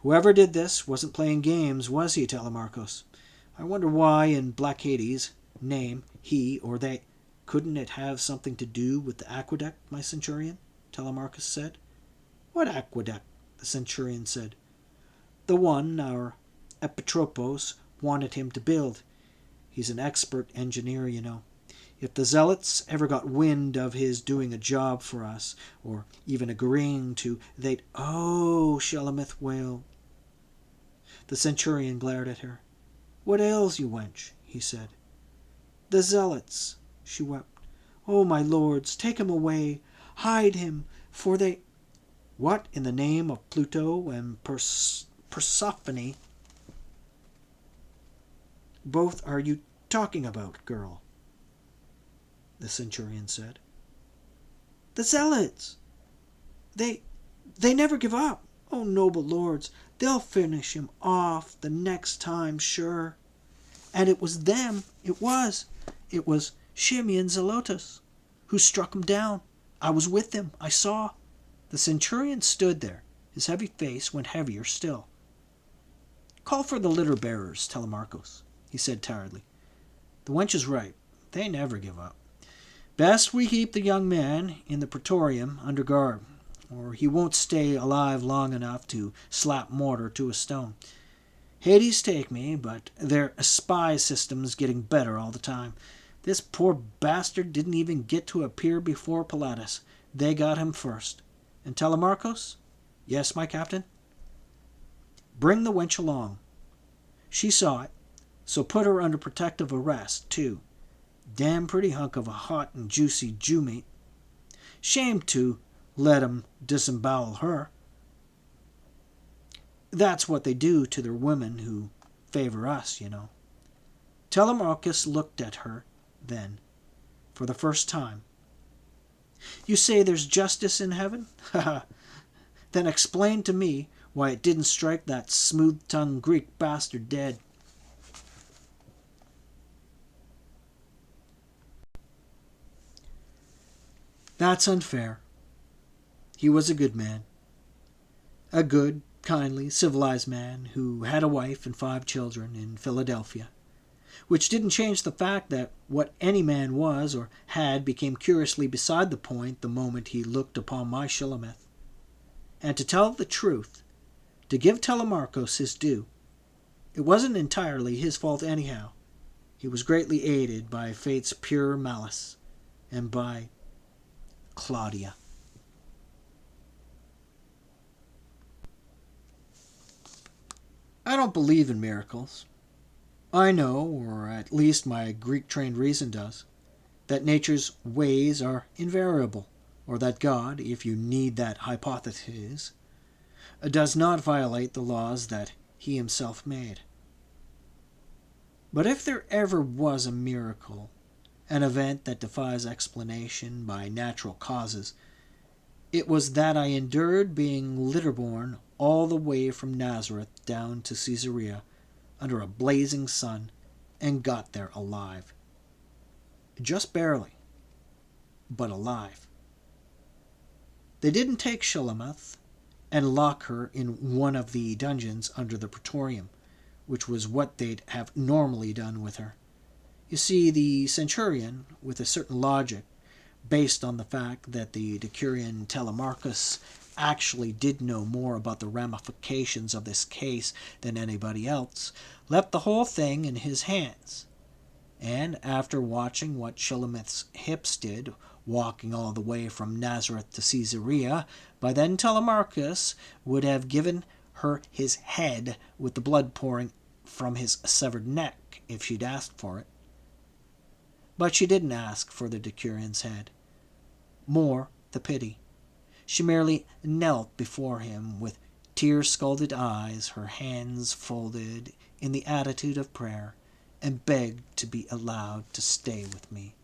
Whoever did this wasn't playing games, was he, Telemarcos? I wonder why in Black Hades' name he or they... Couldn't it have something to do with the aqueduct, my centurion? Telemarcus said. What aqueduct? The centurion said. The one our Epitropos wanted him to build. He's an expert engineer, you know. If the zealots ever got wind of his doing a job for us, or even agreeing to, they'd... Oh, Shelomith wailed. The centurion glared at her. What ails you, wench? He said. The zealots, she wept. Oh, my lords, take him away. Hide him, for they... What in the name of Pluto and Persephone both are you talking about, girl? The centurion said. The zealots! They never give up. Oh, noble lords, they'll finish him off the next time, sure. And it was them, it was Shimei and Zelotus who struck him down. I was with them, I saw. The centurion stood there. His heavy face went heavier still. Call for the litter bearers, Telemarcos, he said tiredly. The wench is right. They never give up. Best we keep the young man in the praetorium under guard, or he won't stay alive long enough to slap mortar to a stone. Hades take me, but their spy system's getting better all the time. This poor bastard didn't even get to appear before Pilatus. They got him first. And Telemarcos? Yes, my captain? Bring the wench along. She saw it, so put her under protective arrest, too. Damn pretty hunk of a hot and juicy Jew meat. Shame to let 'em disembowel her. That's what they do to their women who favor us, you know. Telemarcus looked at her then, for the first time. You say there's justice in heaven? Ha ha! Then explain to me why it didn't strike that smooth-tongued Greek bastard dead. That's unfair. He was a good man. A good, kindly, civilized man who had a wife and 5 children in Philadelphia, which didn't change the fact that what any man was or had became curiously beside the point the moment he looked upon my Shelomith. And to tell the truth, to give Telemarcos his due, it wasn't entirely his fault anyhow. He was greatly aided by fate's pure malice, and by Claudia. I don't believe in miracles. I know, or at least my Greek-trained reason does, that nature's ways are invariable, or that God, if you need that hypothesis, does not violate the laws that he himself made. But if there ever was a miracle, an event that defies explanation by natural causes, it was that I endured being litter-borne all the way from Nazareth down to Caesarea under a blazing sun and got there alive. Just barely, but alive. They didn't take Shelomith and lock her in one of the dungeons under the praetorium, which was what they'd have normally done with her. You see, the centurion, with a certain logic, based on the fact that the decurion Telemarcus actually did know more about the ramifications of this case than anybody else, left the whole thing in his hands. And after watching what Shelomith's hips did, walking all the way from Nazareth to Caesarea, by then Telemarcus would have given her his head with the blood pouring from his severed neck if she'd asked for it. But she didn't ask for the decurion's head. More the pity. She merely knelt before him with tear-scalded eyes, her hands folded in the attitude of prayer, and begged to be allowed to stay with me.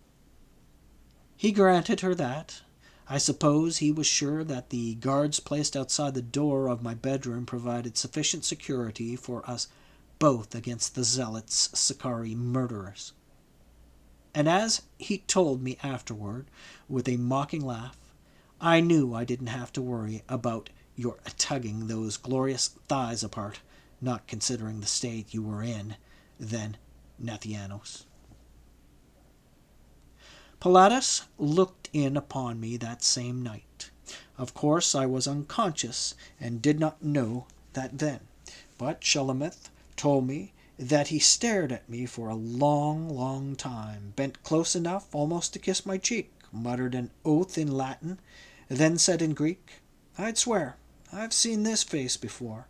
He granted her that. I suppose he was sure that the guards placed outside the door of my bedroom provided sufficient security for us both against the zealots' Sicarii murderers. And as he told me afterward, with a mocking laugh, I knew I didn't have to worry about your tugging those glorious thighs apart, not considering the state you were in then, Nathianos. Pilatus looked in upon me that same night. Of course I was unconscious and did not know that then, but Shulamith told me that he stared at me for a long, long time, bent close enough almost to kiss my cheek, muttered an oath in Latin, then said in Greek, "I'd swear I've seen this face before."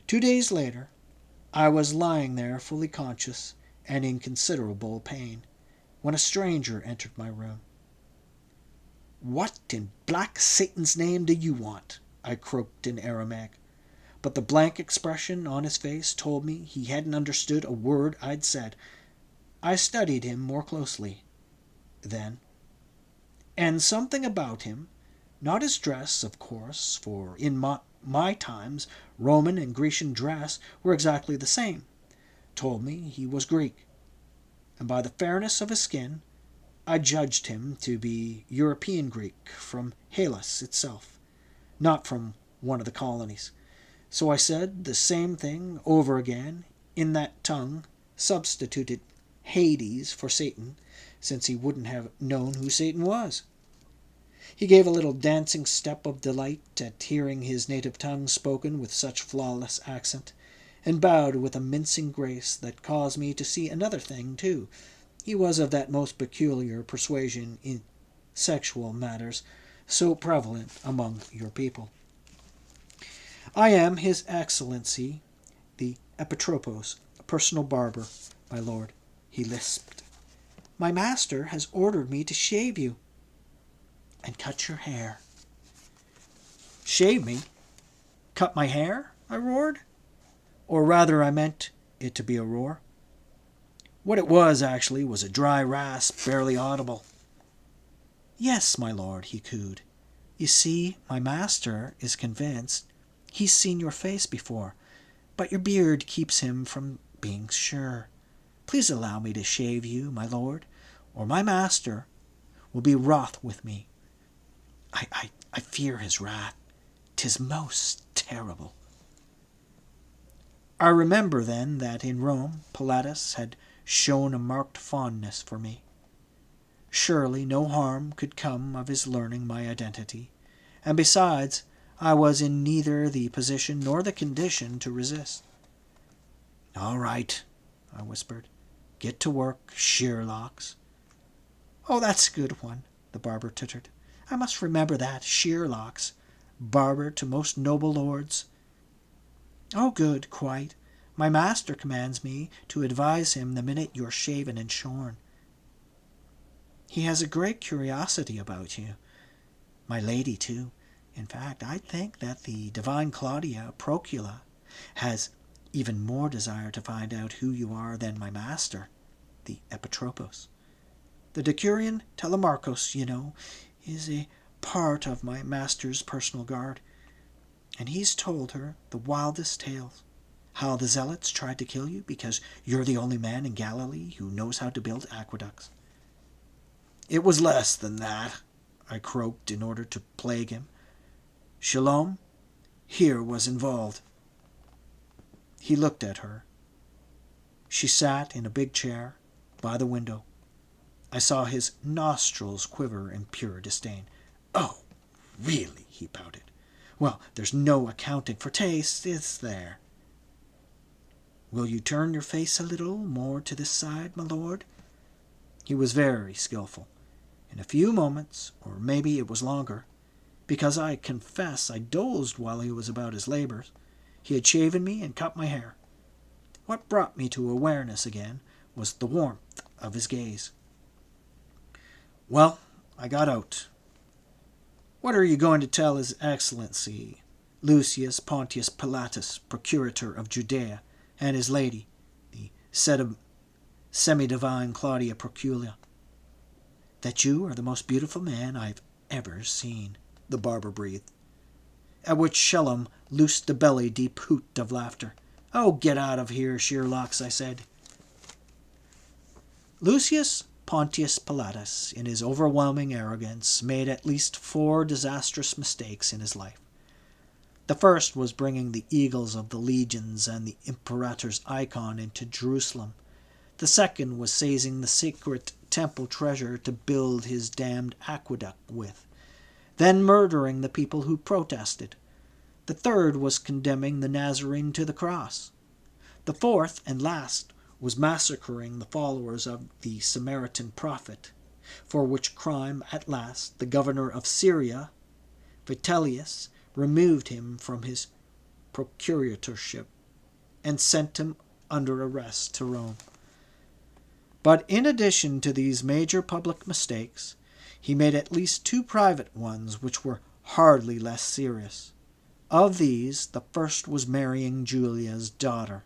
2 days later, I was lying there fully conscious and in considerable pain, when a stranger entered my room. "What in black Satan's name do you want?" I croaked in Aramaic, but the blank expression on his face told me he hadn't understood a word I'd said. I studied him more closely then, and something about him, not his dress, of course, for in my times Roman and Grecian dress were exactly the same, told me he was Greek, and by the fairness of his skin I judged him to be European Greek from Hellas itself, not from one of the colonies. So I said the same thing over again in that tongue, substituted Hades for Satan, since he wouldn't have known who Satan was. He gave a little dancing step of delight at hearing his native tongue spoken with such flawless accent, and bowed with a mincing grace that caused me to see another thing, too. He was of that most peculiar persuasion in sexual matters, so prevalent among your people. "I am His Excellency, the Epitropos, personal barber, my lord," he lisped. "My master has ordered me to shave you and cut your hair." "Shave me? Cut my hair?" I roared. Or rather, I meant it to be a roar. What it was, actually, was a dry rasp, barely audible. "Yes, my lord," he cooed. "You see, my master is convinced he's seen your face before, but your beard keeps him from being sure. Please allow me to shave you, my lord, or my master will be wroth with me. I fear his wrath. 'Tis most terrible." I remember then that in Rome Pilatus had shown a marked fondness for me. Surely no harm could come of his learning my identity, and besides, I was in neither the position nor the condition to resist. "All right," I whispered. "Get to work, Shearlocks." "Oh, that's a good one," the barber tittered. "I must remember that, Shearlocks, barber to most noble lords." "Oh, good, quite. My master commands me to advise him the minute you're shaven and shorn. He has a great curiosity about you. My lady, too. In fact, I think that the divine Claudia Procula has even more desire to find out who you are than my master, the Epitropos. The Decurion Telemarchos, you know, is a part of my master's personal guard, and he's told her the wildest tales. How the zealots tried to kill you because you're the only man in Galilee who knows how to build aqueducts." "It was less than that," I croaked in order to plague him. "Shalom here was involved." He looked at her. She sat in a big chair by the window. I saw his nostrils quiver in pure disdain. "Oh, really?" he pouted. "Well, there's no accounting for taste, is there? Will you turn your face a little more to this side, my lord?" He was very skillful. In a few moments, or maybe it was longer, because I confess I dozed while he was about his labors, he had shaven me and cut my hair. What brought me to awareness again was the warmth of his gaze. Well, I got out. "What are you going to tell His Excellency, Lucius Pontius Pilatus, Procurator of Judea, and his lady, the semi-divine Claudia Procula?" "That you are the most beautiful man I've ever seen," the barber breathed. At which Shellam loosed a belly-deep hoot of laughter. "Oh, get out of here, Shearlocks," I said. Lucius Pontius Pilatus, in his overwhelming arrogance, made at least 4 disastrous mistakes in his life. The first was bringing the eagles of the legions and the imperator's icon into Jerusalem. The second was seizing the secret temple treasure to build his damned aqueduct with, then murdering the people who protested. The third was condemning the Nazarene to the cross. The fourth and last was massacring the followers of the Samaritan prophet, for which crime at last the governor of Syria, Vitellius, removed him from his procuratorship and sent him under arrest to Rome. But in addition to these major public mistakes, he made at least 2 private ones which were hardly less serious. Of these, the first was marrying Julia's daughter.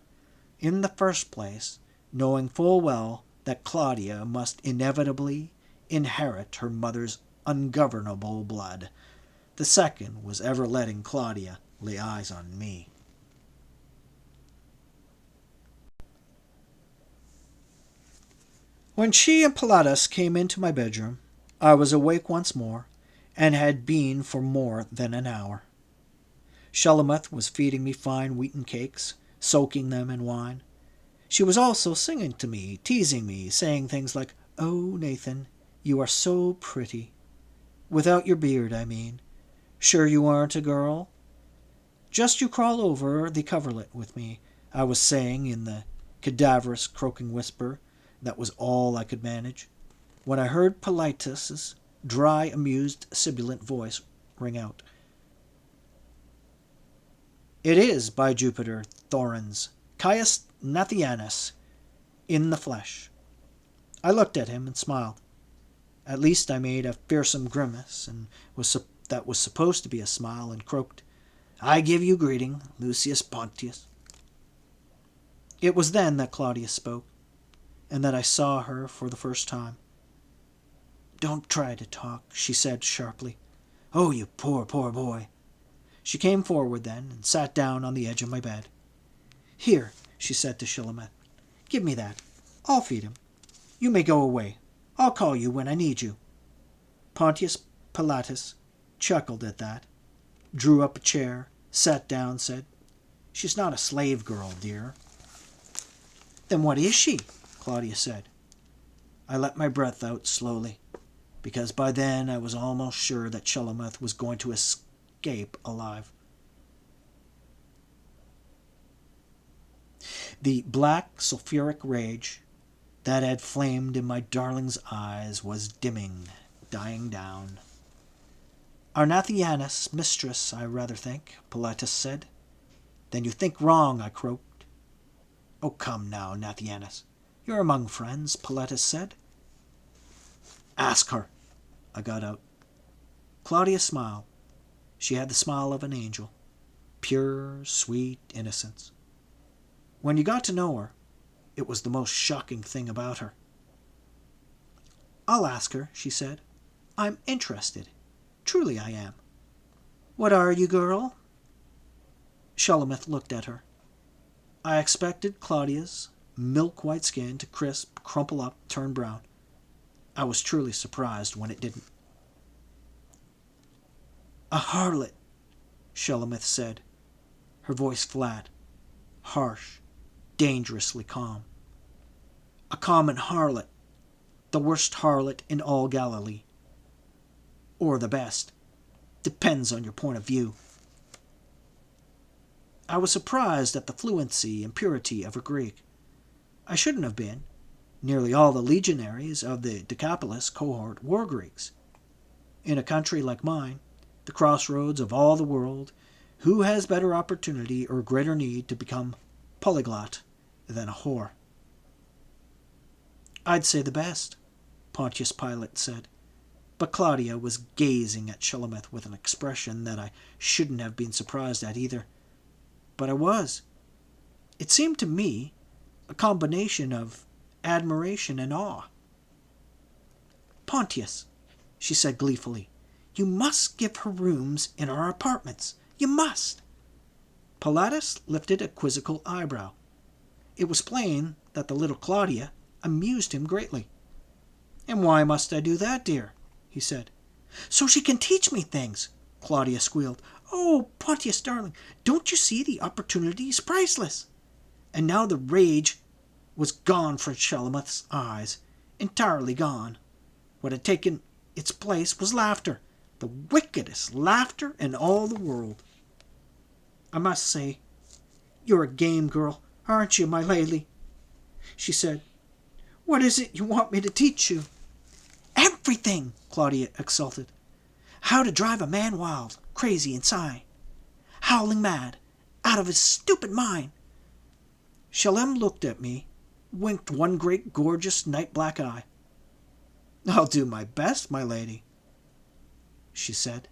In the first place, knowing full well that Claudia must inevitably inherit her mother's ungovernable blood. The second was ever letting Claudia lay eyes on me. When she and Pilatus came into my bedroom, I was awake once more, and had been for more than an hour. Shulamith was feeding me fine wheaten cakes, soaking them in wine. She was also singing to me, teasing me, saying things like, "Oh, Nathan, you are so pretty. Without your beard, I mean. Sure you aren't a girl? Just you crawl over the coverlet with me," I was saying in the cadaverous croaking whisper that was all I could manage, when I heard Pilatus's dry, amused, sibilant voice ring out. "It is, by Jupiter, Thorens, Caius Nathianus, in the flesh." I looked at him and smiled. At least I made a fearsome grimace, and that was supposed to be a smile, and croaked, "I give you greeting, Lucius Pontius." It was then that Claudia spoke, and that I saw her for the first time. "Don't try to talk," she said sharply. "Oh, you poor, poor boy." She came forward then, and sat down on the edge of my bed. "Here," she said to Shulamith, "give me that. I'll feed him. You may go away. I'll call you when I need you." Pontius Pilatus chuckled at that, drew up a chair, sat down, said, "She's not a slave girl, dear." "Then what is she?" Claudia said. I let my breath out slowly, because by then I was almost sure that Shulamith was going to escape alive. The black sulphuric rage that had flamed in my darling's eyes was dimming, dying down. "Our Nathianus mistress, I rather think," Pilatus said. "Then you think wrong," I croaked. "Oh, come now, Nathianus. You're among friends," Pilatus said. "Ask her," I got out. Claudia smiled. She had the smile of an angel. Pure, sweet innocence. When you got to know her, it was the most shocking thing about her. "I'll ask her," she said. "I'm interested. Truly I am. What are you, girl?" Shulamith looked at her. I expected Claudia's milk-white skin to crisp, crumple up, turn brown. I was truly surprised when it didn't. "A harlot," Shulamith said, her voice flat, harsh, dangerously calm. "A common harlot, the worst harlot in all Galilee. Or the best. Depends on your point of view." I was surprised at the fluency and purity of her Greek. I shouldn't have been. Nearly all the legionaries of the Decapolis cohort were Greeks. In a country like mine, the crossroads of all the world, who has better opportunity or greater need to become polyglot than a whore? "I'd say the best," Pontius Pilate said. But Claudia was gazing at Shulamith with an expression that I shouldn't have been surprised at either. But I was. It seemed to me a combination of admiration and awe. "Pontius," she said gleefully, "you must give her rooms in our apartments. You must." Pilatus lifted a quizzical eyebrow. It was plain that the little Claudia amused him greatly. "And why must I do that, dear?" he said. "So she can teach me things," Claudia squealed. "Oh, Pontius, darling, don't you see the opportunity is priceless?" And now the rage was gone from Shelomith's eyes, entirely gone. What had taken its place was laughter, the wickedest laughter in all the world. "I must say, you're a game girl, aren't you, my lady?" she said. "What is it you want me to teach you?" "Everything!" Claudia exulted. "How to drive a man wild, crazy inside, howling mad, out of his stupid mind." Shalem looked at me, winked one great gorgeous night-black eye. "I'll do my best, my lady," she said.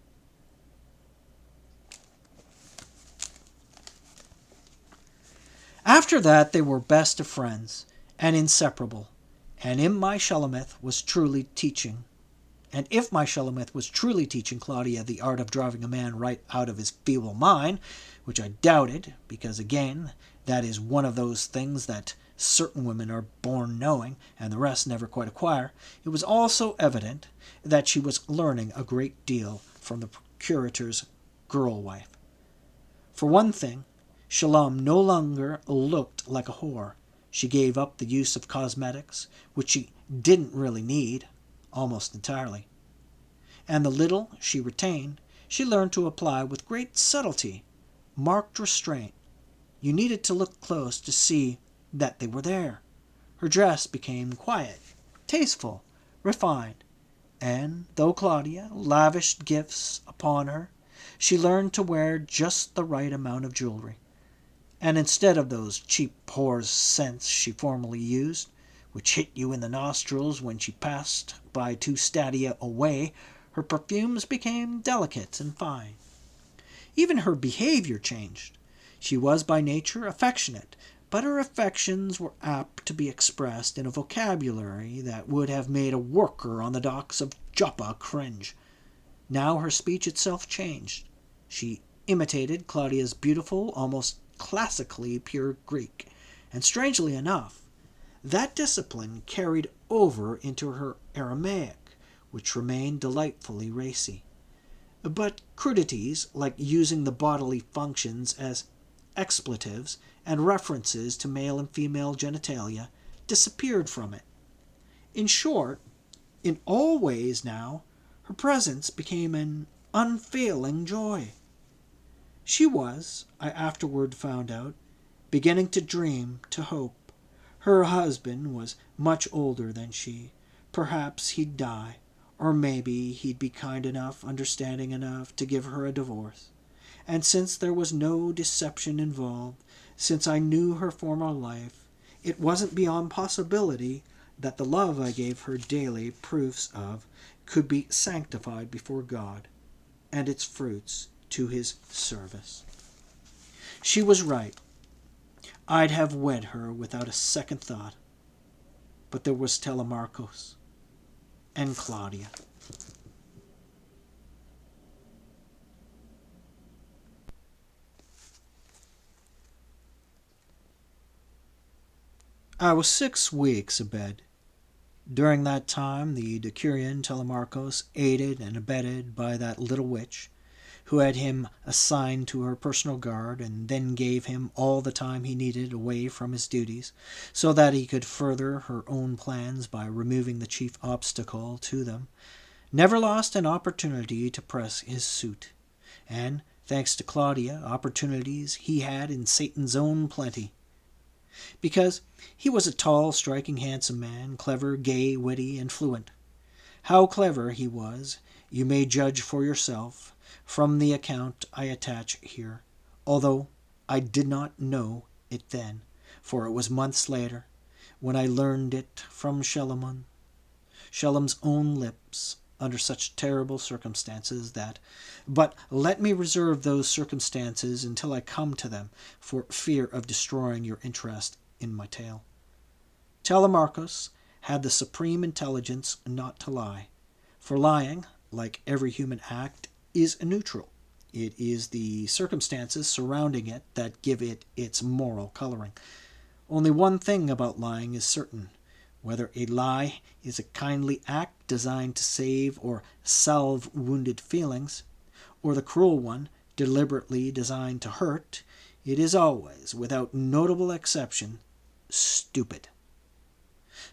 After that they were best of friends, and inseparable, and if my Shelomith was truly teaching Claudia the art of driving a man right out of his feeble mind, which I doubted, because again, that is one of those things that certain women are born knowing, and the rest never quite acquire, it was also evident that she was learning a great deal from the procurator's girl-wife. For one thing, Shalom no longer looked like a whore. She gave up the use of cosmetics, which she didn't really need, almost entirely. And the little she retained, she learned to apply with great subtlety, marked restraint. You needed to look close to see that they were there. Her dress became quiet, tasteful, refined, and though Claudia lavished gifts upon her, she learned to wear just the right amount of jewelry. And instead of those cheap whore's scents she formerly used, which hit you in the nostrils when she passed by 2 stadia away, her perfumes became delicate and fine. Even her behavior changed. She was by nature affectionate, but her affections were apt to be expressed in a vocabulary that would have made a worker on the docks of Joppa cringe. Now her speech itself changed. She imitated Claudia's beautiful, almost classically pure Greek, and strangely enough, that discipline carried over into her Aramaic, which remained delightfully racy. But crudities, like using the bodily functions as expletives and references to male and female genitalia, disappeared from it. In short, in all ways now, her presence became an unfailing joy. She was, I afterward found out, beginning to dream, to hope. Her husband was much older than she. Perhaps he'd die, or maybe he'd be kind enough, understanding enough to give her a divorce. And since there was no deception involved, since I knew her former life, it wasn't beyond possibility that the love I gave her daily proofs of could be sanctified before God, and its fruits to his service. She was right. I'd have wed her without a second thought. But there was Telemarcos and Claudia. I was 6 weeks abed. During that time, the decurion Telemarcos, aided and abetted by that little witch, who had him assigned to her personal guard and then gave him all the time he needed away from his duties, so that he could further her own plans by removing the chief obstacle to them, never lost an opportunity to press his suit. And, thanks to Claudia, opportunities he had in Satan's own plenty. Because he was a tall, striking, handsome man, clever, gay, witty, and fluent. How clever he was, you may judge for yourself from the account I attach here, although I did not know it then, for it was months later, when I learned it from Shelem's own lips, under such terrible circumstances but let me reserve those circumstances until I come to them, for fear of destroying your interest in my tale. Telemarcos had the supreme intelligence not to lie, for lying, like every human act, is neutral. It is the circumstances surrounding it that give it its moral coloring. Only one thing about lying is certain. whether a lie is a kindly act designed to save or salve wounded feelings, or the cruel one deliberately designed to hurt, it is always, without notable exception, stupid.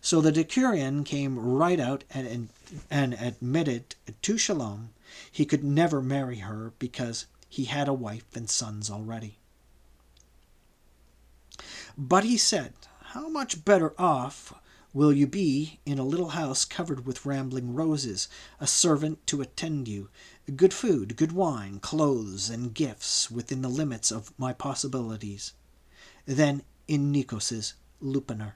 So the decurion came right out and admitted to Shalom he could never marry her because he had a wife and sons already. But he said, "How much better off will you be in a little house covered with rambling roses, a servant to attend you, good food, good wine, clothes, and gifts within the limits of my possibilities, than in Nikos's lupanar?"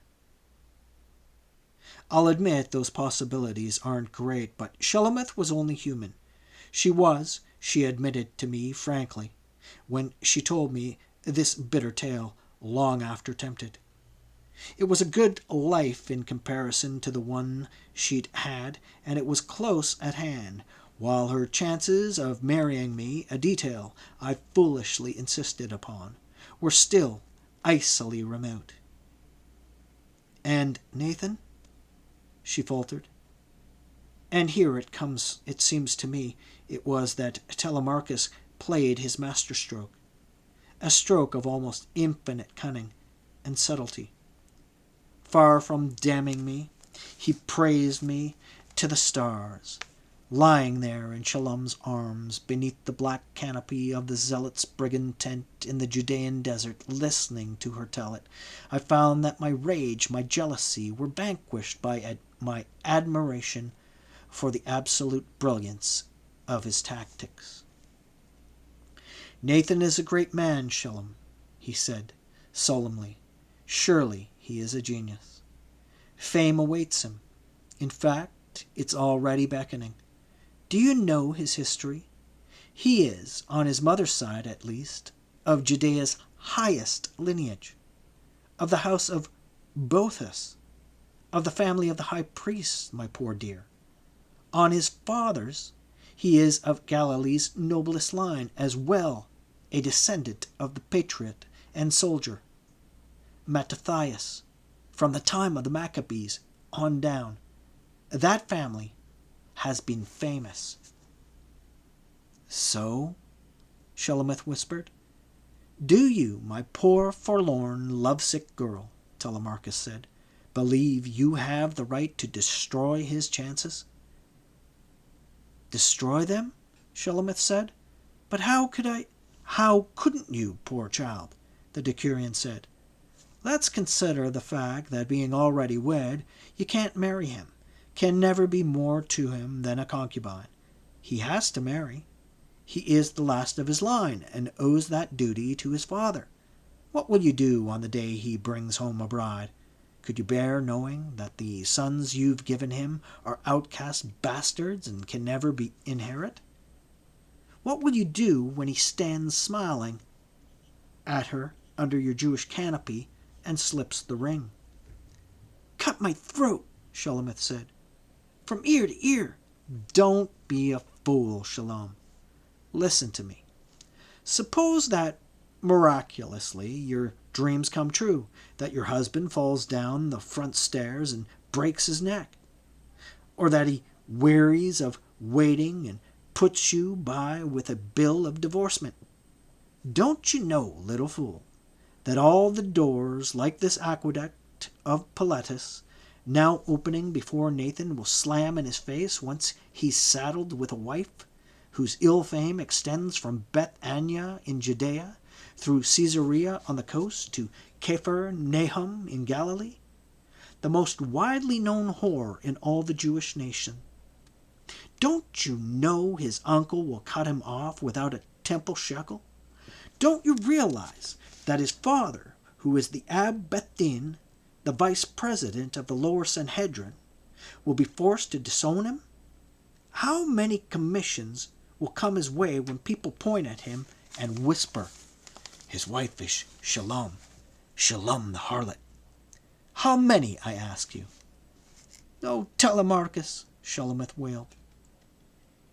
I'll admit those possibilities aren't great, but Shulamith was only human. She admitted to me frankly, when she told me this bitter tale long after tempted. It was a good life in comparison to the one she'd had, and it was close at hand, while her chances of marrying me, a detail I foolishly insisted upon, were still icily remote. "And Nathan?" she faltered. And here it comes. It seems to me it was that Telemarchus played his masterstroke, a stroke of almost infinite cunning and subtlety. Far from damning me, he praised me to the stars. Lying there in Shalom's arms, beneath the black canopy of the zealot's brigand tent in the Judean desert, listening to her tell it, I found that my rage, my jealousy, were vanquished by my admiration for the absolute brilliance of his tactics. "Nathan is a great man, Shalom," he said solemnly. "Surely he is a genius. Fame awaits him. In fact, it's already beckoning. Do you know his history? He is, on his mother's side at least, of Judea's highest lineage, of the house of Boethus, of the family of the high priest, my poor dear. On his father's, he is of Galilee's noblest line, as well a descendant of the patriot and soldier, Mattathias, from the time of the Maccabees on down. That family has been famous." "So?" Shulamith whispered. "Do you, my poor, forlorn, lovesick girl," Telemarchus said, "believe you have the right to destroy his chances?" "Destroy them?" Shulamith said. "But how could I—" "How couldn't you, poor child?" the decurion said. "Let's consider the fact that being already wed, you can't marry him, can never be more to him than a concubine. He has to marry. He is the last of his line, and owes that duty to his father. What will you do on the day he brings home a bride? Could you bear knowing that the sons you've given him are outcast bastards and can never inherit? What will you do when he stands smiling at her under your Jewish canopy and slips the ring?" "Cut my throat," Shulamith said, "from ear to ear." "Don't be a fool, Shalom. Listen to me. Suppose that, miraculously, your dreams come true, that your husband falls down the front stairs and breaks his neck, or that he wearies of waiting and puts you by with a bill of divorcement. Don't you know, little fool, that all the doors, like this aqueduct of Pilatus, now opening before Nathan, will slam in his face once he's saddled with a wife whose ill fame extends from Beth Anya in Judea through Caesarea on the coast to Capher Nahum in Galilee, the most widely known whore in all the Jewish nation? Don't you know his uncle will cut him off without a temple shekel? Don't you realize that his father, who is the Ab Beth Din, the vice president of the lower Sanhedrin, will be forced to disown him? How many commissions will come his way when people point at him and whisper, 'His wife is Shalom, Shalom the harlot'? How many, I ask you?" "Oh, Telemarchus," Shulamith wailed.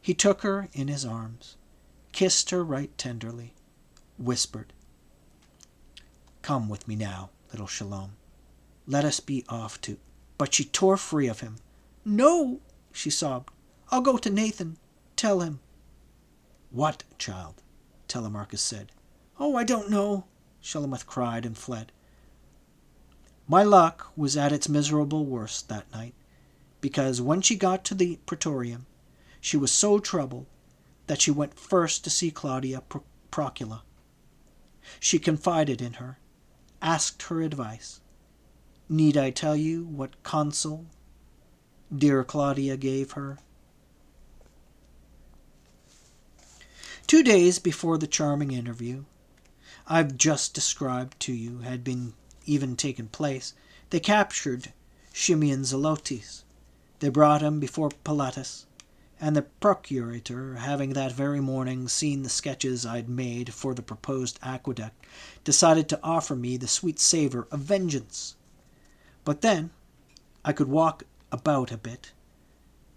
He took her in his arms, kissed her right tenderly, whispered, "Come with me now, little Shalom. Let us be off to—" but she tore free of him. "No," she sobbed. "I'll go to Nathan. Tell him." "What, child?" Telemachus said. "Oh, I don't know," Shulamith cried and fled. My luck was at its miserable worst that night, because when she got to the praetorium, she was so troubled that she went first to see Claudia Procula. She confided in her, asked her advice. Need I tell you what counsel dear Claudia gave her? 2 days before the charming interview I've just described to you had been even taken place, they captured Shimeon Zelotes. They brought him before Pilatus, and the procurator, having that very morning seen the sketches I'd made for the proposed aqueduct, decided to offer me the sweet savor of vengeance. But then I could walk about a bit,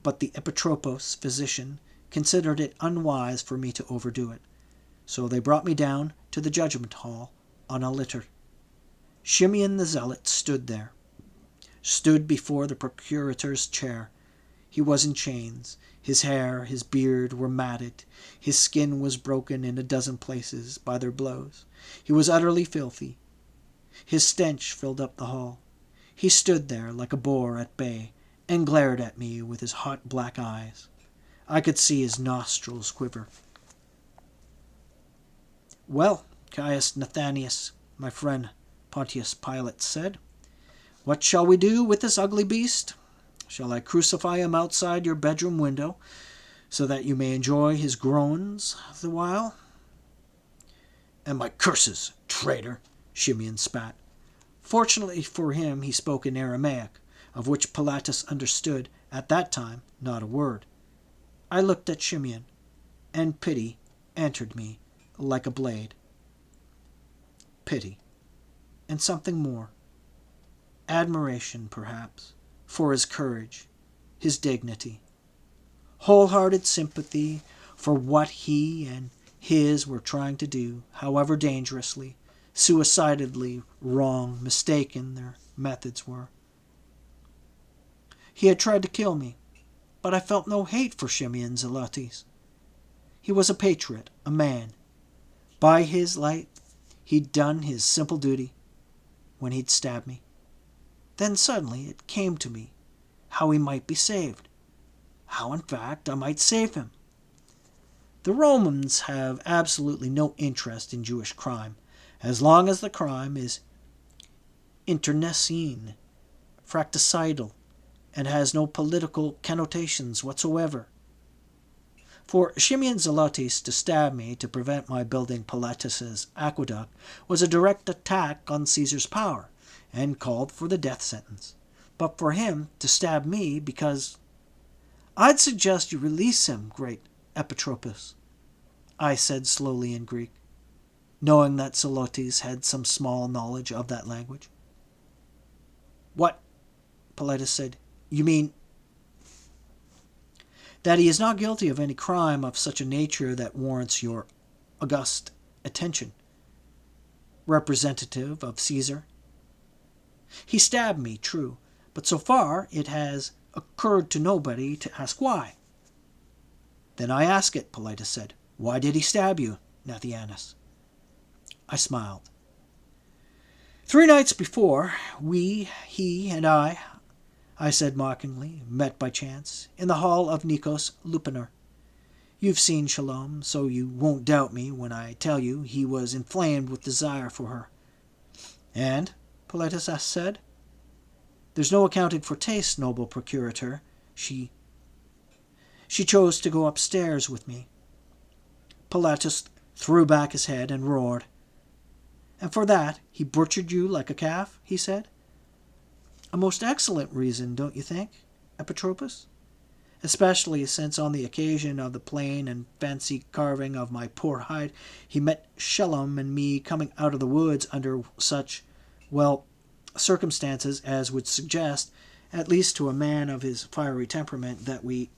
but the Epitropos physician considered it unwise for me to overdo it, so they brought me down to the judgment hall on a litter. Shimeon the Zealot stood before the procurator's chair. He was in chains. His hair, his beard were matted. His skin was broken in a dozen places by their blows. He was utterly filthy. His stench filled up the hall. He stood there like a boar at bay, and glared at me with his hot black eyes. I could see his nostrils quiver. "Well, Caius Nathanius, my friend," Pontius Pilate said, "what shall we do with this ugly beast? Shall I crucify him outside your bedroom window, so that you may enjoy his groans the while?" "And my curses, traitor!" Shimeon spat. Fortunately for him, he spoke in Aramaic, of which Pilatus understood, at that time, not a word. I looked at Shimeon, and pity entered me like a blade. Pity, and something more. Admiration, perhaps, for his courage, his dignity. Wholehearted sympathy for what he and his were trying to do, however dangerously, suicidally wrong, mistaken their methods were. He had tried to kill me, but I felt no hate for Shimeon Zelotes. He was a patriot, a man. By his light, he'd done his simple duty when he'd stabbed me. Then suddenly it came to me how he might be saved. How, in fact, I might save him. The Romans have absolutely no interest in Jewish crime, as long as the crime is internecine, fratricidal, and has no political connotations whatsoever. For Shimeon Zelotes to stab me to prevent my building Pilatus's aqueduct was a direct attack on Caesar's power, and called for the death sentence. But for him to stab me because... "I'd suggest you release him, great Epitropos," I said slowly in Greek, knowing that Zelotes had some small knowledge of that language. "What?" Pilatus said. "You mean..." "That he is not guilty of any crime of such a nature that warrants your august attention, representative of Caesar. He stabbed me, true, but so far it has occurred to nobody to ask why." "Then I ask it," Pilatus said. "Why did he stab you, Nathianus?" I smiled. 3 nights before, he and I said mockingly, met by chance, in the hall of Nikos Lupanar. You've seen Shalom, so you won't doubt me when I tell you he was inflamed with desire for her. "And?" Pilatus said. "There's no accounting for taste, noble procurator. She chose to go upstairs with me." Pilatus threw back his head and roared. "And for that he butchered you like a calf?" he said. "A most excellent reason, don't you think, Epitropos? Especially since on the occasion of the plain and fancy carving of my poor hide, he met Shalom and me coming out of the woods under such, circumstances as would suggest, at least to a man of his fiery temperament, that we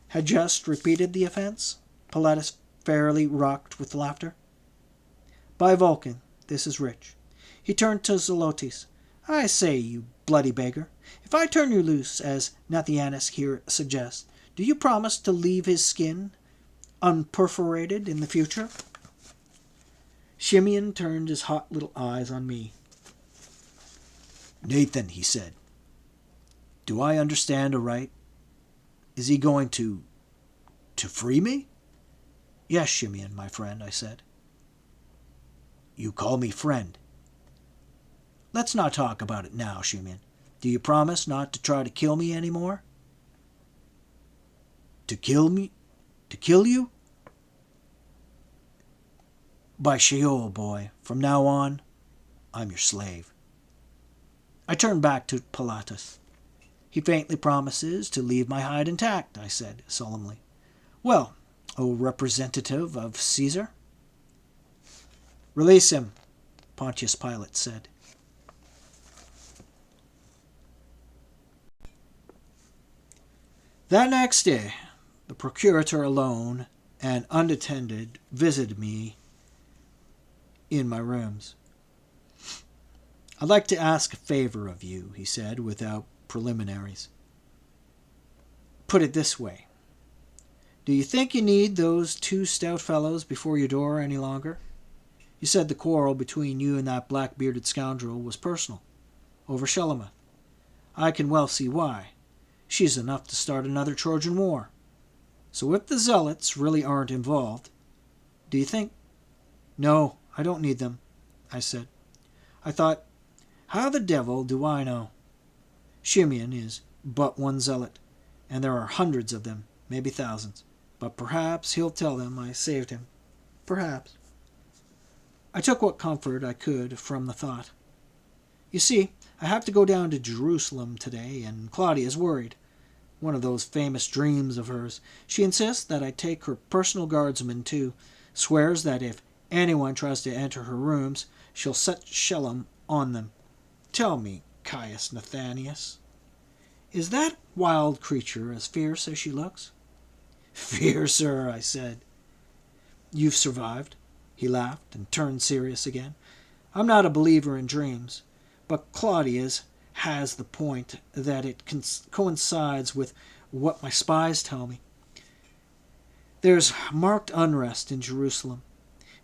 had just repeated the offense." Pilatus fairly rocked with laughter. "By Vulcan, this is rich." He turned to Zelotes. "I say, you bloody beggar, If I turn you loose, as Nathianus here suggests, do you promise to leave his skin unperforated in the future?" Shimeon turned his hot little eyes on me. "Nathan," he said, "do I understand aright? Is he going to free me?" "Yes, Shimeon, my friend," I said. "You call me friend." "Let's not talk about it now, Shimeon. Do you promise not to try to kill me any more?" "To kill me? To kill you?" "By Sheol, boy, from now on, I'm your slave." I turned back to Pilatus. "He faintly promises to leave my hide intact," I said solemnly. "Well, O representative of Caesar?" "Release him," Pontius Pilate said. That next day, the procurator alone and unattended visited me in my rooms. "I'd like to ask a favor of you," he said, without preliminaries. "Put it this way. Do you think you need those two stout fellows before your door any longer? You said the quarrel between you and that black-bearded scoundrel was personal, over Shelomith. I can well see why. She's enough to start another Trojan war. So if the zealots really aren't involved, do you think—" "No, I don't need them," I said. I thought, how the devil do I know? Shimeon is but one zealot, and there are hundreds of them, maybe thousands. But perhaps he'll tell them I saved him. Perhaps. I took what comfort I could from the thought. You see, I have to go down to Jerusalem today, and Claudia's worried. One of those famous dreams of hers. She insists that I take her personal guardsman too. Swears that if anyone tries to enter her rooms, she'll set Shelom on them. Tell me, Caius Nathanius, is that wild creature as fierce as she looks? Fiercer, I said. You've survived. He laughed and turned serious again. I'm not a believer in dreams, but Claudia's has the point that it coincides with what my spies tell me. There's marked unrest in Jerusalem,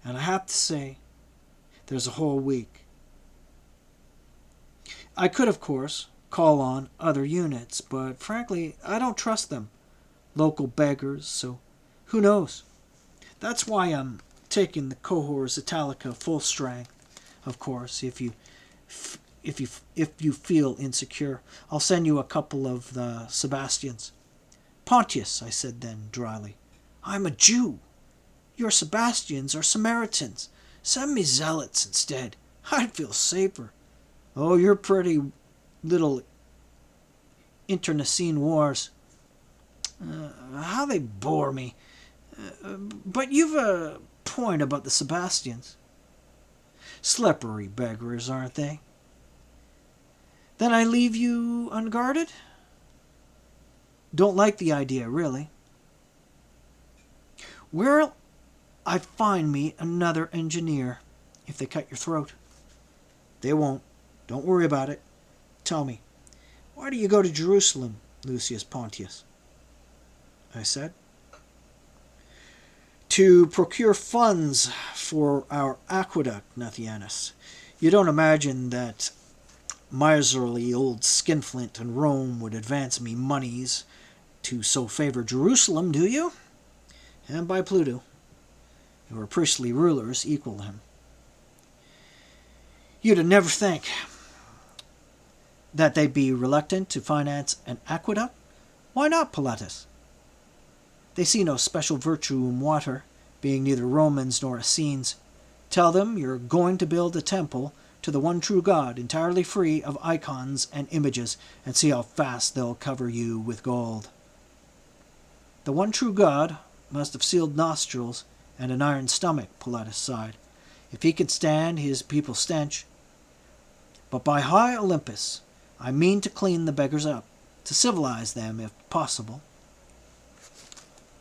and I have to say, there's a whole week. I could, of course, call on other units, but frankly, I don't trust them. Local beggars, so who knows? That's why I'm taking the cohors Italica full strength. Of course, if you feel insecure, I'll send you a couple of the Sebastians. Pontius, I said then dryly, I'm a Jew. Your Sebastians are Samaritans. Send me zealots instead. I'd feel safer. Oh, your pretty little internecine wars. How they bore me. But you've a point about the Sebastians. Slippery beggars, aren't they? Then I leave you unguarded? Don't like the idea, really. Where'll I find me another engineer if they cut your throat? They won't. Don't worry about it. Tell me, why do you go to Jerusalem, Lucius Pontius? I said. To procure funds for our aqueduct, Nathianus. You don't imagine that miserly old skinflint in Rome would advance me moneys to so favor Jerusalem, do you? And by Pluto, your priestly rulers equal him. You'd never think that they'd be reluctant to finance an aqueduct? Why not, Pilatus? They see no special virtue in water, being neither Romans nor Essenes. Tell them you're going to build a temple to the one true God, entirely free of icons and images, and see how fast they'll cover you with gold. The one true God must have sealed nostrils and an iron stomach, Pilatus sighed, if he could stand his people's stench. But by high Olympus, I mean to clean the beggars up, to civilize them if possible.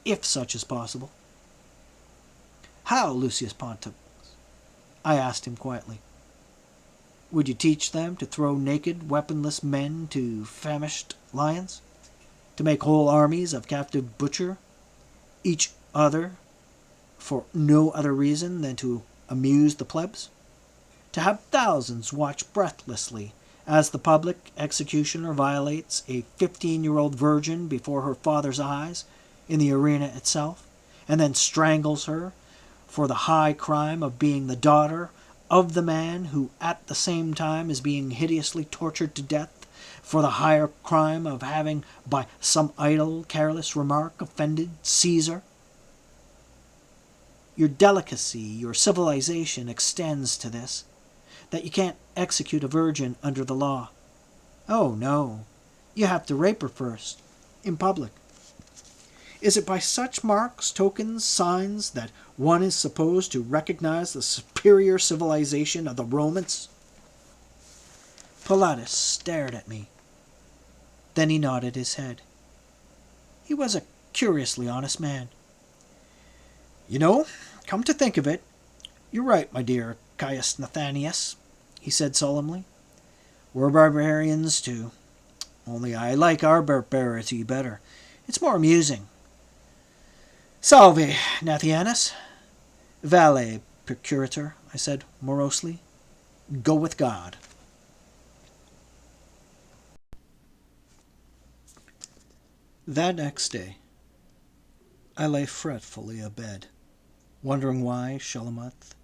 If such is possible. How, Lucius Pontifex? I asked him quietly. Would you teach them to throw naked, weaponless men to famished lions? To make whole armies of captive butcher each other for no other reason than to amuse the plebs? To have thousands watch breathlessly as the public executioner violates a 15-year-old virgin before her father's eyes in the arena itself, and then strangles her for the high crime of being the daughter of the man who at the same time is being hideously tortured to death for the higher crime of having, by some idle, careless remark, offended Caesar? Your delicacy, your civilization extends to this, that you can't execute a virgin under the law. Oh, no. You have to rape her first, in public. Is it by such marks, tokens, signs, that one is supposed to recognize the superior civilization of the Romans? Pilatus stared at me. Then he nodded his head. He was a curiously honest man. You know, come to think of it, you're right, my dear Caius Nathanius, he said solemnly. We're barbarians too. Only I like our barbarity better. It's more amusing. Salve, Nathianus. Valet, procurator, I said morosely. Go with God. That next day, I lay fretfully abed, wondering why Shulamith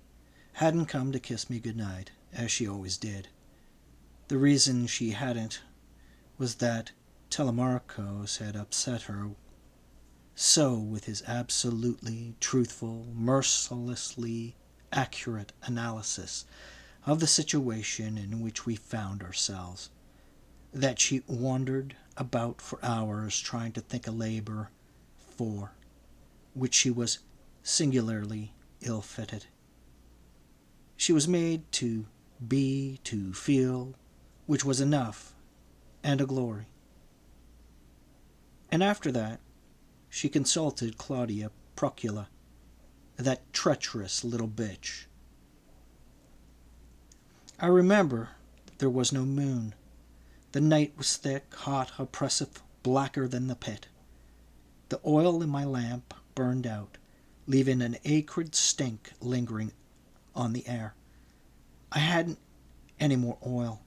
hadn't come to kiss me good night, as she always did. The reason she hadn't was that Telemarchos had upset her so with his absolutely truthful, mercilessly accurate analysis of the situation in which we found ourselves, that she wandered about for hours trying to think a labor for which she was singularly ill-fitted. She was made to be, to feel, which was enough and a glory. And after that, she consulted Claudia Procula, that treacherous little bitch. I remember there was no moon. The night was thick, hot, oppressive, blacker than the pit. The oil in my lamp burned out, leaving an acrid stink lingering on the air. I hadn't any more oil.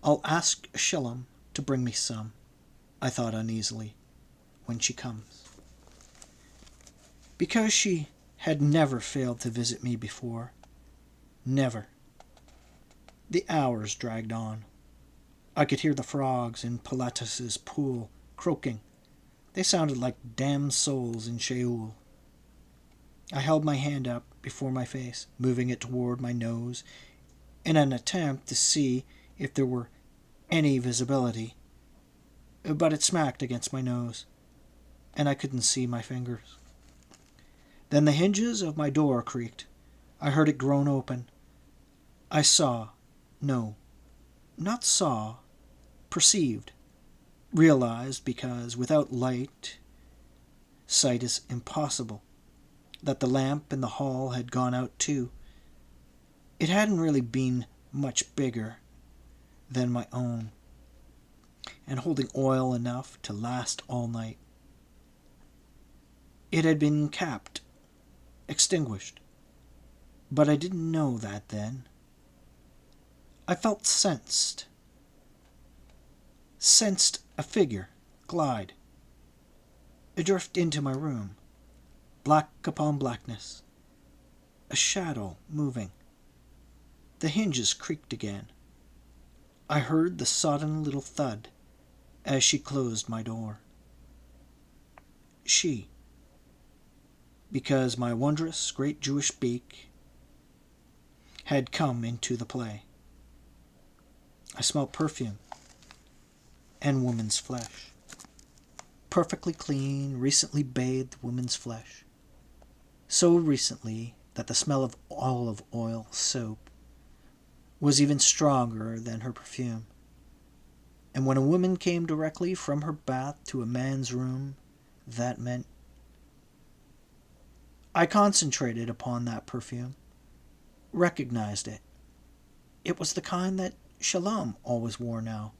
I'll ask Shillam to bring me some, I thought uneasily, when she comes. Because she had never failed to visit me before. Never. The hours dragged on. I could hear the frogs in Pilatus's pool croaking. They sounded like damned souls in Sheol. I held my hand up before my face, moving it toward my nose, in an attempt to see if there were any visibility. But it smacked against my nose, and I couldn't see my fingers. Then the hinges of my door creaked. I heard it groan open. I saw, no, not saw, perceived, realized, because without light, sight is impossible, that the lamp in the hall had gone out too. It hadn't really been much bigger than my own, and holding oil enough to last all night. It had been capped, extinguished, but I didn't know that then. I felt sensed a figure glide, drift into my room, black upon blackness, a shadow moving. The hinges creaked again. I heard the sodden little thud as she closed my door. She, because my wondrous great Jewish beak had come into the play. I smelled perfume and woman's flesh. Perfectly clean, recently bathed woman's flesh. So recently that the smell of olive oil soap was even stronger than her perfume. And when a woman came directly from her bath to a man's room, that meant... I concentrated upon that perfume, recognized it. It was the kind that Shalom always wore now,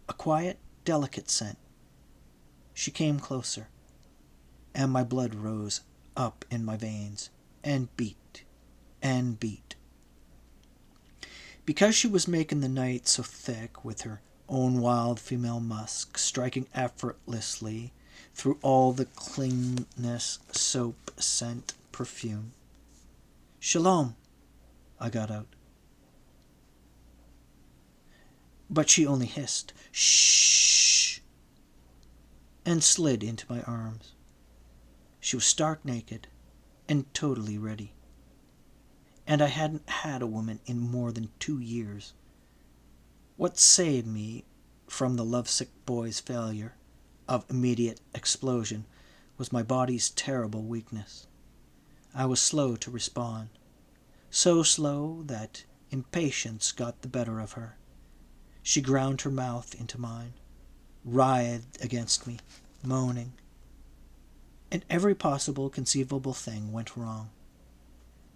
a quiet, delicate scent. She came closer, and my blood rose up in my veins and beat and beat. Because she was making the night so thick with her own wild female musk striking effortlessly through all the cleanness, soap, scent, perfume. Shalom, I got out. But she only hissed, shh, and slid into my arms. She was stark naked and totally ready. And I hadn't had a woman in more than 2 years. What saved me from the lovesick boy's failure of immediate explosion was my body's terrible weakness. I was slow to respond, so slow that impatience got the better of her. She ground her mouth into mine, writhed against me, moaning, and every possible conceivable thing went wrong.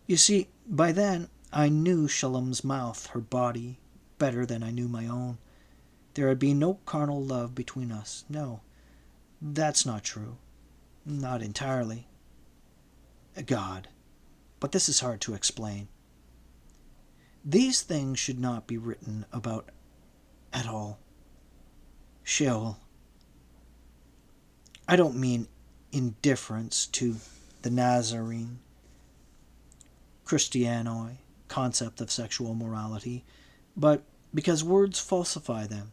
You see, by then I knew Shalom's mouth, her body, better than I knew my own. There had been no carnal love between us. No, that's not true. Not entirely. God, but this is hard to explain. These things should not be written about at all. Sheol. I don't mean indifference to the Nazarene, Christianoi concept of sexual morality, but because words falsify them,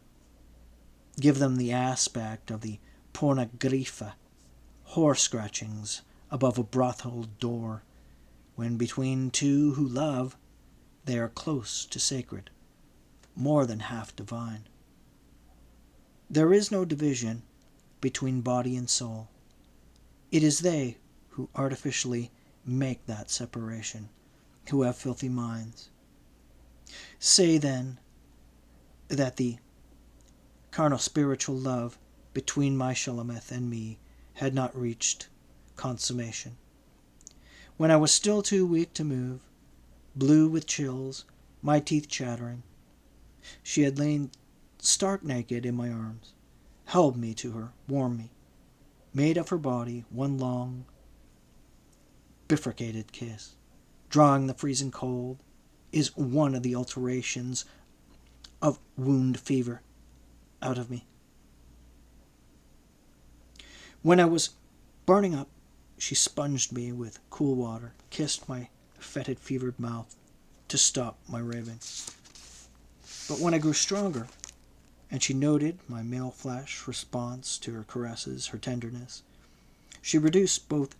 give them the aspect of the pornogrifa, horse-scratchings above a brothel door, when between two who love, they are close to sacred, more than half divine. There is no division between body and soul. It is they who artificially make that separation, who have filthy minds. Say, then, that the carnal spiritual love between my Shulamith and me had not reached consummation. When I was still too weak to move, blue with chills, my teeth chattering, she had lain stark naked in my arms, held me to her, warmed me, made of her body one long, bifurcated kiss. Drawing the freezing cold is one of the alterations of wound fever out of me. When I was burning up, she sponged me with cool water, kissed my fetid, fevered mouth to stop my raving. But when I grew stronger, and she noted my male flesh response to her caresses, her tenderness, she reduced both,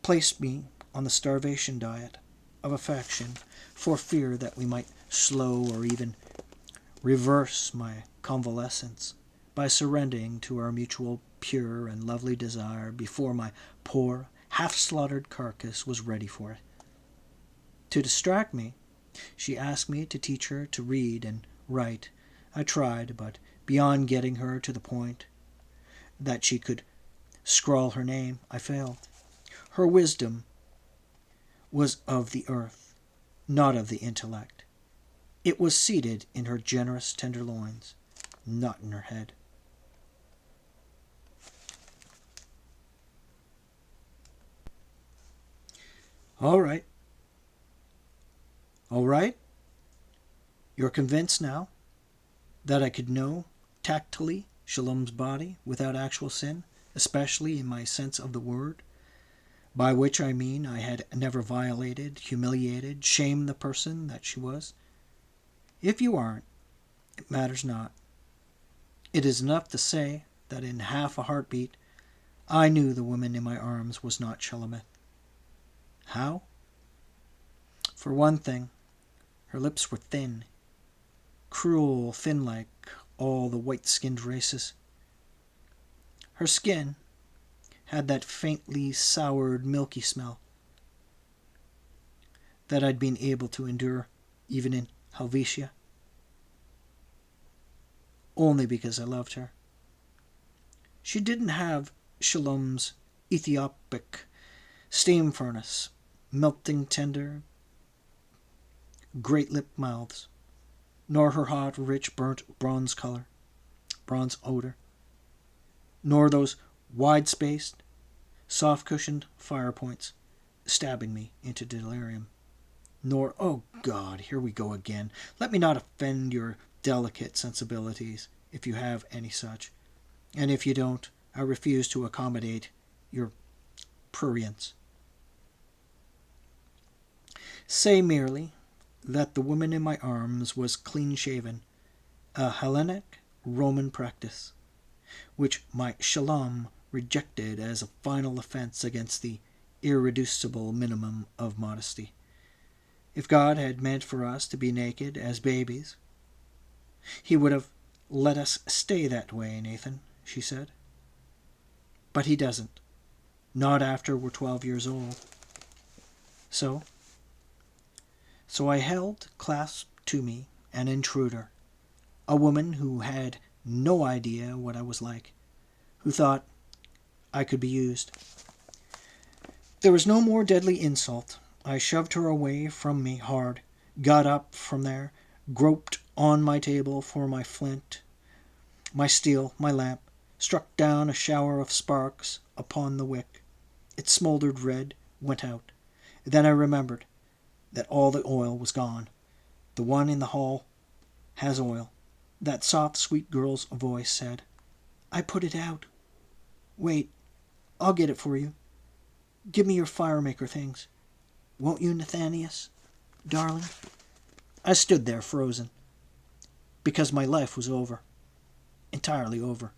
placed me on the starvation diet of affection for fear that we might slow or even reverse my convalescence by surrendering to our mutual pure and lovely desire before my poor, half-slaughtered carcass was ready for it. To distract me, she asked me to teach her to read and write. I tried, but beyond getting her to the point that she could scrawl her name, I failed. Her wisdom was of the earth, not of the intellect. It was seated in her generous, tender loins, not in her head. All right. All right? You're convinced now that I could know tactily Shalom's body without actual sin, especially in my sense of the word, by which I mean I had never violated, humiliated, shamed the person that she was? If you aren't, it matters not. It is enough to say that in half a heartbeat I knew the woman in my arms was not Shulamith. How? For one thing, her lips were thin, cruel, thin like all the white-skinned races. Her skin had that faintly soured, milky smell that I'd been able to endure even in Helvetia, only because I loved her. She didn't have Shalom's Ethiopic steam furnace, melting tender, great lipped mouths, nor her hot, rich, burnt bronze odor, nor those wide-spaced, soft-cushioned fire points stabbing me into delirium. Nor, oh God, here we go again. Let me not offend your delicate sensibilities, if you have any such. And if you don't, I refuse to accommodate your prurience. Say merely that the woman in my arms was clean-shaven, a Hellenic Roman practice, which my shalom rejected as a final offense against the irreducible minimum of modesty. If God had meant for us to be naked as babies, he would have let us stay that way, Nathan, she said. But he doesn't. Not after we're 12 years old. So I held clasped to me an intruder, a woman who had no idea what I was like, who thought I could be used. There was no more deadly insult. I shoved her away from me hard, got up from there, groped on my table for my flint, my steel, my lamp, struck down a shower of sparks upon the wick. It smoldered red, went out. Then I remembered that all the oil was gone. The one in the hall has oil. That soft, sweet girl's voice said, I put it out. Wait, I'll get it for you. Give me your fire-maker things. Won't you, Nathanias, darling? I stood there frozen, because my life was over, entirely over.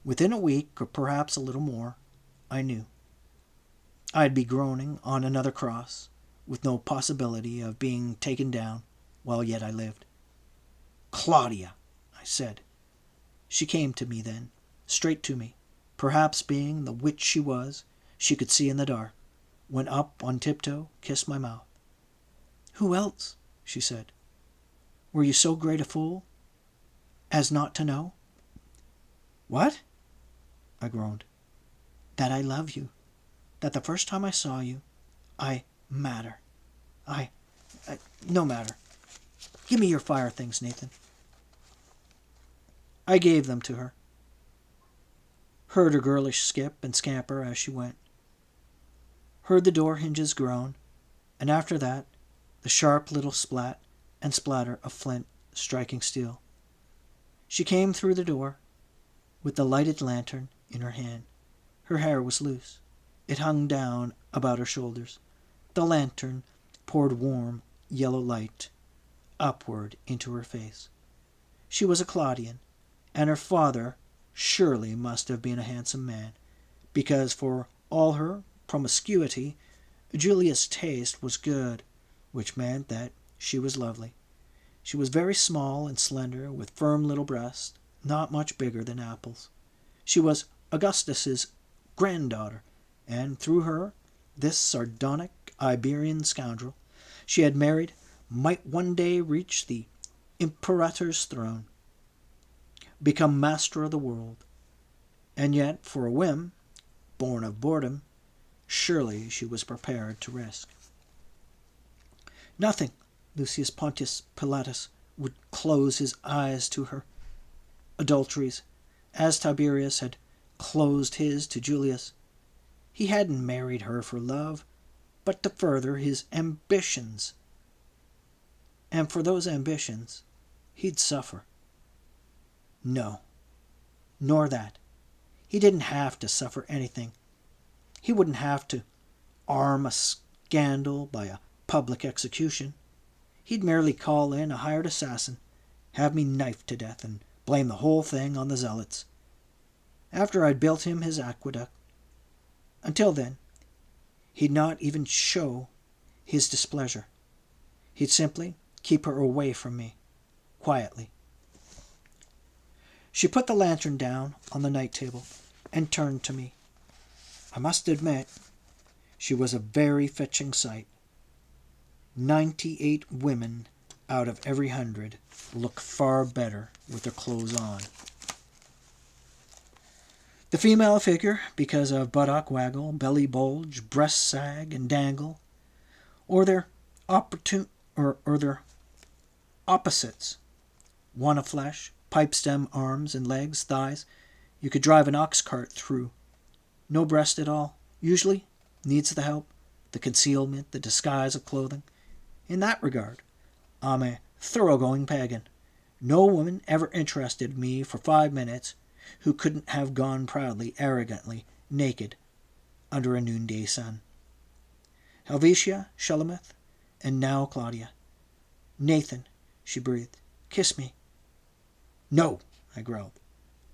Within a week, or perhaps a little more, I knew. I'd be groaning on another cross, with no possibility of being taken down while yet I lived. Claudia, I said. She came to me then, straight to me. Perhaps being the witch she was, she could see in the dark. Went up on tiptoe, kissed my mouth. Who else? She said. Were you so great a fool as not to know? What? I groaned. That I love you. That the first time I saw you, I matter. No matter. Give me your fire things, Nathan. I gave them to her. Heard her girlish skip and scamper as she went. Heard the door hinges groan, and after that, the sharp little splat and splatter of flint striking steel. She came through the door with the lighted lantern in her hand. Her hair was loose. It hung down about her shoulders. The lantern poured warm, yellow light upward into her face. She was a Claudian, and her father surely must have been a handsome man, because for all her promiscuity, Julia's taste was good, which meant that she was lovely. She was very small and slender, with firm little breasts, not much bigger than apples. She was Augustus's granddaughter, and through her, this sardonic Iberian scoundrel she had married might one day reach the imperator's throne, become master of the world. And yet, for a whim, born of boredom, surely she was prepared to risk. Nothing, Lucius Pontius Pilatus would close his eyes to her adulteries, as Tiberius had closed his to Julius. He hadn't married her for love, but to further his ambitions. And for those ambitions, he'd suffer. No, nor that. He didn't have to suffer anything. He wouldn't have to arm a scandal by a public execution. He'd merely call in a hired assassin, have me knifed to death, and blame the whole thing on the zealots. After I'd built him his aqueduct. Until then, he'd not even show his displeasure. He'd simply keep her away from me, quietly. She put the lantern down on the night table and turned to me. I must admit, she was a very fetching sight. 98 women out of every 100 look far better with their clothes on. The female figure, because of buttock waggle, belly bulge, breast sag, and dangle, or their Or they're opposites. One of flesh, pipe stem, arms and legs, thighs. You could drive an ox cart through. No breast at all. Usually needs the help, the concealment, the disguise of clothing. In that regard, I'm a thoroughgoing pagan. No woman ever interested me for 5 minutes who couldn't have gone proudly, arrogantly, naked, under a noonday sun. Helvetia, Shulamith, and now Claudia. Nathan, she breathed, kiss me. No, I growled.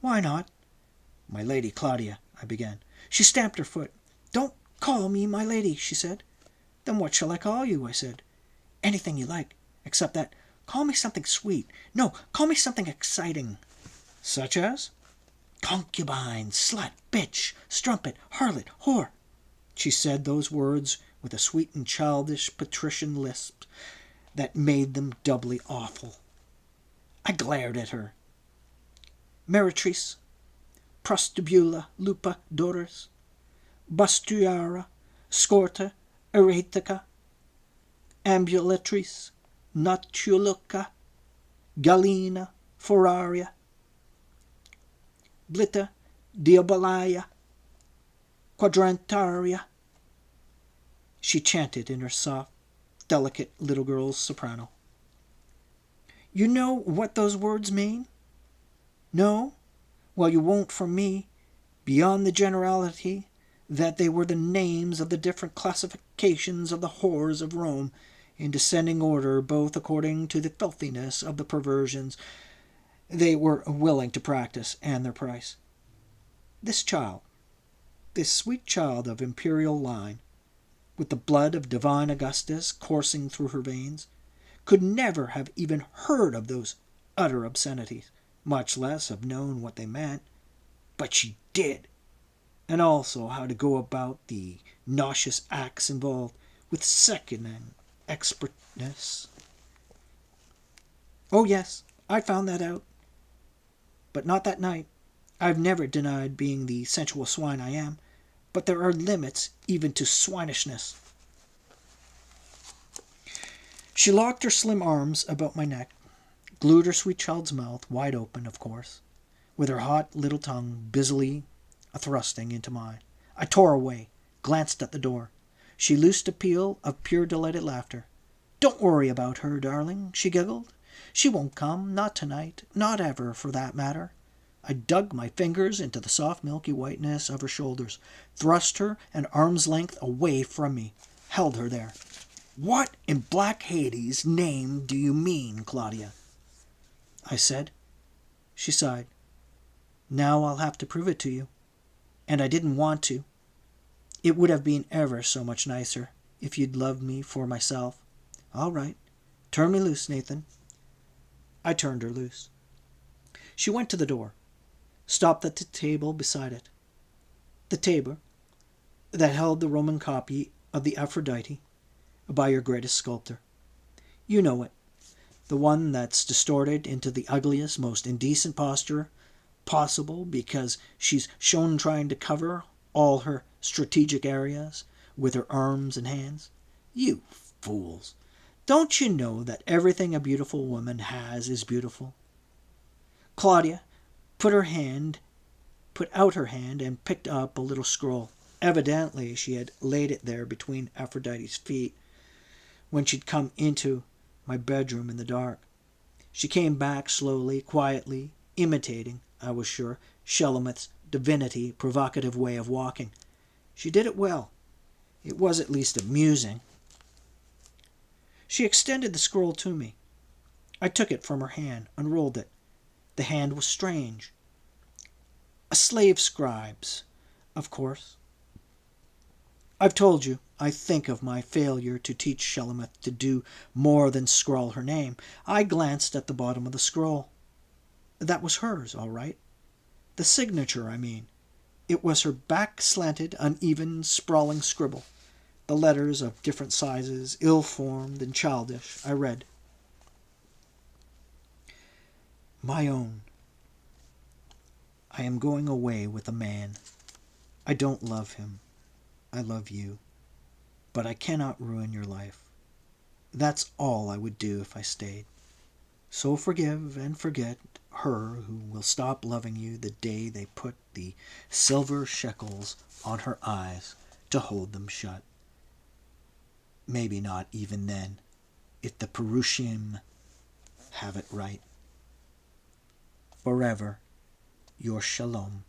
Why not? My lady Claudia, I began. She stamped her foot. Don't call me my lady, she said. Then what shall I call you? I said. Anything you like, except that. Call me something sweet. No, call me something exciting. Such as? Concubine, slut, bitch, strumpet, harlot, whore. She said those words with a sweet and childish patrician lisp that made them doubly awful. I glared at her. Meretrice, prostibula, lupa, doris, bustiara, scorta, eretica, ambulatrice, natuluca, galena, foraria, blita, diabolaya, quadrantaria. She chanted in her soft, delicate little girl's soprano. You know what those words mean? No? Well, you won't from me, beyond the generality that they were the names of the different classifications of the whores of Rome, in descending order, both according to the filthiness of the perversions they were willing to practice and their price. This child, this sweet child of imperial line, with the blood of divine Augustus coursing through her veins, could never have even heard of those utter obscenities, much less have known what they meant. But she did, and also how to go about the nauseous acts involved with sickening expertness. Oh yes, I found that out. But not that night. I've never denied being the sensual swine I am, but there are limits even to swinishness. She locked her slim arms about my neck, glued her sweet child's mouth wide open, of course, with her hot little tongue busily thrusting into mine. I tore away, glanced at the door. She loosed a peal of pure delighted laughter. Don't worry about her, darling, she giggled. She won't come, not tonight, not ever, for that matter. I dug my fingers into the soft milky whiteness of her shoulders, thrust her an arm's length away from me, held her there. What in black Hades' name do you mean, Claudia? I said. She sighed. Now I'll have to prove it to you. And I didn't want to. It would have been ever so much nicer if you'd loved me for myself. All right. Turn me loose, Nathan. I turned her loose. She went to the door, stopped at the table beside it. The table that held the Roman copy of the Aphrodite by your greatest sculptor. You know it. The one that's distorted into the ugliest, most indecent posture possible because she's shown trying to cover all her strategic areas with her arms and hands. You fools! Don't you know that everything a beautiful woman has is beautiful? Claudia put out her hand and picked up a little scroll. Evidently she had laid it there between Aphrodite's feet when she'd come into my bedroom in the dark. She came back slowly, quietly, imitating, I was sure, Shulamith's divinity provocative way of walking. She did it well. It was at least amusing. She extended the scroll to me. I took it from her hand, unrolled it. The hand was strange. A slave scribe's, of course. I've told you, I think of my failure to teach Shulamith to do more than scrawl her name. I glanced at the bottom of the scroll. That was hers, all right. The signature, I mean. It was her back-slanted, uneven, sprawling scribble. The letters of different sizes, ill-formed and childish. I read. My own. I am going away with a man. I don't love him. I love you. But I cannot ruin your life. That's all I would do if I stayed. So forgive and forget her who will stop loving you the day they put the silver shekels on her eyes to hold them shut. Maybe not even then, if the Perushim have it right. Forever, your Shalom.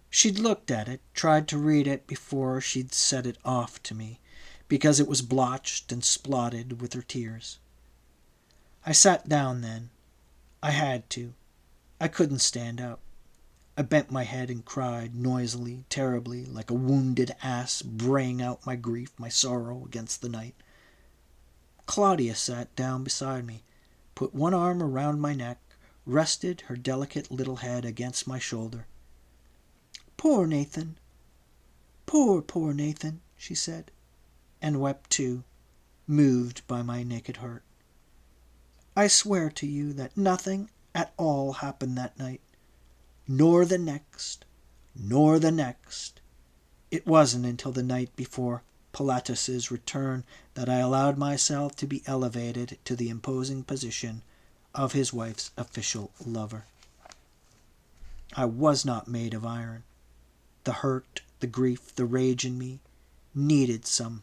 She'd looked at it, tried to read it before she'd set it off to me, because it was blotched and spotted with her tears. I sat down then. I had to. I couldn't stand up. I bent my head and cried noisily, terribly, like a wounded ass braying out my grief, my sorrow against the night. Claudia sat down beside me, put one arm around my neck, rested her delicate little head against my shoulder. "Poor Nathan! Poor Nathan," she said, and wept too, moved by my naked heart. "I swear to you that nothing at all happened that night, nor the next, nor the next. It wasn't until the night before Pilatus's return that I allowed myself to be elevated to the imposing position of his wife's official lover. I was not made of iron. The hurt, the grief, the rage in me needed some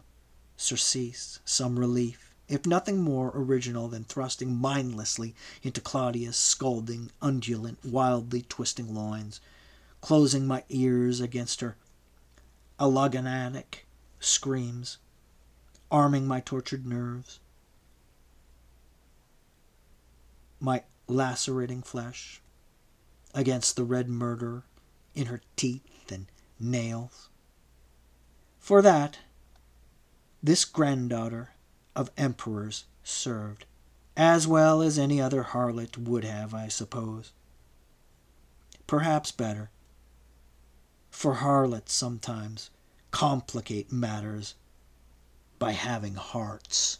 surcease, some relief, if nothing more original than thrusting mindlessly into Claudia's scalding, undulant, wildly twisting loins, closing my ears against her allogonatic screams, arming my tortured nerves, my lacerating flesh, against the red murder in her teeth and nails. For that, this granddaughter of emperors served, as well as any other harlot would have, I suppose. Perhaps better, for harlots sometimes complicate matters by having hearts.